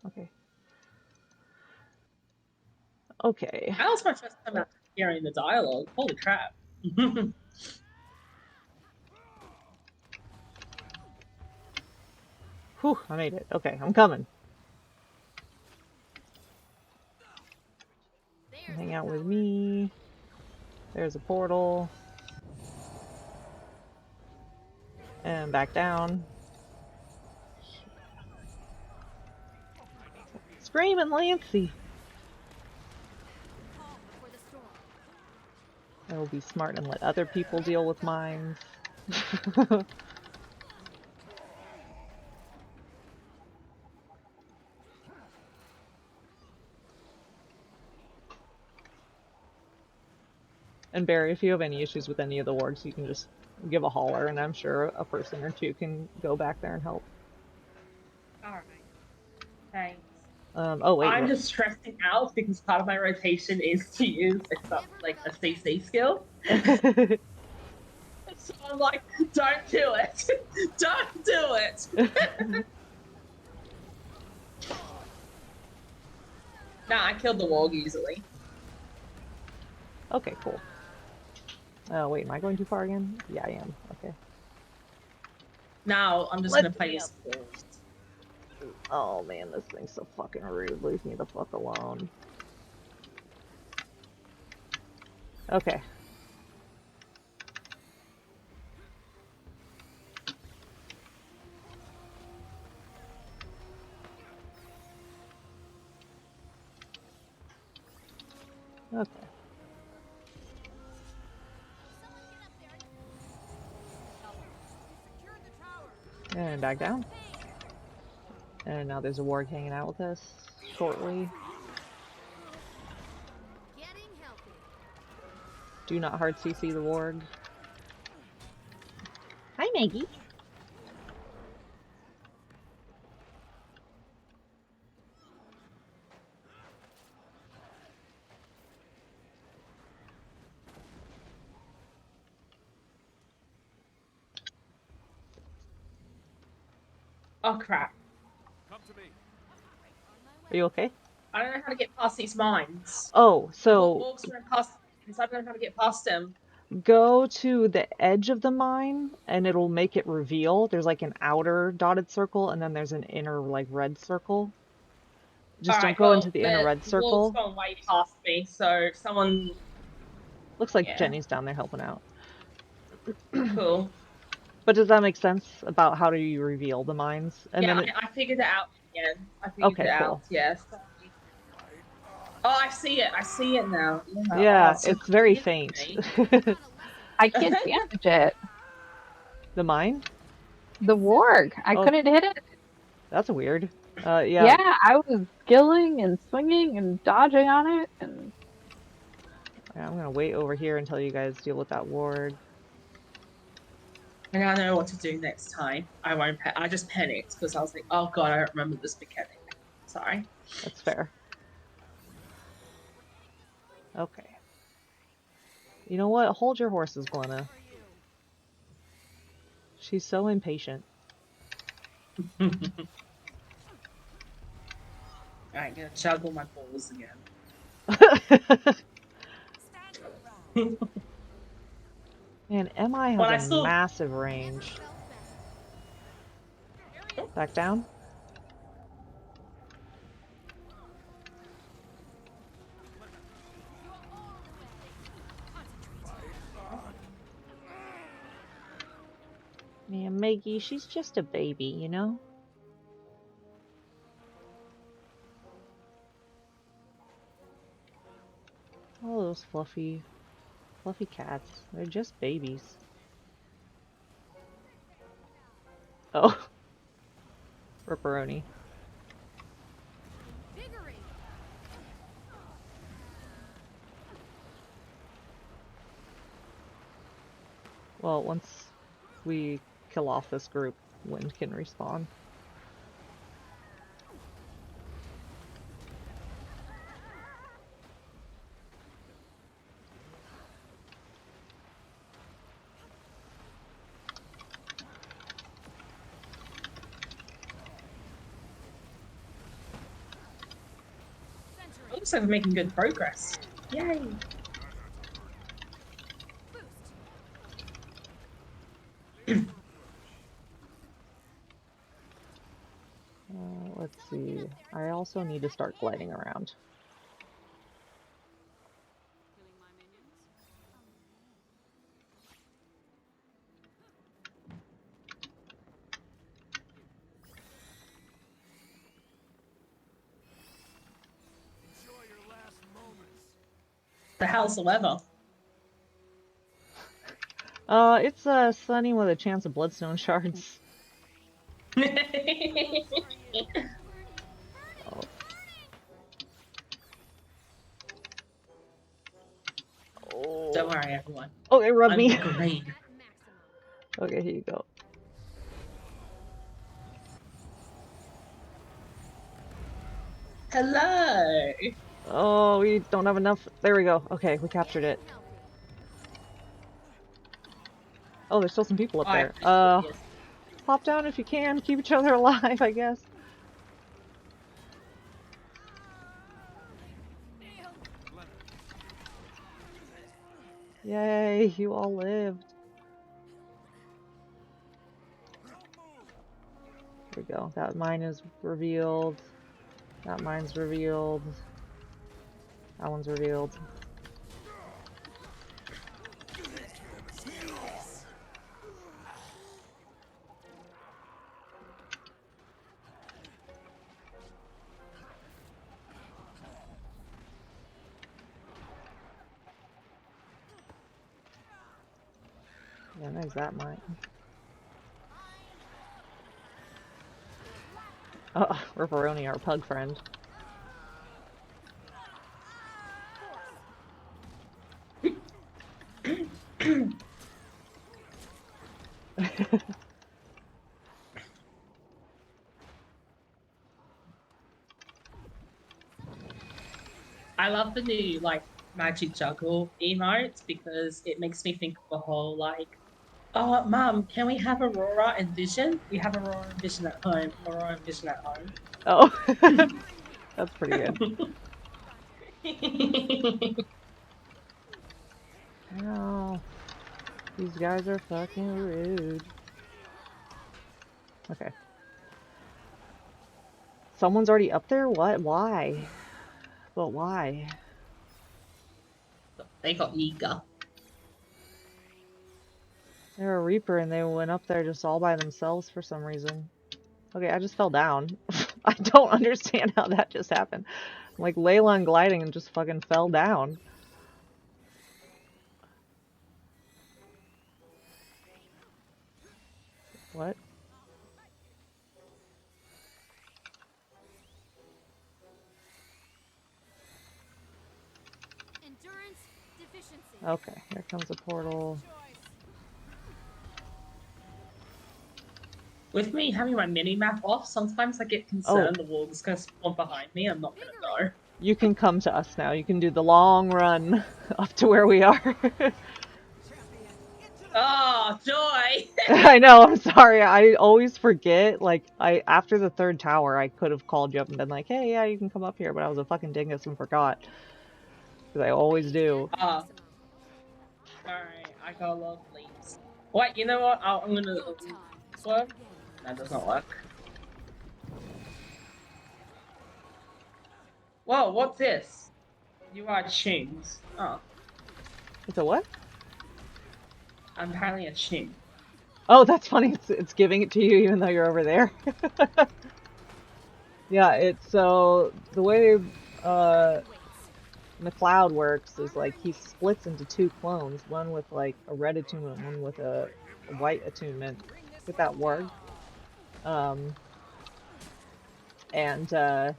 Okay. Okay. That was my first time out hearing the dialogue. Holy crap. Whew, I made it. Okay, I'm coming. Hang out with me. There's a portal. And back down. Screaming Lancy! I will be smart and let other people deal with mines. And Barry, if you have any issues with any of the wargs, you can just give a holler, and I'm sure a person or two can go back there and help. Alright. Thanks. Oh wait. I'm just stressing out because part of my rotation is to use a CC skill. So I'm like, don't do it. Don't do it. Nah, I killed the warg easily. Okay, cool. Oh wait, am I going too far again? Yeah, I am. Okay. Now I'm just gonna play as skills. Oh man, this thing's so fucking rude. Leave me the fuck alone. Okay. Okay. And back down. And now there's a warg hanging out with us shortly. Do not hard CC the warg. Hi, Maggie. Oh crap. Come to me. Are you okay? I don't know how to get past these mines. Oh, so Wargs run past these. I don't know how to get past them. go to the edge of the mine and it'll make it reveal. There's like an outer dotted circle and then there's an inner like red circle. Just don't go into the inner red circle. Warg's gone way past me, so someone... Looks like Jenny's down there helping out. Cool. But does that make sense about how do you reveal the mines? And yeah, then I figured it out again. I figured it out, yes. Oh, I see it. I see it now. Yeah, so it's very faint. I can't damage it. The mine? The warg. I couldn't hit it. That's weird. Yeah. Yeah, I was skilling and swinging and dodging on it, and I'm gonna wait over here until you guys deal with that warg. And I know what to do next time. I won't. I just panicked because I was like, "Oh god, I don't remember this mechanic." Sorry. That's fair. Okay. You know what? Hold your horses, Glenna. She's so impatient. Alright, gonna juggle my balls again. Man, MI has a massive range. Back down. Man, Maggie, she's just a baby, you know? those fluffy cats. They're just babies. Oh. Ripperoni. Well, once we kill off this group, Wind can respawn. Looks like we're making good progress. Yay! Let's see. I also need to start gliding around. The how's the weather? It's sunny with a chance of bloodstone shards. Oh. Don't worry, everyone. Oh, it rubbed me. Green. Okay, here you go. Hello. Oh, we don't have enough. There we go. Okay, we captured it. Oh, there's still some people up there. Pop down if you can. Keep each other alive, I guess. Yay, you all lived. There we go. That mine is revealed. That mine's revealed. That one's revealed. Yeah, there's that mine. Oh, Ripperoni, our pug friend. I love the new magic juggle emotes because it makes me think of the whole oh, Mum, can we have Aurora and Vision? We have Aurora and Vision at home. Aurora and Vision at home. Oh, that's pretty good. Oh, these guys are fucking rude. Okay. Someone's already up there? What? Why? But why? They got eager. They're a Reaper and they went up there just all by themselves for some reason. Okay, I just fell down. I don't understand how that just happened. I'm like Layla and gliding and just fucking fell down. What? Endurance deficiency. Okay, here comes a portal. With me having my mini-map off, sometimes I get concerned the wall's going to spawn behind me. I'm not going to know. You can come to us now. You can do the long run up to where we are. Oh, joy! I know, I'm sorry. I always forget. Like, after the third tower, I could have called you up and been like, hey, yeah, you can come up here, but I was a fucking dingus and forgot. Because I always do. Alright, I got a lot of leaves. Wait, you know what? I'm going to... This one? That does not work. Whoa, what's this? You are tunes. Oh. It's a what? I'm apparently a tune. Oh, that's funny. It's giving it to you even though you're over there. Yeah, it's so the way McLeod works is like he splits into 2 clones, one with like a red attunement, one with a white attunement with that warg. And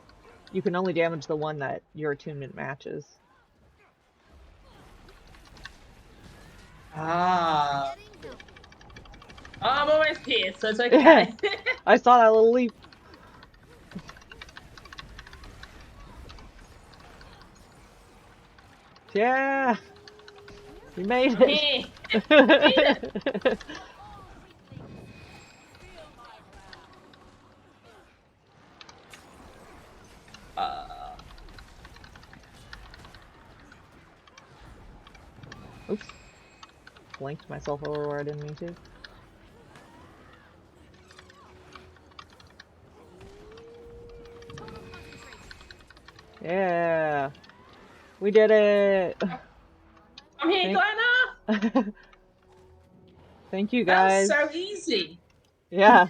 you can only damage the one that your attunement matches. Ah. Oh, I'm almost here, so it's okay. Yeah. I saw that little leap. Yeah. You made it. Oops. Blinked myself over where I didn't mean to. Yeah. We did it. I'm here, Glenna. Thank you, That guys. was so easy. Yeah.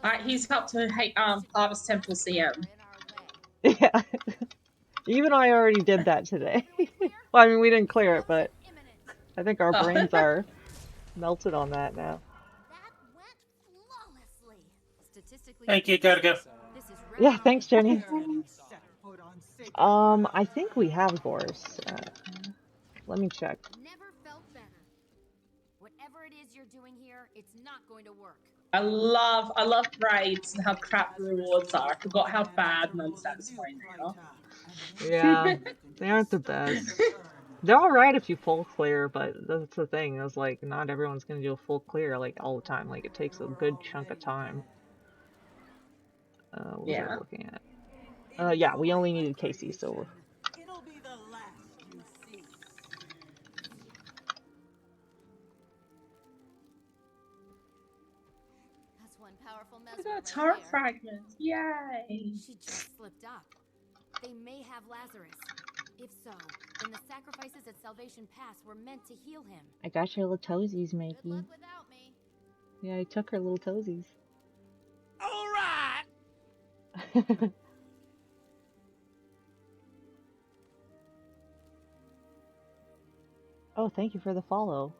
Alright, he's up to Harvest Temple CM. Yeah. Even I already did that today. Well, I mean, we didn't clear it, but I think our brains are melted on that now. Thank you, gotta go. Yeah, thanks, Jenny. I think we have Boris. Let me check. Never felt better. Whatever it is you're doing here, it's not going to work. I love raids and how crap the rewards are. I forgot how bad and unsatisfying they are. Yeah, they aren't the best. They're alright if you full clear, but that's the thing, is like not everyone's gonna do a full clear like all the time. Like it takes a good chunk of time. What was I looking at? Yeah, we only needed Casey, so It'll be the last you see. That's one powerful I mesmer got a right turret there. fragment. Yay! She just slipped up. They may have Lazarus. If so, then the sacrifices at Salvation Pass were meant to heal him. I got your little toesies, Makey. Good luck without me. Yeah, I took her little toesies. All right. Oh, thank you for the follow.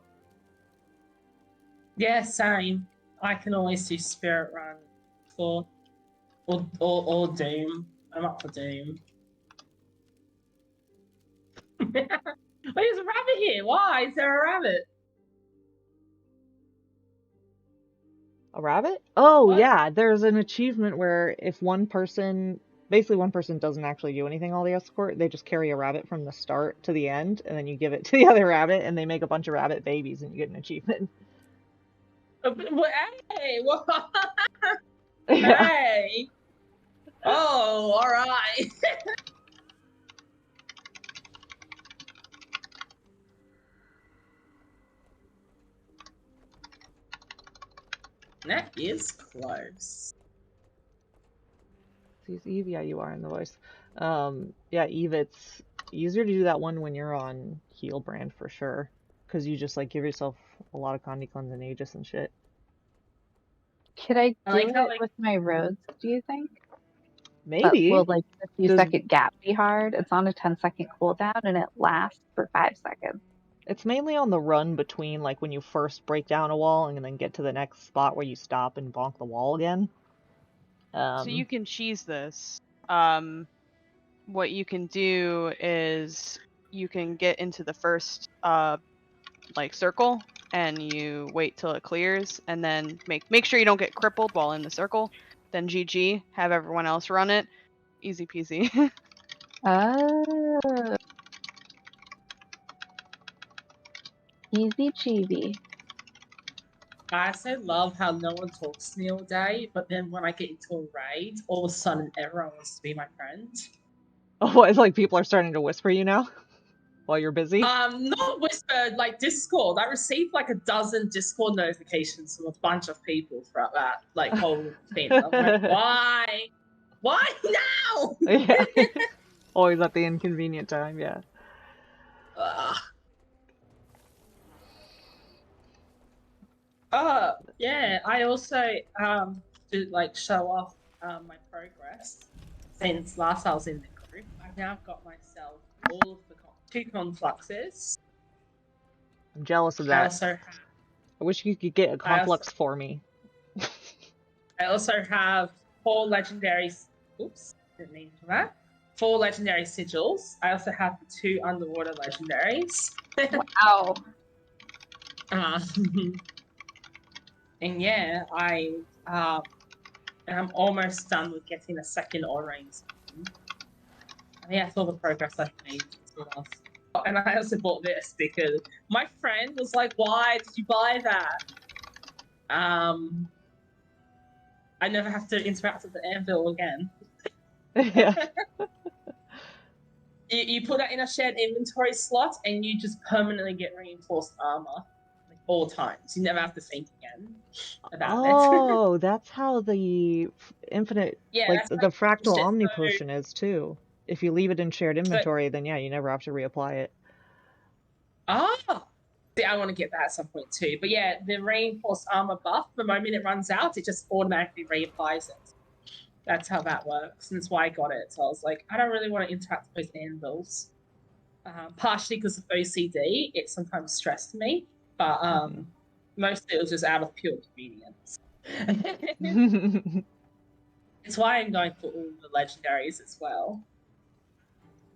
Yeah, same. I can always do Spirit Run or Doom. I'm up for Doom. There's a rabbit here. Why is there a rabbit? A rabbit? Oh, what? Yeah, there's an achievement where if one person, basically one person doesn't actually do anything all the escort, they just carry a rabbit from the start to the end, and then you give it to the other rabbit, and they make a bunch of rabbit babies, and you get an achievement. Hey, what? Hey. Oh, all right. That is close. Sees Eve? Yeah, you are in the voice. Yeah, Eve, it's easier to do that one when you're on heal brand for sure, because you just like give yourself a lot of Condi cleanse and Aegis and shit. Could I do it with my roads, do you think? Maybe. But will like the few-second gap be hard? It's on a 10-second cooldown and it lasts for 5 seconds. It's mainly on the run between like when you first break down a wall and then get to the next spot where you stop and bonk the wall again. So you can cheese this. What you can do is you can get into the first like circle and you wait till it clears and then make sure you don't get crippled while in the circle. Then GG, have everyone else run it. Easy peasy. Oh. Easy cheesy. I also love how no one talks to me all day, but then when I get into a raid, all of a sudden everyone wants to be my friend. Oh, it's like people are starting to whisper you now while you're busy? Not whisper, like Discord. I received like a dozen Discord notifications from a bunch of people throughout that like whole thing. I'm like, why? Why now? Yeah. Always at the inconvenient time, yeah. Yeah, I also to like show off my progress since last I was in the group. I I've now got myself all of the 2 confluxes. I'm jealous of that. I wish you could get a conflux for me. I also have 4 legendary. Oops, didn't mean for that. 4 legendary sigils. I also have 2 underwater legendaries. Wow. And yeah, I'm almost done with getting a second Orains. I think that's all the progress I've made. And I also bought this because my friend was like, "Why did you buy that?" I never have to interact with the anvil again. Yeah. You put that in a shared inventory slot, and you just permanently get reinforced armor, like all times. You never have to think again about it. Oh, that's how the infinite, Yeah, like that's the fractal it. omni potion is too. If you leave it in shared inventory, then yeah, you never have to reapply it. Ah, see, I want to get that at some point too. But yeah, the reinforced armor buff, the moment it runs out, it just automatically reapplies it. That's how that works, and that's why I got it. So I was like, I don't really want to interact with those anvils. Partially because of OCD, it sometimes stressed me, but mostly it was just out of pure convenience. It's why I'm going for all the legendaries as well.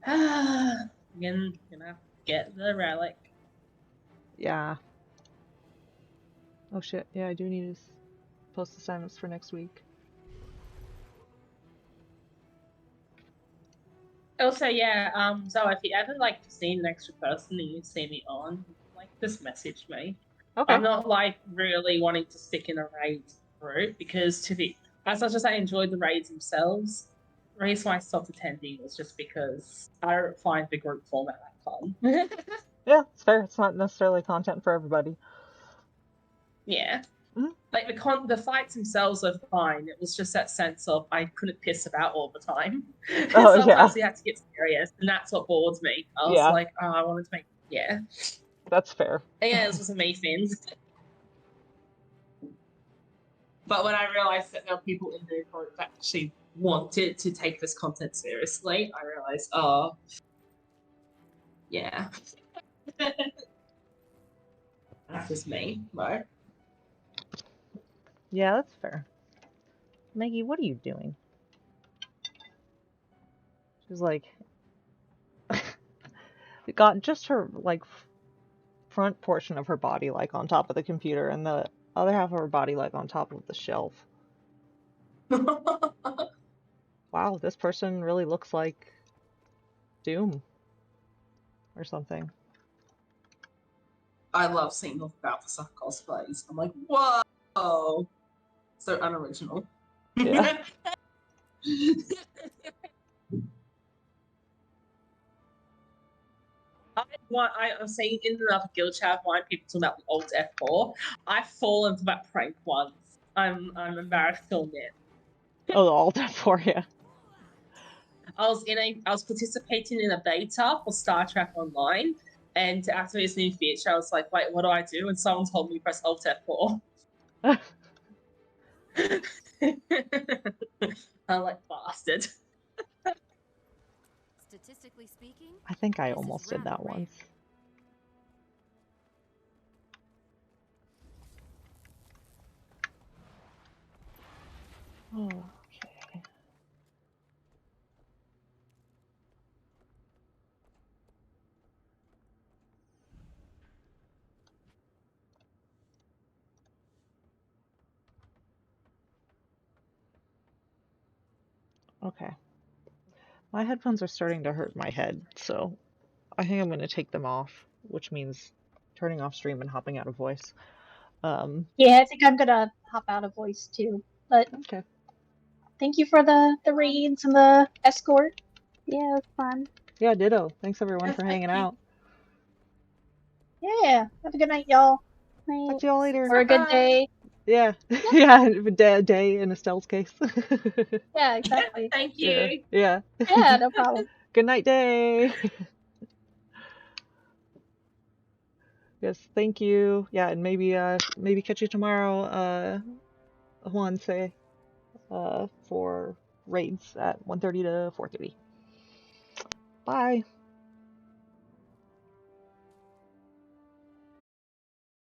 I'm gonna get the relic. Yeah. Oh shit, yeah, I do need to post assignments for next week. Also, yeah, so if you ever like to see an extra person and you see me on, like just message me. Okay. I'm not like really wanting to stick in a raid group because as much as I enjoyed the raids themselves, the reason why I stopped attending was just because I don't find the group format that fun. Yeah, it's fair. It's not necessarily content for everybody. Yeah. Like the fights themselves are fine. It was just that sense of I couldn't piss about all the time. Oh, Sometimes yeah. you had to get serious, and that's what bored me. I was like, oh, I wanted to make That's fair. And yeah, this was a me thing. But when I realized that there were people in the group that actually wanted to take this content seriously, I realized, oh, yeah. That's just me, right? Yeah, that's fair. Maggie, what are you doing? She's like, got just her like front portion of her body like on top of the computer, and the other half of her body like on top of the shelf. Wow, this person really looks like Doom or something. I love seeing all about the stuff cosplays. I'm like, whoa, so unoriginal. Yeah. I'm saying in another guild chat, why people talk about the Alt F4. I've fallen for that prank once. I'm embarrassed to admit. Oh, the Alt F4, yeah. I was participating in a beta for Star Trek Online, and to activate this new feature, I was like, wait, what do I do? And someone told me press Alt F4. I'm like, bastard. Statistically speaking, I think I almost did that once. Okay. Okay. My headphones are starting to hurt my head, so I think I'm going to take them off, which means turning off stream and hopping out of voice. Yeah, I think I'm gonna hop out of voice too. But okay. Thank you for the raids and the escort. Yeah, it was fun. Yeah, ditto. Thanks everyone for hanging out. Yeah, have a good night, y'all. Talk to y'all later. Or a good day. Yeah, yeah, a day in Estelle's case. Yeah, exactly. Thank you. Yeah. Yeah, no problem. Good night, day. Yes, thank you. Yeah, and maybe catch you tomorrow, Juan say, for raids at 1:30 to 4:30. Bye.